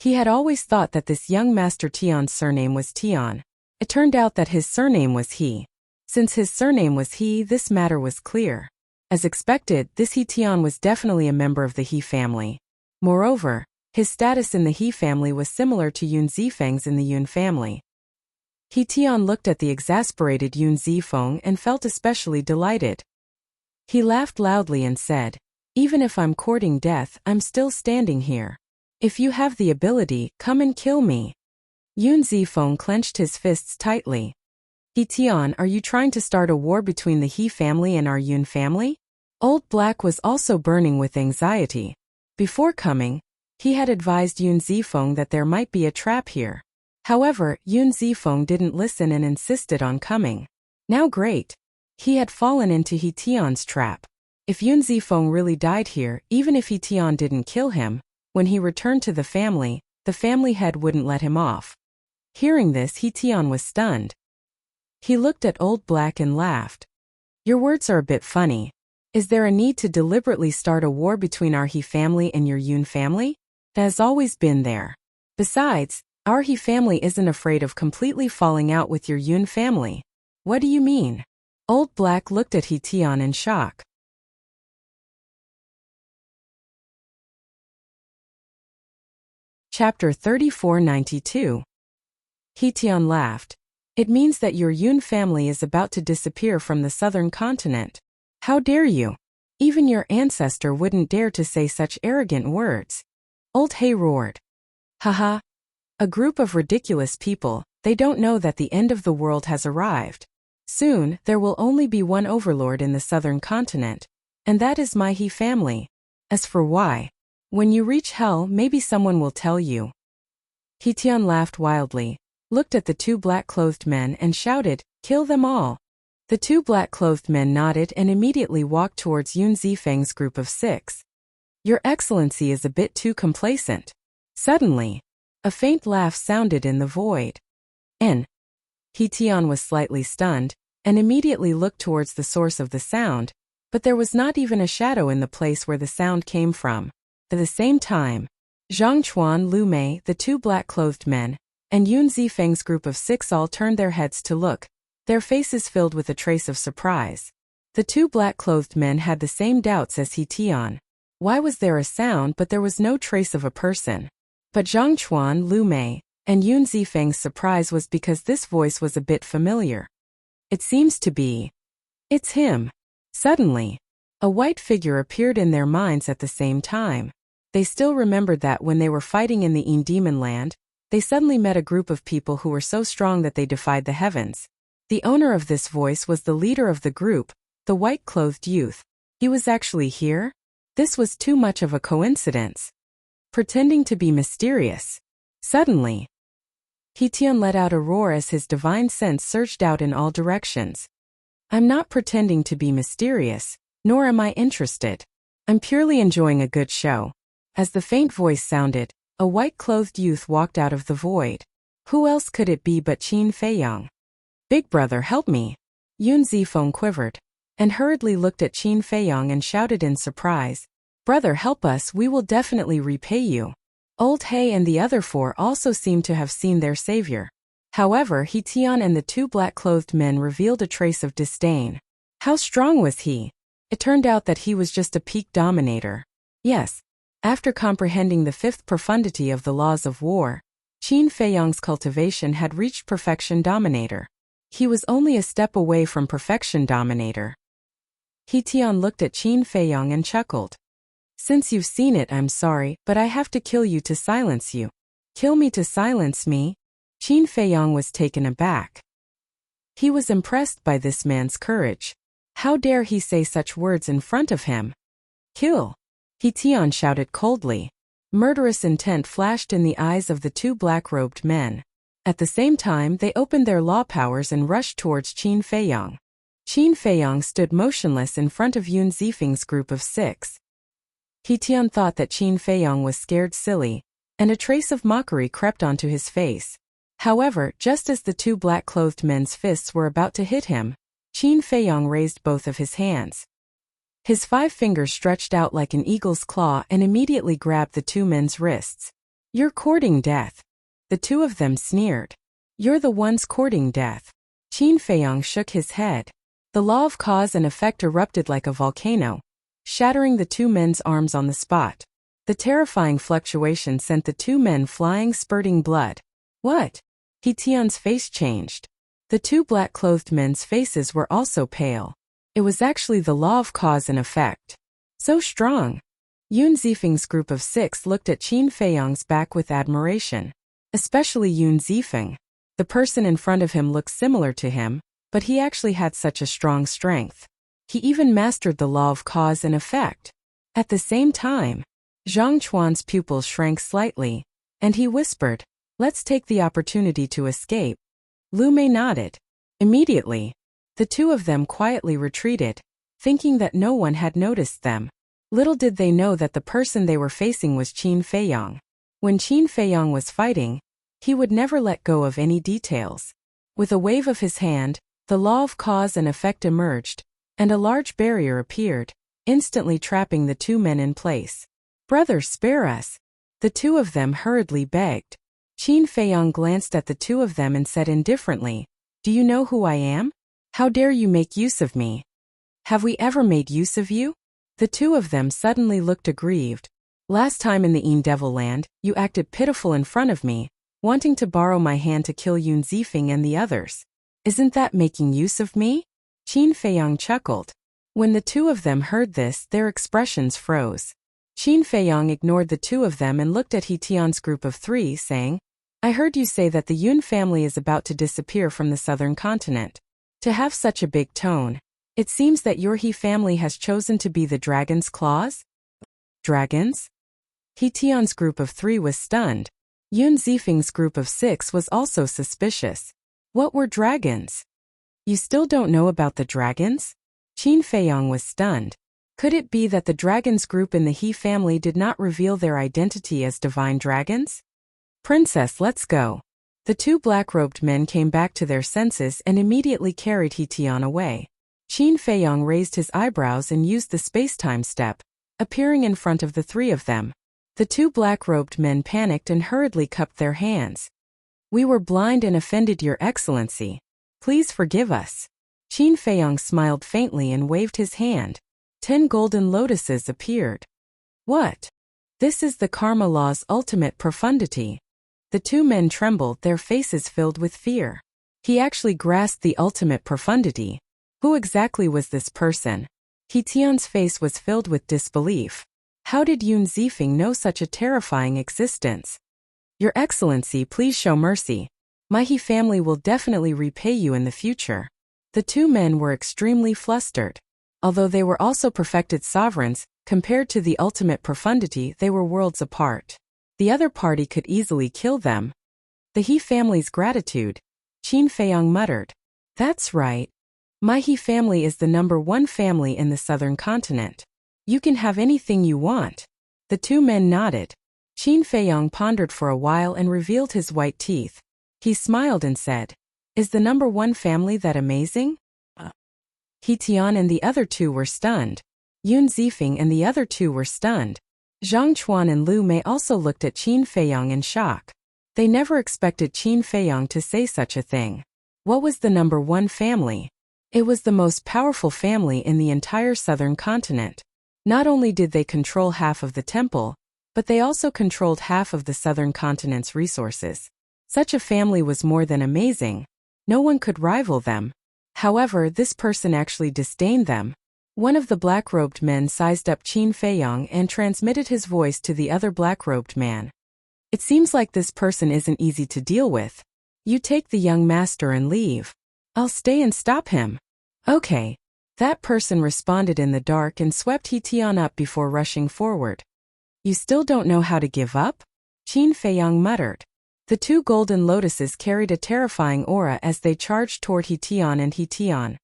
A: He had always thought that this young Master Tian's surname was Tian. It turned out that his surname was He. Since his surname was He, this matter was clear. As expected, this He Tian was definitely a member of the He family. Moreover, his status in the He family was similar to Yun Zifeng's in the Yun family. He Tian looked at the exasperated Yun Zifeng and felt especially delighted. He laughed loudly and said, "Even if I'm courting death, I'm still standing here. If you have the ability, come and kill me." Yun Zifeng clenched his fists tightly. "He Tian, are you trying to start a war between the He family and our Yun family?" Old Black was also burning with anxiety. Before coming, he had advised Yun Zifeng that there might be a trap here. However, Yun Zifeng didn't listen and insisted on coming. Now great. He had fallen into He Tian's trap. If Yun Zifeng really died here, even if He Tian didn't kill him, when he returned to the family head wouldn't let him off. Hearing this, He Tian was stunned. He looked at Old Black and laughed. "Your words are a bit funny. Is there a need to deliberately start a war between our He family and your Yun family? That has always been there. Besides, our He family isn't afraid of completely falling out with your Yun family." "What do you mean?" Old Black looked at He Tian in shock. Chapter 3492. He Tian laughed. "It means that your Yun family is about to disappear from the southern continent. How dare you? Even your ancestor wouldn't dare to say such arrogant words." Old Hei roared. "Haha. A group of ridiculous people, they don't know that the end of the world has arrived. Soon, there will only be one overlord in the southern continent, and that is my He family. As for why, when you reach hell, maybe someone will tell you." He Tian laughed wildly, looked at the two black-clothed men and shouted, "Kill them all." The two black-clothed men nodded and immediately walked towards Yun Zifeng's group of 6. "Your Excellency is a bit too complacent." Suddenly, a faint laugh sounded in the void. He Tian was slightly stunned, and immediately looked towards the source of the sound, but there was not even a shadow in the place where the sound came from. At the same time, Zhang Chuan, Lu Mei, the two black-clothed men, and Yun Zifeng's group of 6 all turned their heads to look, their faces filled with a trace of surprise. The 2 black-clothed men had the same doubts as He Tian. Why was there a sound but there was no trace of a person? But Zhang Chuan, Lu Mei, and Yun Zifeng's surprise was because this voice was a bit familiar. It seems to be. It's him. Suddenly, a white figure appeared in their minds at the same time. They still remembered that when they were fighting in the Yin Demon Land, they suddenly met a group of people who were so strong that they defied the heavens. The owner of this voice was the leader of the group, the white-clothed youth. He was actually here? This was too much of a coincidence. Pretending to be mysterious. Suddenly, He Tian let out a roar as his divine sense surged out in all directions. I'm not pretending to be mysterious, nor am I interested. I'm purely enjoying a good show. As the faint voice sounded, a white-clothed youth walked out of the void. Who else could it be but Qin Feiyang? Big brother, help me. Yun Zifeng quivered, and hurriedly looked at Qin Feiyang and shouted in surprise, Brother, help us, we will definitely repay you. Old He and the other 4 also seemed to have seen their savior. However, He Tian and the 2 black-clothed men revealed a trace of disdain. How strong was he? It turned out that he was just a peak dominator. Yes. After comprehending the 5th profundity of the laws of war, Qin Feiyang's cultivation had reached perfection dominator. He was only a step away from perfection dominator. He Tian looked at Qin Feiyang and chuckled. Since you've seen it, I'm sorry, but I have to kill you to silence you. Kill me to silence me? Qin Feiyang was taken aback. He was impressed by this man's courage. How dare he say such words in front of him? Kill! He Tian shouted coldly. Murderous intent flashed in the eyes of the 2 black-robed men. At the same time, they opened their law powers and rushed towards Qin Feiyang. Qin Feiyang stood motionless in front of Yun Zifeng's group of 6. He Tian thought that Qin Feiyang was scared silly, and a trace of mockery crept onto his face. However, just as the 2 black-clothed men's fists were about to hit him, Qin Feiyang raised both of his hands. His 5 fingers stretched out like an eagle's claw and immediately grabbed the 2 men's wrists. You're courting death. The 2 of them sneered. You're the ones courting death. Qin Feiyang shook his head. The law of cause and effect erupted like a volcano, shattering the 2 men's arms on the spot. The terrifying fluctuation sent the 2 men flying, spurting blood. What? He Tian's face changed. The 2 black-clothed men's faces were also pale. It was actually the law of cause and effect. So strong. Yun Zifeng's group of 6 looked at Qin Feiyang's back with admiration. Especially Yun Zifeng. The person in front of him looked similar to him, but he actually had such a strong strength. He even mastered the law of cause and effect. At the same time, Zhang Chuan's pupils shrank slightly, and he whispered, Let's take the opportunity to escape. Lu Mei nodded. Immediately, the 2 of them quietly retreated, thinking that no one had noticed them. Little did they know that the person they were facing was Qin Feiyang. When Qin Feiyang was fighting, he would never let go of any details. With a wave of his hand, the law of cause and effect emerged, and a large barrier appeared, instantly trapping the 2 men in place. Brother, spare us. The 2 of them hurriedly begged. Qin Feiyang glanced at the 2 of them and said indifferently, Do you know who I am? How dare you make use of me? Have we ever made use of you? The 2 of them suddenly looked aggrieved. Last time in the Yin Devil Land, you acted pitiful in front of me, wanting to borrow my hand to kill Yun Zifeng and the others. Isn't that making use of me? Qin Feiyang chuckled. When the 2 of them heard this, their expressions froze. Qin Feiyang ignored the 2 of them and looked at He Tian's group of 3, saying, I heard you say that the Yun family is about to disappear from the southern continent. To have such a big tone, it seems that your He family has chosen to be the dragon's claws? Dragons? He Tian's group of 3 was stunned. Yun Zifeng's group of 6 was also suspicious. What were dragons? You still don't know about the dragons? Qin Feiyang was stunned. Could it be that the dragons group in the He family did not reveal their identity as divine dragons? Princess, let's go. The 2 black-robed men came back to their senses and immediately carried He Tian away. Qin Feiyang raised his eyebrows and used the space-time step, appearing in front of the 3 of them. The 2 black-robed men panicked and hurriedly cupped their hands. We were blind and offended Your Excellency. Please forgive us. Qin Feiyong smiled faintly and waved his hand. 10 golden lotuses appeared. What? This is the karma law's ultimate profundity. The two men trembled, their faces filled with fear. He actually grasped the ultimate profundity. Who exactly was this person? He Tian's face was filled with disbelief. How did Yun Zifeng know such a terrifying existence? Your Excellency, please show mercy. My He family will definitely repay you in the future. The two men were extremely flustered. Although they were also perfected sovereigns, compared to the ultimate profundity, they were worlds apart. The other party could easily kill them. The He family's gratitude. Qin Feiyong muttered. That's right. My He family is the #1 family in the southern continent. You can have anything you want. The two men nodded. Qin Feiyong pondered for a while and revealed his white teeth. He smiled and said, Is the #1 family that amazing? He Tian and the other two were stunned. Yun Zifeng and the other two were stunned. Zhang Chuan and Lu Mei also looked at Qin Feiyong in shock. They never expected Qin Feiyong to say such a thing. What was the #1 family? It was the most powerful family in the entire southern continent. Not only did they control half of the temple, but they also controlled half of the southern continent's resources. Such a family was more than amazing. No one could rival them. However, this person actually disdained them. One of the black-robed men sized up Qin Feiyong and transmitted his voice to the other black-robed man. It seems like this person isn't easy to deal with. You take the young master and leave. I'll stay and stop him. Okay. That person responded in the dark and swept He Tian up before rushing forward. You still don't know how to give up? Qin Feiyong muttered. The two golden lotuses carried a terrifying aura as they charged toward He Tian and He Tian.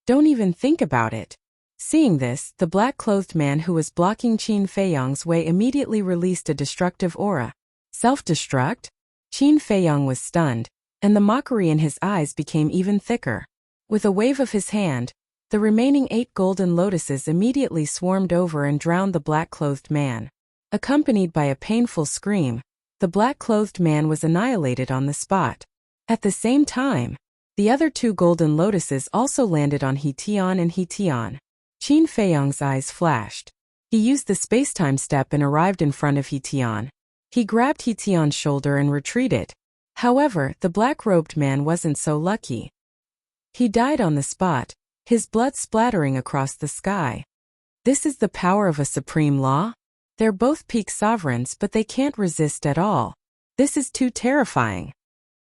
A: Don't even think about it. Seeing this, the black-clothed man who was blocking Qin Feiyong's way immediately released a destructive aura. Self-destruct? Qin Feiyong was stunned, and the mockery in his eyes became even thicker. With a wave of his hand, the remaining 8 golden lotuses immediately swarmed over and drowned the black-clothed man. Accompanied by a painful scream, the black-clothed man was annihilated on the spot. At the same time, the other 2 golden lotuses also landed on He Tian and He Tian. Qin Feiyong's eyes flashed. He used the space-time step and arrived in front of He Tian. He grabbed He Tian's shoulder and retreated. However, the black-robed man wasn't so lucky. He died on the spot, his blood splattering across the sky. This is the power of a supreme law? They're both peak sovereigns, but they can't resist at all. This is too terrifying.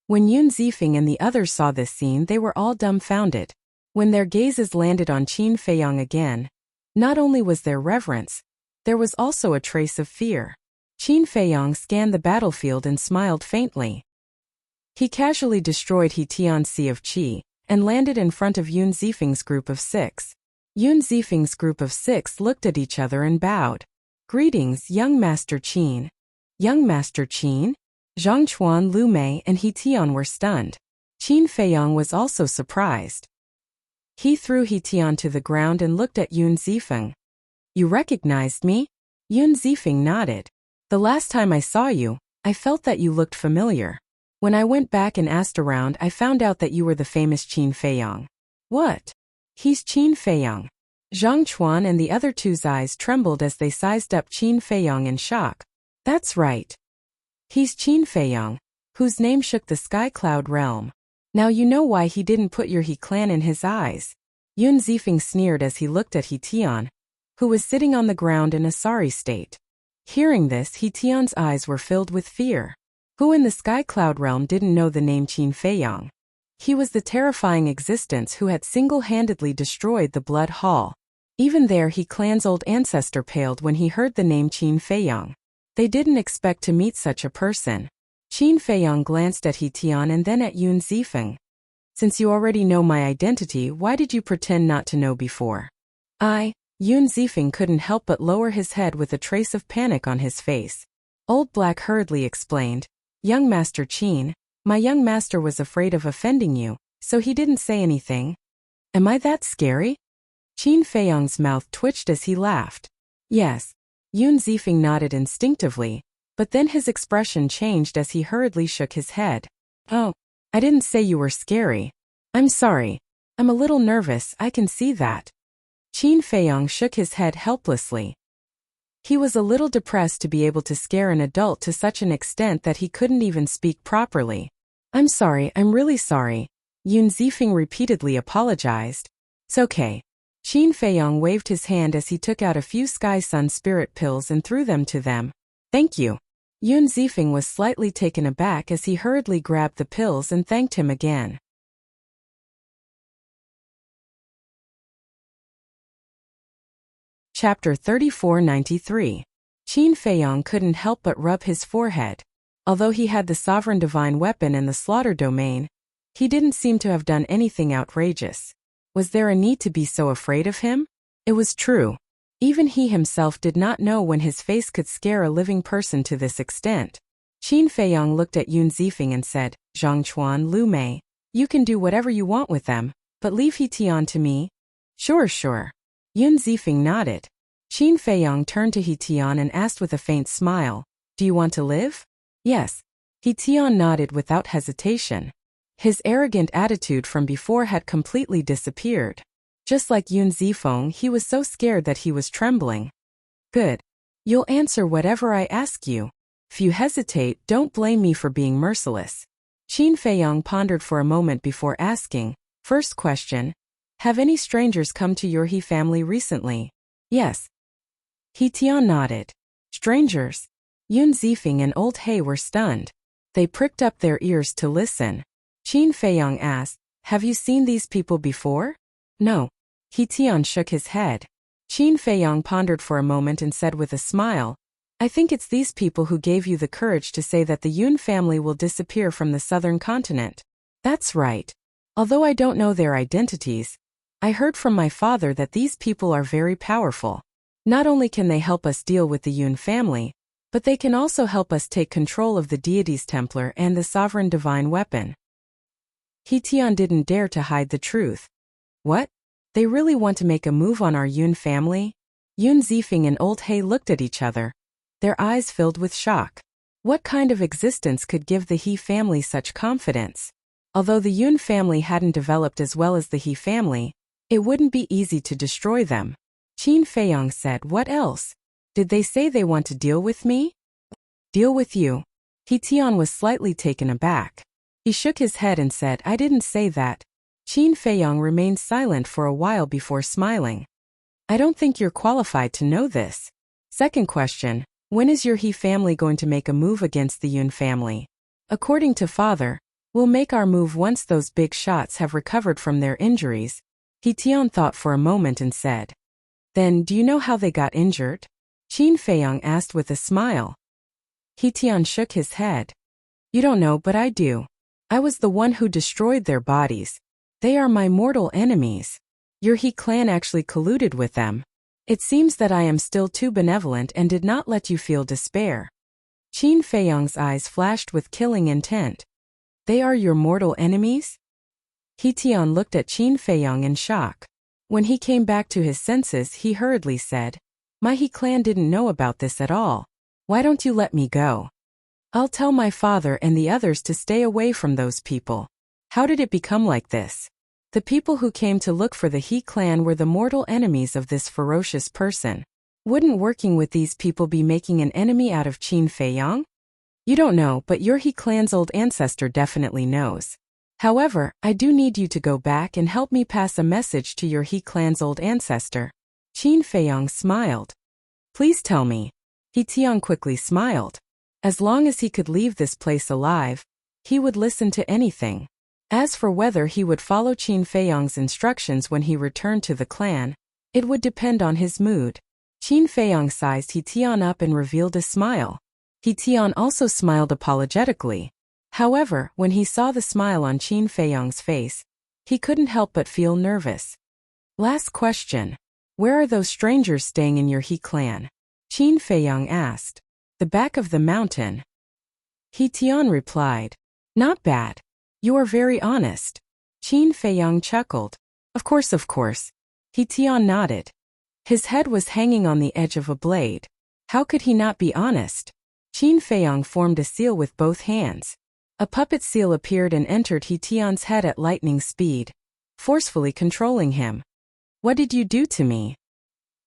A: When Yun Zifeng and the others saw this scene, they were all dumbfounded. When their gazes landed on Qin Feiyong again, not only was there reverence, there was also a trace of fear. Qin Feiyong scanned the battlefield and smiled faintly. He casually destroyed He Tian's Sea of Qi and landed in front of Yun Zifeng's group of 6. Yun Zifeng's group of 6 looked at each other and bowed. Greetings, young Master Qin. Young Master Qin? Zhang Chuan, Lu Mei, and He Tian were stunned. Qin Feiyong was also surprised. He threw He Tian to the ground and looked at Yun Zifeng. You recognized me? Yun Zifeng nodded. The last time I saw you, I felt that you looked familiar. When I went back and asked around, I found out that you were the famous Qin Feiyong. What? He's Qin Feiyong. Zhang Chuan and the other 2's eyes trembled as they sized up Qin Feiyong in shock. That's right. He's Qin Feiyong, whose name shook the sky cloud realm. Now you know why he didn't put your He clan in his eyes. Yun Zifeng sneered as he looked at He Tian, who was sitting on the ground in a sorry state. Hearing this, He Tian's eyes were filled with fear. Who in the sky cloud realm didn't know the name Qin Feiyong? He was the terrifying existence who had single-handedly destroyed the Blood Hall. Even there, He clan's old ancestor paled when he heard the name Qin Feiyong. They didn't expect to meet such a person. Qin Feiyong glanced at He Tian and then at Yun Zifeng. Since you already know my identity, why did you pretend not to know before? Yun Zifeng couldn't help but lower his head with a trace of panic on his face. Old Black hurriedly explained, Young Master Qin, my young master was afraid of offending you, so he didn't say anything. Am I that scary? Qin Feiyong's mouth twitched as he laughed. Yes. Yun Zifeng nodded instinctively, but then his expression changed as he hurriedly shook his head. Oh, I didn't say you were scary. I'm sorry. I'm a little nervous, I can see that. Qin Feiyong shook his head helplessly. He was a little depressed to be able to scare an adult to such an extent that he couldn't even speak properly. I'm sorry, I'm really sorry. Yun Zifeng repeatedly apologized. It's okay. Qin Feiyong waved his hand as he took out a few Sky Sun spirit pills and threw them to them. Thank you. Yun Zifeng was slightly taken aback as he hurriedly grabbed the pills and thanked him again. Chapter 3493. Qin Feiyong couldn't help but rub his forehead. Although he had the sovereign divine weapon and the slaughter domain, he didn't seem to have done anything outrageous. Was there a need to be so afraid of him? It was true. Even he himself did not know when his face could scare a living person to this extent. Qin Feiyong looked at Yun Zifeng and said, Zhangchuan Lu Mei, you can do whatever you want with them, but leave He Tian to me. Sure. Yun Zifeng nodded. Qin Feiyong turned to He Tian and asked with a faint smile, do you want to live? Yes. He Tian nodded without hesitation. His arrogant attitude from before had completely disappeared. Just like Yun Zifeng, he was so scared that he was trembling. Good. You'll answer whatever I ask you. If you hesitate, don't blame me for being merciless. Qin Feiyong pondered for a moment before asking, first question, have any strangers come to your He family recently? Yes. He Tian nodded. Strangers? Yun Zifeng and Old He were stunned. They pricked up their ears to listen. Qin Feiyong asked, have you seen these people before? No. He Tian shook his head. Qin Feiyong pondered for a moment and said with a smile, I think it's these people who gave you the courage to say that the Yun family will disappear from the southern continent. That's right. Although I don't know their identities, I heard from my father that these people are very powerful. Not only can they help us deal with the Yun family, but they can also help us take control of the Deity's Templar and the sovereign divine weapon. He Tian didn't dare to hide the truth. What? They really want to make a move on our Yun family? Yun Zifeng and Old He looked at each other, their eyes filled with shock. What kind of existence could give the He family such confidence? Although the Yun family hadn't developed as well as the He family, it wouldn't be easy to destroy them. Qin Feiyong said, what else? Did they say they want to deal with me? Deal with you? He Tian was slightly taken aback. He shook his head and said, I didn't say that. Qin Feiyong remained silent for a while before smiling. I don't think you're qualified to know this. Second question, when is your He family going to make a move against the Yun family? According to father, we'll make our move once those big shots have recovered from their injuries. He Tian thought for a moment and said, then do you know how they got injured? Qin Feiyong asked with a smile. He Tian shook his head. You don't know, but I do. I was the one who destroyed their bodies. They are my mortal enemies. Your He clan actually colluded with them. It seems that I am still too benevolent and did not let you feel despair. Qin Feiyong's eyes flashed with killing intent. They are your mortal enemies? He Tian looked at Qin Feiyong in shock. When he came back to his senses, he hurriedly said, my He clan didn't know about this at all. Why don't you let me go? I'll tell my father and the others to stay away from those people. How did it become like this? The people who came to look for the He clan were the mortal enemies of this ferocious person. Wouldn't working with these people be making an enemy out of Qin Feiyong? You don't know, but your He clan's old ancestor definitely knows. However, I do need you to go back and help me pass a message to your He clan's old ancestor. Qin Feiyong smiled. Please tell me. He Tian quickly smiled. As long as he could leave this place alive, he would listen to anything. As for whether he would follow Qin Feiyong's instructions when he returned to the clan, it would depend on his mood. Qin Feiyong sized He Tian up and revealed a smile. He Tian also smiled apologetically. However, when he saw the smile on Qin Feiyong's face, he couldn't help but feel nervous. Last question. Where are those strangers staying in your He clan? Qin Feiyong asked. The back of the mountain. He Tian replied. Not bad. You are very honest. Qin Feiyong chuckled. Of course. He Tian nodded. His head was hanging on the edge of a blade. How could he not be honest? Qin Feiyong formed a seal with both hands. A puppet seal appeared and entered He Tian's head at lightning speed, forcefully controlling him. What did you do to me?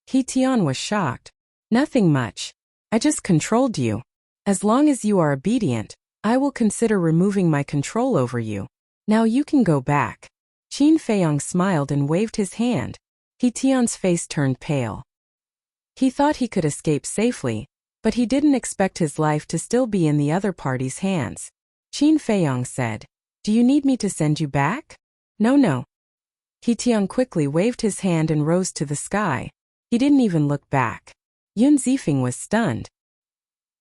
A: He Tian was shocked. Nothing much. I just controlled you. As long as you are obedient, I will consider removing my control over you. Now you can go back. Qin Feiyong smiled and waved his hand. He Tian's face turned pale. He thought he could escape safely, but he didn't expect his life to still be in the other party's hands. Qin Feiyong said, "Do you need me to send you back?" No. He Tian quickly waved his hand and rose to the sky. He didn't even look back. Yun Zifeng was stunned.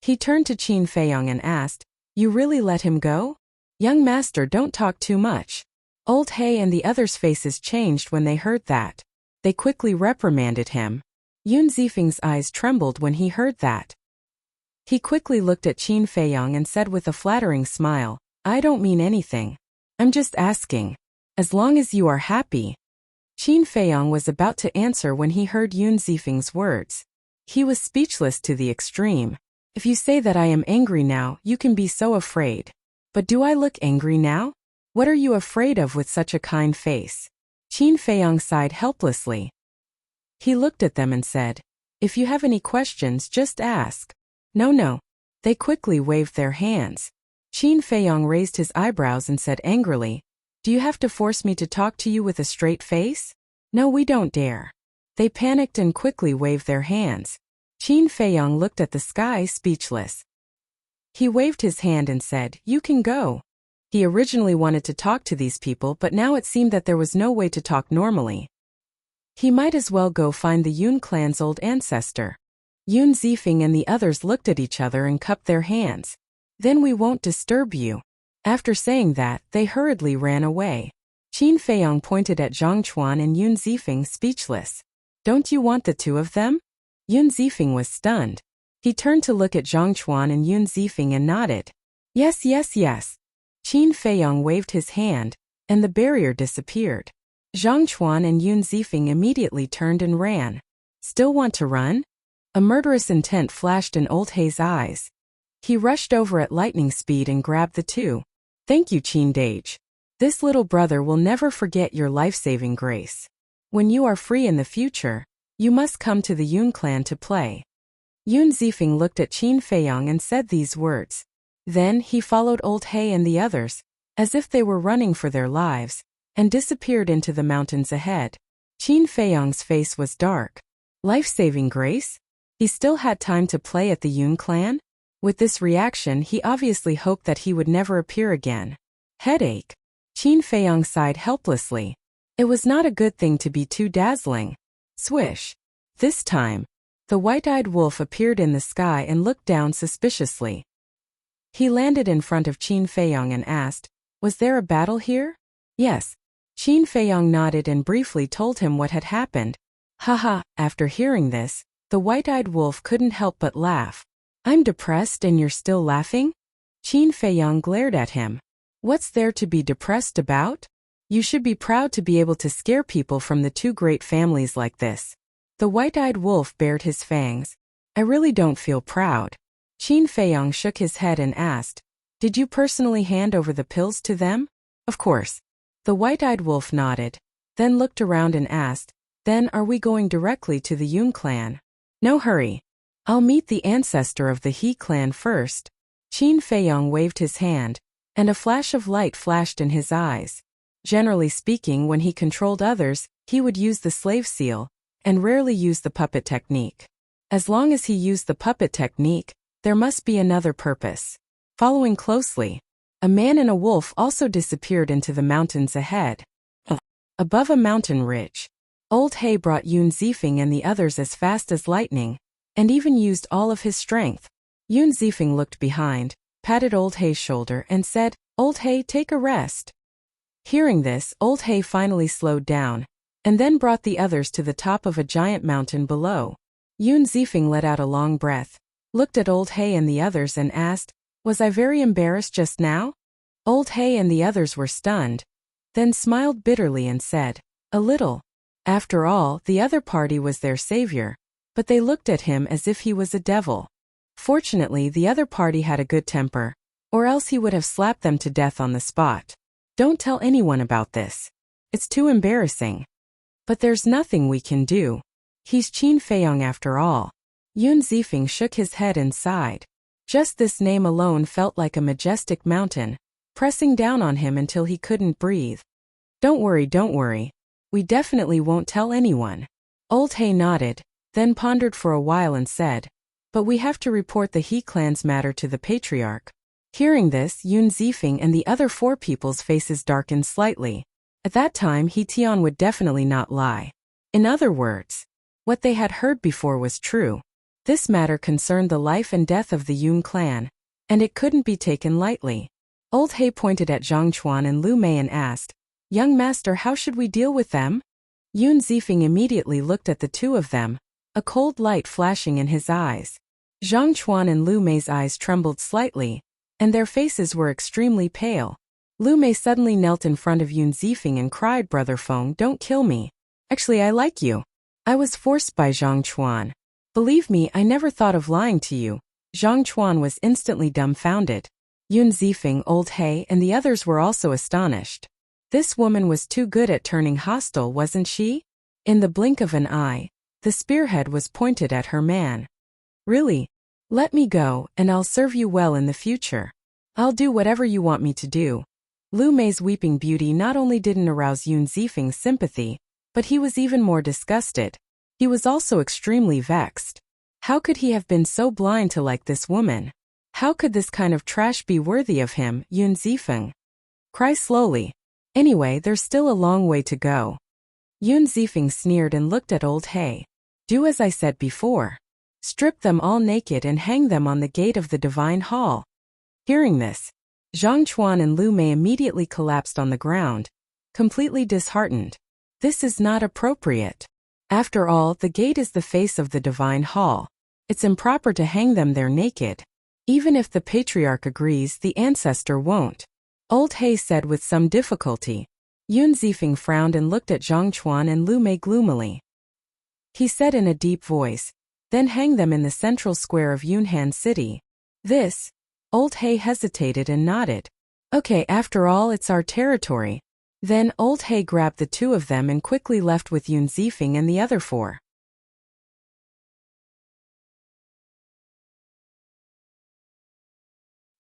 A: He turned to Qin Feiyong and asked, "You really let him go?" "Young master, don't talk too much." Old He and the others' faces changed when they heard that. They quickly reprimanded him. Yun Zifeng's eyes trembled when he heard that. He quickly looked at Qin Feiyong and said with a flattering smile, "I don't mean anything. I'm just asking. As long as you are happy." Qin Feiyong was about to answer when he heard Yun Zifeng's words. He was speechless to the extreme. "If you say that I am angry now, you can be so afraid. But do I look angry now? What are you afraid of with such a kind face?" Qin Feiyong sighed helplessly. He looked at them and said, "If you have any questions, just ask." No. They quickly waved their hands. Qin Feiyong raised his eyebrows and said angrily, "Do you have to force me to talk to you with a straight face?" "No, we don't dare." They panicked and quickly waved their hands. Qin Feiyong looked at the sky speechless. He waved his hand and said, "You can go." He originally wanted to talk to these people, but now it seemed that there was no way to talk normally. He might as well go find the Yun clan's old ancestor. Yun Zifeng and the others looked at each other and cupped their hands. "Then we won't disturb you." After saying that, they hurriedly ran away. Qin Feiyong pointed at Zhang Chuan and Yun Zifeng, speechless. "Don't you want the two of them?" Yun Zifeng was stunned. He turned to look at Zhang Chuan and Yun Zifeng and nodded. Yes. Qin Feiyong waved his hand, and the barrier disappeared. Zhang Chuan and Yun Zifeng immediately turned and ran. "Still want to run?" A murderous intent flashed in Old He's eyes. He rushed over at lightning speed and grabbed the two. "Thank you, Qin Dage. This little brother will never forget your life-saving grace. When you are free in the future, you must come to the Yun clan to play." Yun Zifeng looked at Qin Feiyong and said these words. Then he followed Old He and the others, as if they were running for their lives, and disappeared into the mountains ahead. Qin Feiyong's face was dark. Life-saving grace? He still had time to play at the Yun clan? With this reaction, he obviously hoped that he would never appear again. Headache. Qin Feiyong sighed helplessly. It was not a good thing to be too dazzling. Swish. This time, the white-eyed wolf appeared in the sky and looked down suspiciously. He landed in front of Qin Feiyong and asked, "Was there a battle here?" "Yes." Qin Feiyong nodded and briefly told him what had happened. Haha, after hearing this, the white-eyed wolf couldn't help but laugh. "I'm depressed and you're still laughing?" Qin Feiyong glared at him. "What's there to be depressed about? You should be proud to be able to scare people from the two great families like this." The white-eyed wolf bared his fangs. "I really don't feel proud." Qin Feiyong shook his head and asked, "Did you personally hand over the pills to them?" "Of course." The white-eyed wolf nodded, then looked around and asked, "Then are we going directly to the Yun clan?" "No hurry. I'll meet the ancestor of the He clan first." Qin Feiyong waved his hand, and a flash of light flashed in his eyes. Generally speaking, when he controlled others, he would use the slave seal, and rarely use the puppet technique. As long as he used the puppet technique, there must be another purpose. Following closely, a man and a wolf also disappeared into the mountains ahead. Above a mountain ridge, Old He brought Yun Zifeng and the others as fast as lightning, and even used all of his strength. Yun Zifeng looked behind, patted Old He's shoulder and said, "Old He, take a rest." Hearing this, Old He finally slowed down, and then brought the others to the top of a giant mountain below. Yun Zifeng let out a long breath, looked at Old He and the others and asked, "Was I very embarrassed just now?" Old He and the others were stunned, then smiled bitterly and said, "A little." After all, the other party was their savior, but they looked at him as if he was a devil. Fortunately, the other party had a good temper, or else he would have slapped them to death on the spot. Don't tell anyone about this. It's too embarrassing. But there's nothing we can do. He's Qin Feiyong after all. Yun Zifeng shook his head and sighed. Just this name alone felt like a majestic mountain, pressing down on him until he couldn't breathe. Don't worry. We definitely won't tell anyone. Old He nodded, then pondered for a while and said, but we have to report the He clan's matter to the patriarch. Hearing this, Yun Zifeng and the other 4 people's faces darkened slightly. At that time, He Tian would definitely not lie. In other words, what they had heard before was true. This matter concerned the life and death of the Yun clan, and it couldn't be taken lightly. Old He pointed at Zhang Chuan and Lu Mei and asked, Young master, how should we deal with them? Yun Zifeng immediately looked at the 2 of them, a cold light flashing in his eyes. Zhang Chuan and Lu Mei's eyes trembled slightly, and their faces were extremely pale. Lu Mei suddenly knelt in front of Yun Zifeng and cried, Brother Feng, don't kill me. Actually, I like you. I was forced by Zhang Chuan. Believe me, I never thought of lying to you. Zhang Chuan was instantly dumbfounded. Yun Zifeng, Old He, and the others were also astonished. This woman was too good at turning hostile, wasn't she? In the blink of an eye, the spearhead was pointed at her man. Really? Let me go, and I'll serve you well in the future. I'll do whatever you want me to do. Lu Mei's weeping beauty not only didn't arouse Yun Zifeng's sympathy, but he was even more disgusted. He was also extremely vexed. How could he have been so blind to like this woman? How could this kind of trash be worthy of him, Yun Zifeng? Cry slowly. Anyway, there's still a long way to go. Yun Zifeng sneered and looked at Old He. Do as I said before. Strip them all naked and hang them on the gate of the Divine Hall. Hearing this, Zhang Chuan and Lu Mei immediately collapsed on the ground, completely disheartened. This is not appropriate. After all, the gate is the face of the Divine Hall. It's improper to hang them there naked. Even if the patriarch agrees, the ancestor won't. Old He said with some difficulty. Yun Zifeng frowned and looked at Zhang Chuan and Lu Mei gloomily. He said in a deep voice, then hang them in the central square of Yunhan City. This? Old He hesitated and nodded. Okay, after all, it's our territory. Then Old He grabbed the 2 of them and quickly left with Yun Zifeng and the other 4.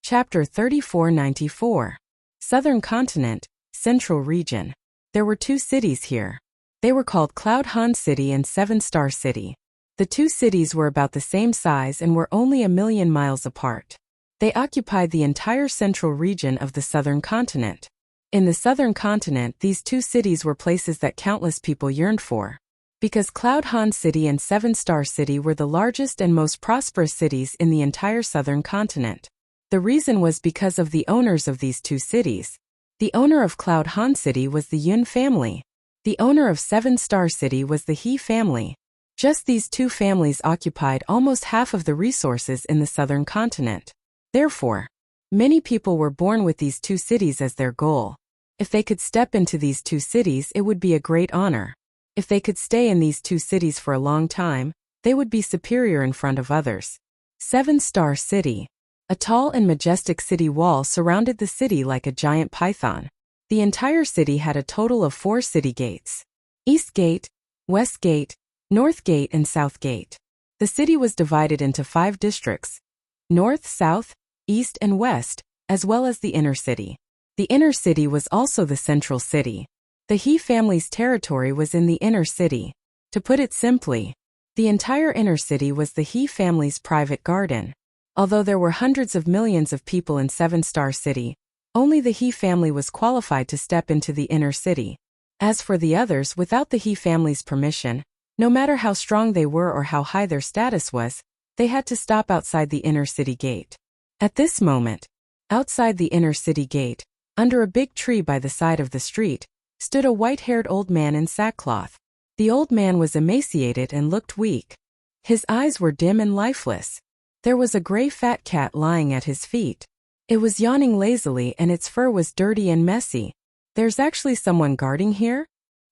A: Chapter 3494. Southern Continent, Central Region. There were 2 cities here. They were called Cloud Han City and 7-Star City. The 2 cities were about the same size and were only 1,000,000 miles apart. They occupied the entire central region of the southern continent. In the southern continent, these 2 cities were places that countless people yearned for. Because Cloud Han City and 7-Star City were the largest and most prosperous cities in the entire southern continent. The reason was because of the owners of these 2 cities. The owner of Cloud Han City was the Yun family. The owner of 7-Star City was the He family. Just these 2 families occupied almost half of the resources in the southern continent. Therefore, many people were born with these 2 cities as their goal. If they could step into these 2 cities, it would be a great honor. If they could stay in these 2 cities for a long time, they would be superior in front of others. 7-Star City. A tall and majestic city wall surrounded the city like a giant python. The entire city had a total of 4 city gates. East Gate, West Gate, North Gate and South Gate. The city was divided into 5 districts: North, South, East and West, as well as the inner city. The inner city was also the central city. The He family's territory was in the inner city. To put it simply, the entire inner city was the He family's private garden. Although there were hundreds of millions of people in 7-Star City, only the He family was qualified to step into the inner city. As for the others, without the He family's permission, no matter how strong they were or how high their status was, they had to stop outside the inner city gate. At this moment, outside the inner city gate, under a big tree by the side of the street, stood a white-haired old man in sackcloth. The old man was emaciated and looked weak. His eyes were dim and lifeless. There was a gray fat cat lying at his feet. It was yawning lazily and its fur was dirty and messy. There's actually someone guarding here?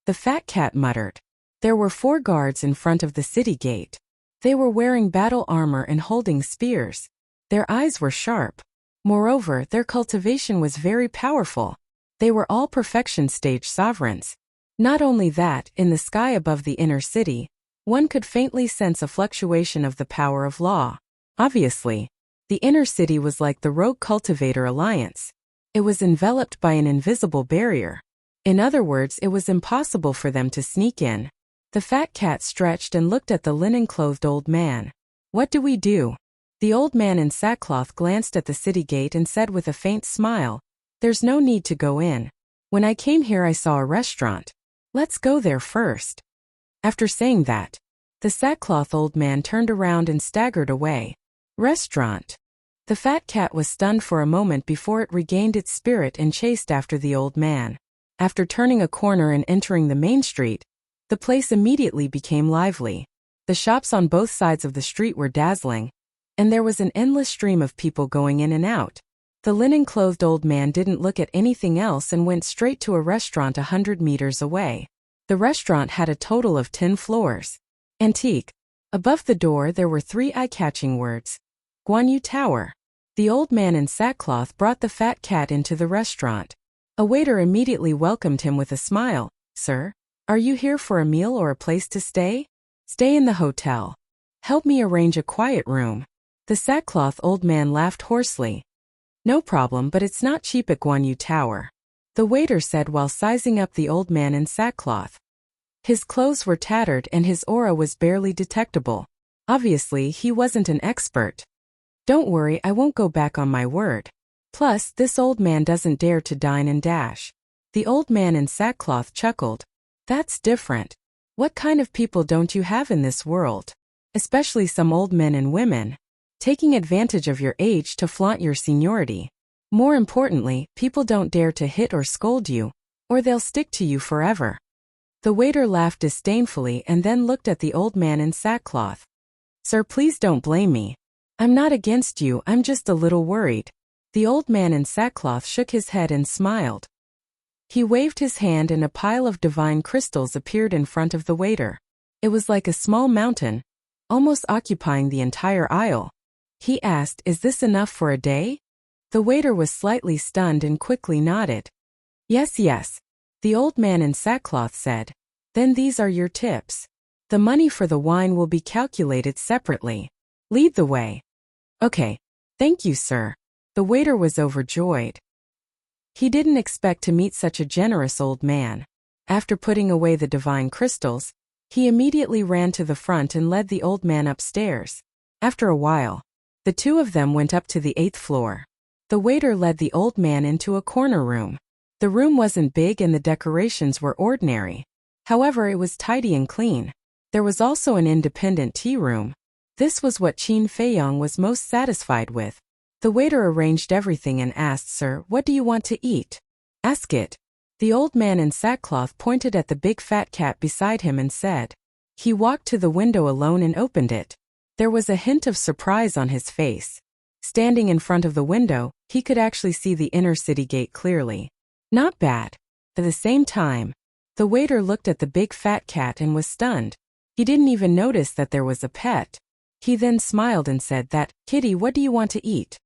A: The fat cat muttered. There were 4 guards in front of the city gate. They were wearing battle armor and holding spears. Their eyes were sharp. Moreover, their cultivation was very powerful. They were all perfection stage sovereigns. Not only that, in the sky above the inner city, one could faintly sense a fluctuation of the power of law. Obviously, the inner city was like the rogue cultivator alliance. It was enveloped by an invisible barrier. In other words, it was impossible for them to sneak in. The fat cat stretched and looked at the linen-clothed old man. What do we do? The old man in sackcloth glanced at the city gate and said with a faint smile, "There's no need to go in. When I came here I saw a restaurant. Let's go there first." After saying that, the sackcloth old man turned around and staggered away. Restaurant. The fat cat was stunned for a moment before it regained its spirit and chased after the old man. After turning a corner and entering the main street, the place immediately became lively. The shops on both sides of the street were dazzling, and there was an endless stream of people going in and out. The linen-clothed old man didn't look at anything else and went straight to a restaurant 100 meters away. The restaurant had a total of 10 floors. Antique. Above the door there were 3 eye-catching words. Guan Yu Tower. The old man in sackcloth brought the fat cat into the restaurant. A waiter immediately welcomed him with a smile. "Sir, are you here for a meal or a place to stay? Stay in the hotel. Help me arrange a quiet room." The sackcloth old man laughed hoarsely. "No problem, but it's not cheap at Guan Yu Tower," the waiter said while sizing up the old man in sackcloth. His clothes were tattered and his aura was barely detectable. Obviously, he wasn't an expert. "Don't worry, I won't go back on my word. Plus, this old man doesn't dare to dine and dash." The old man in sackcloth chuckled. "That's different. What kind of people don't you have in this world? Especially some old men and women, taking advantage of your age to flaunt your seniority. More importantly, people don't dare to hit or scold you, or they'll stick to you forever." The waiter laughed disdainfully and then looked at the old man in sackcloth. "Sir, please don't blame me. I'm not against you, I'm just a little worried." The old man in sackcloth shook his head and smiled. He waved his hand and a pile of divine crystals appeared in front of the waiter. It was like a small mountain, almost occupying the entire aisle. He asked, "Is this enough for a day?" The waiter was slightly stunned and quickly nodded. Yes, the old man in sackcloth said. "Then these are your tips. The money for the wine will be calculated separately. Lead the way." "Okay. Thank you, sir." The waiter was overjoyed. He didn't expect to meet such a generous old man. After putting away the divine crystals, he immediately ran to the front and led the old man upstairs. After a while, the two of them went up to the 8th floor. The waiter led the old man into a corner room. The room wasn't big and the decorations were ordinary. However, it was tidy and clean. There was also an independent tea room. This was what Qin Feiyang was most satisfied with. The waiter arranged everything and asked, "Sir, what do you want to eat?" "Ask it." The old man in sackcloth pointed at the big fat cat beside him and said. He walked to the window alone and opened it. There was a hint of surprise on his face. Standing in front of the window, he could actually see the inner city gate clearly. Not bad. At the same time, the waiter looked at the big fat cat and was stunned. He didn't even notice that there was a pet. He then smiled and said that, "Kitty, what do you want to eat?"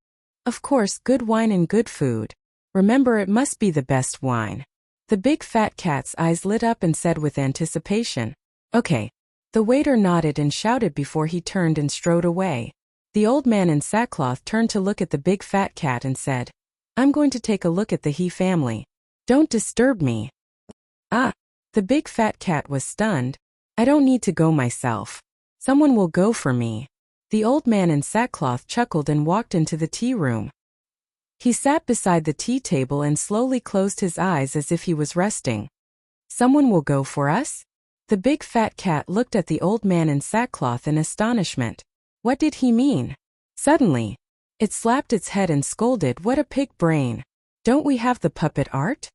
A: "Of course, good wine and good food. Remember, it must be the best wine." The big fat cat's eyes lit up and said with anticipation, "Okay." The waiter nodded and shouted before he turned and strode away. The old man in sackcloth turned to look at the big fat cat and said, "I'm going to take a look at the He family. Don't disturb me." "Ah." The big fat cat was stunned. "I don't need to go myself. Someone will go for me." The old man in sackcloth chuckled and walked into the tea room. He sat beside the tea table and slowly closed his eyes as if he was resting. "Someone will go for us?" The big fat cat looked at the old man in sackcloth in astonishment. What did he mean? Suddenly, it slapped its head and scolded, "What a pig brain. Don't we have the puppet art?"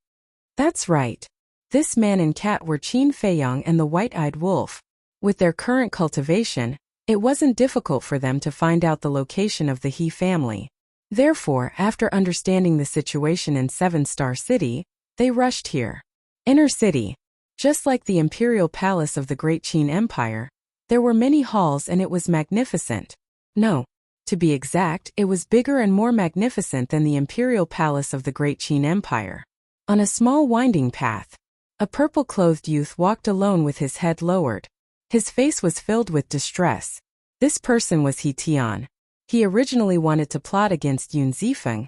A: That's right. This man and cat were Qin Feiyang and the white-eyed wolf. With their current cultivation, it wasn't difficult for them to find out the location of the He family. Therefore, after understanding the situation in 7-Star City, they rushed here. Inner city. Just like the imperial palace of the Great Qin Empire, there were many halls and it was magnificent. No. To be exact, it was bigger and more magnificent than the imperial palace of the Great Qin Empire. On a small winding path, a purple-clothed youth walked alone with his head lowered. His face was filled with distress. This person was He Tian. He originally wanted to plot against Yun Zifeng,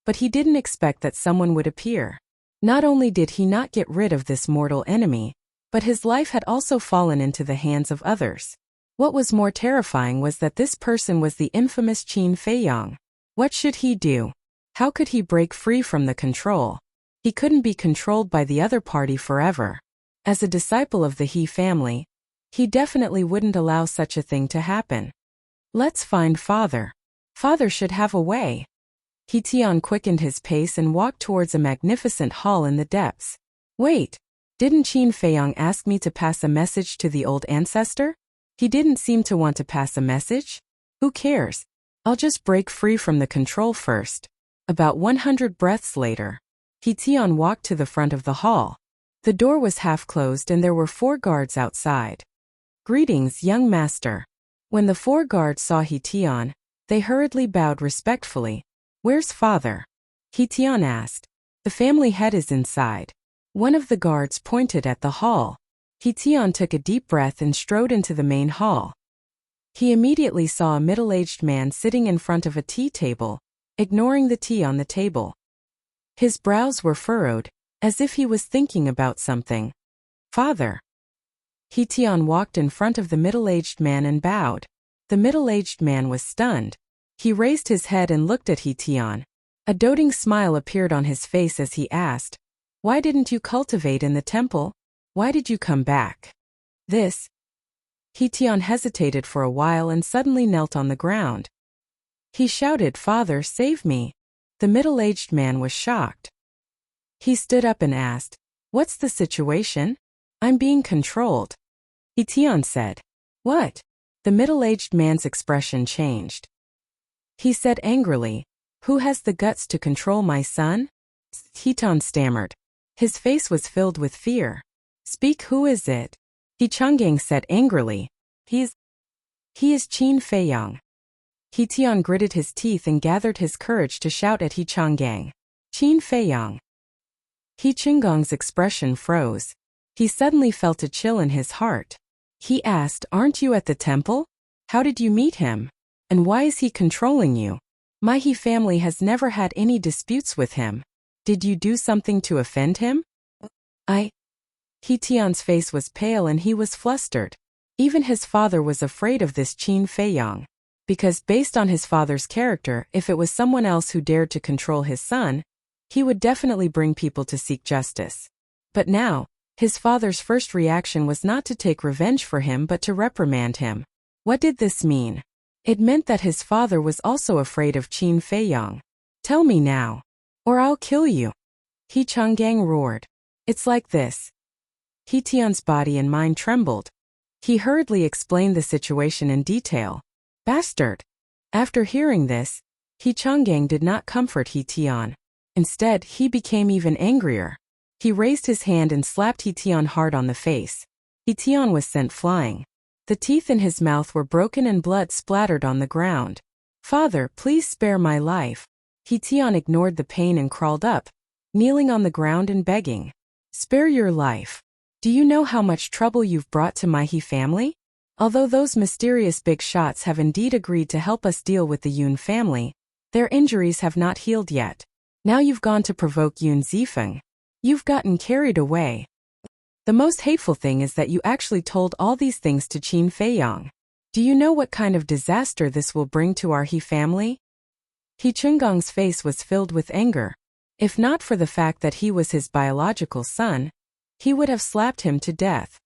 A: but he didn't expect that someone would appear. Not only did he not get rid of this mortal enemy, but his life had also fallen into the hands of others. What was more terrifying was that this person was the infamous Qin Feiyang. What should he do? How could he break free from the control? He couldn't be controlled by the other party forever. As a disciple of the He family, he definitely wouldn't allow such a thing to happen. Let's find Father. Father should have a way. He Tian quickened his pace and walked towards a magnificent hall in the depths. Wait, didn't Qin Feiyang ask me to pass a message to the old ancestor? He didn't seem to want to pass a message? Who cares? I'll just break free from the control first. About 100 breaths later, He Tian walked to the front of the hall. The door was half closed and there were 4 guards outside. Greetings, young master. When the 4 guards saw He Tian, they hurriedly bowed respectfully. Where's Father? He Tian asked. The family head is inside. One of the guards pointed at the hall. He Tian took a deep breath and strode into the main hall. He immediately saw a middle-aged man sitting in front of a tea table, ignoring the tea on the table. His brows were furrowed, as if he was thinking about something. Father. He Tian walked in front of the middle-aged man and bowed. The middle-aged man was stunned. He raised his head and looked at He Tian. A doting smile appeared on his face as he asked, "Why didn't you cultivate in the temple? Why did you come back?" This. He Tian hesitated for a while and suddenly knelt on the ground. He shouted, "Father, save me." The middle-aged man was shocked. He stood up and asked, "What's the situation? I'm being controlled." He Tian said, "What?" The middle-aged man's expression changed. He said angrily, "Who has the guts to control my son?" He Tian stammered. His face was filled with fear. "Speak, who is it?" He Changgang said angrily, He is Qin Feiyang." He Tian gritted his teeth and gathered his courage to shout at He Changgang, "Qin Feiyang." He Changang's expression froze. He suddenly felt a chill in his heart. He asked, "Aren't you at the temple? How did you meet him? And why is he controlling you? My He family has never had any disputes with him. Did you do something to offend him?" He Tian's face was pale and he was flustered. Even his father was afraid of this Qin Feiyang. Because based on his father's character, if it was someone else who dared to control his son, he would definitely bring people to seek justice. But now, his father's first reaction was not to take revenge for him but to reprimand him. What did this mean? It meant that his father was also afraid of Qin Feiyang. "Tell me now, or I'll kill you," He Changgang roared. "It's like this." He Tian's body and mind trembled. He hurriedly explained the situation in detail. "Bastard!" After hearing this, He Changgang did not comfort He Tian. Instead, he became even angrier. He raised his hand and slapped He Tian hard on the face. He Tian was sent flying. The teeth in his mouth were broken and blood splattered on the ground. "Father, please spare my life." He Tian ignored the pain and crawled up, kneeling on the ground and begging, "Spare your life. Do you know how much trouble you've brought to my He family? Although those mysterious big shots have indeed agreed to help us deal with the Yun family, their injuries have not healed yet. Now you've gone to provoke Yun Zifeng. You've gotten carried away. The most hateful thing is that you actually told all these things to Qin Feiyang. Do you know what kind of disaster this will bring to our He family?" He Chunggang's face was filled with anger. If not for the fact that he was his biological son, he would have slapped him to death.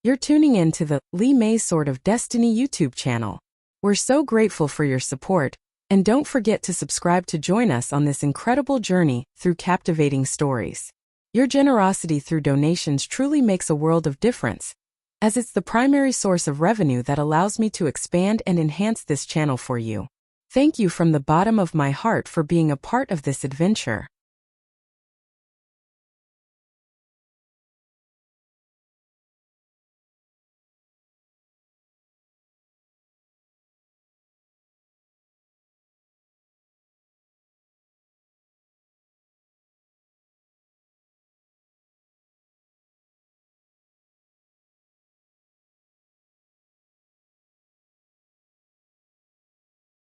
A: You're tuning in to the Li Mei Sword of Destiny YouTube channel. We're so grateful for your support, and don't forget to subscribe to join us on this incredible journey through captivating stories. Your generosity through donations truly makes a world of difference, as it's the primary source of revenue that allows me to expand and enhance this channel for you. Thank you from the bottom of my heart for being a part of this adventure.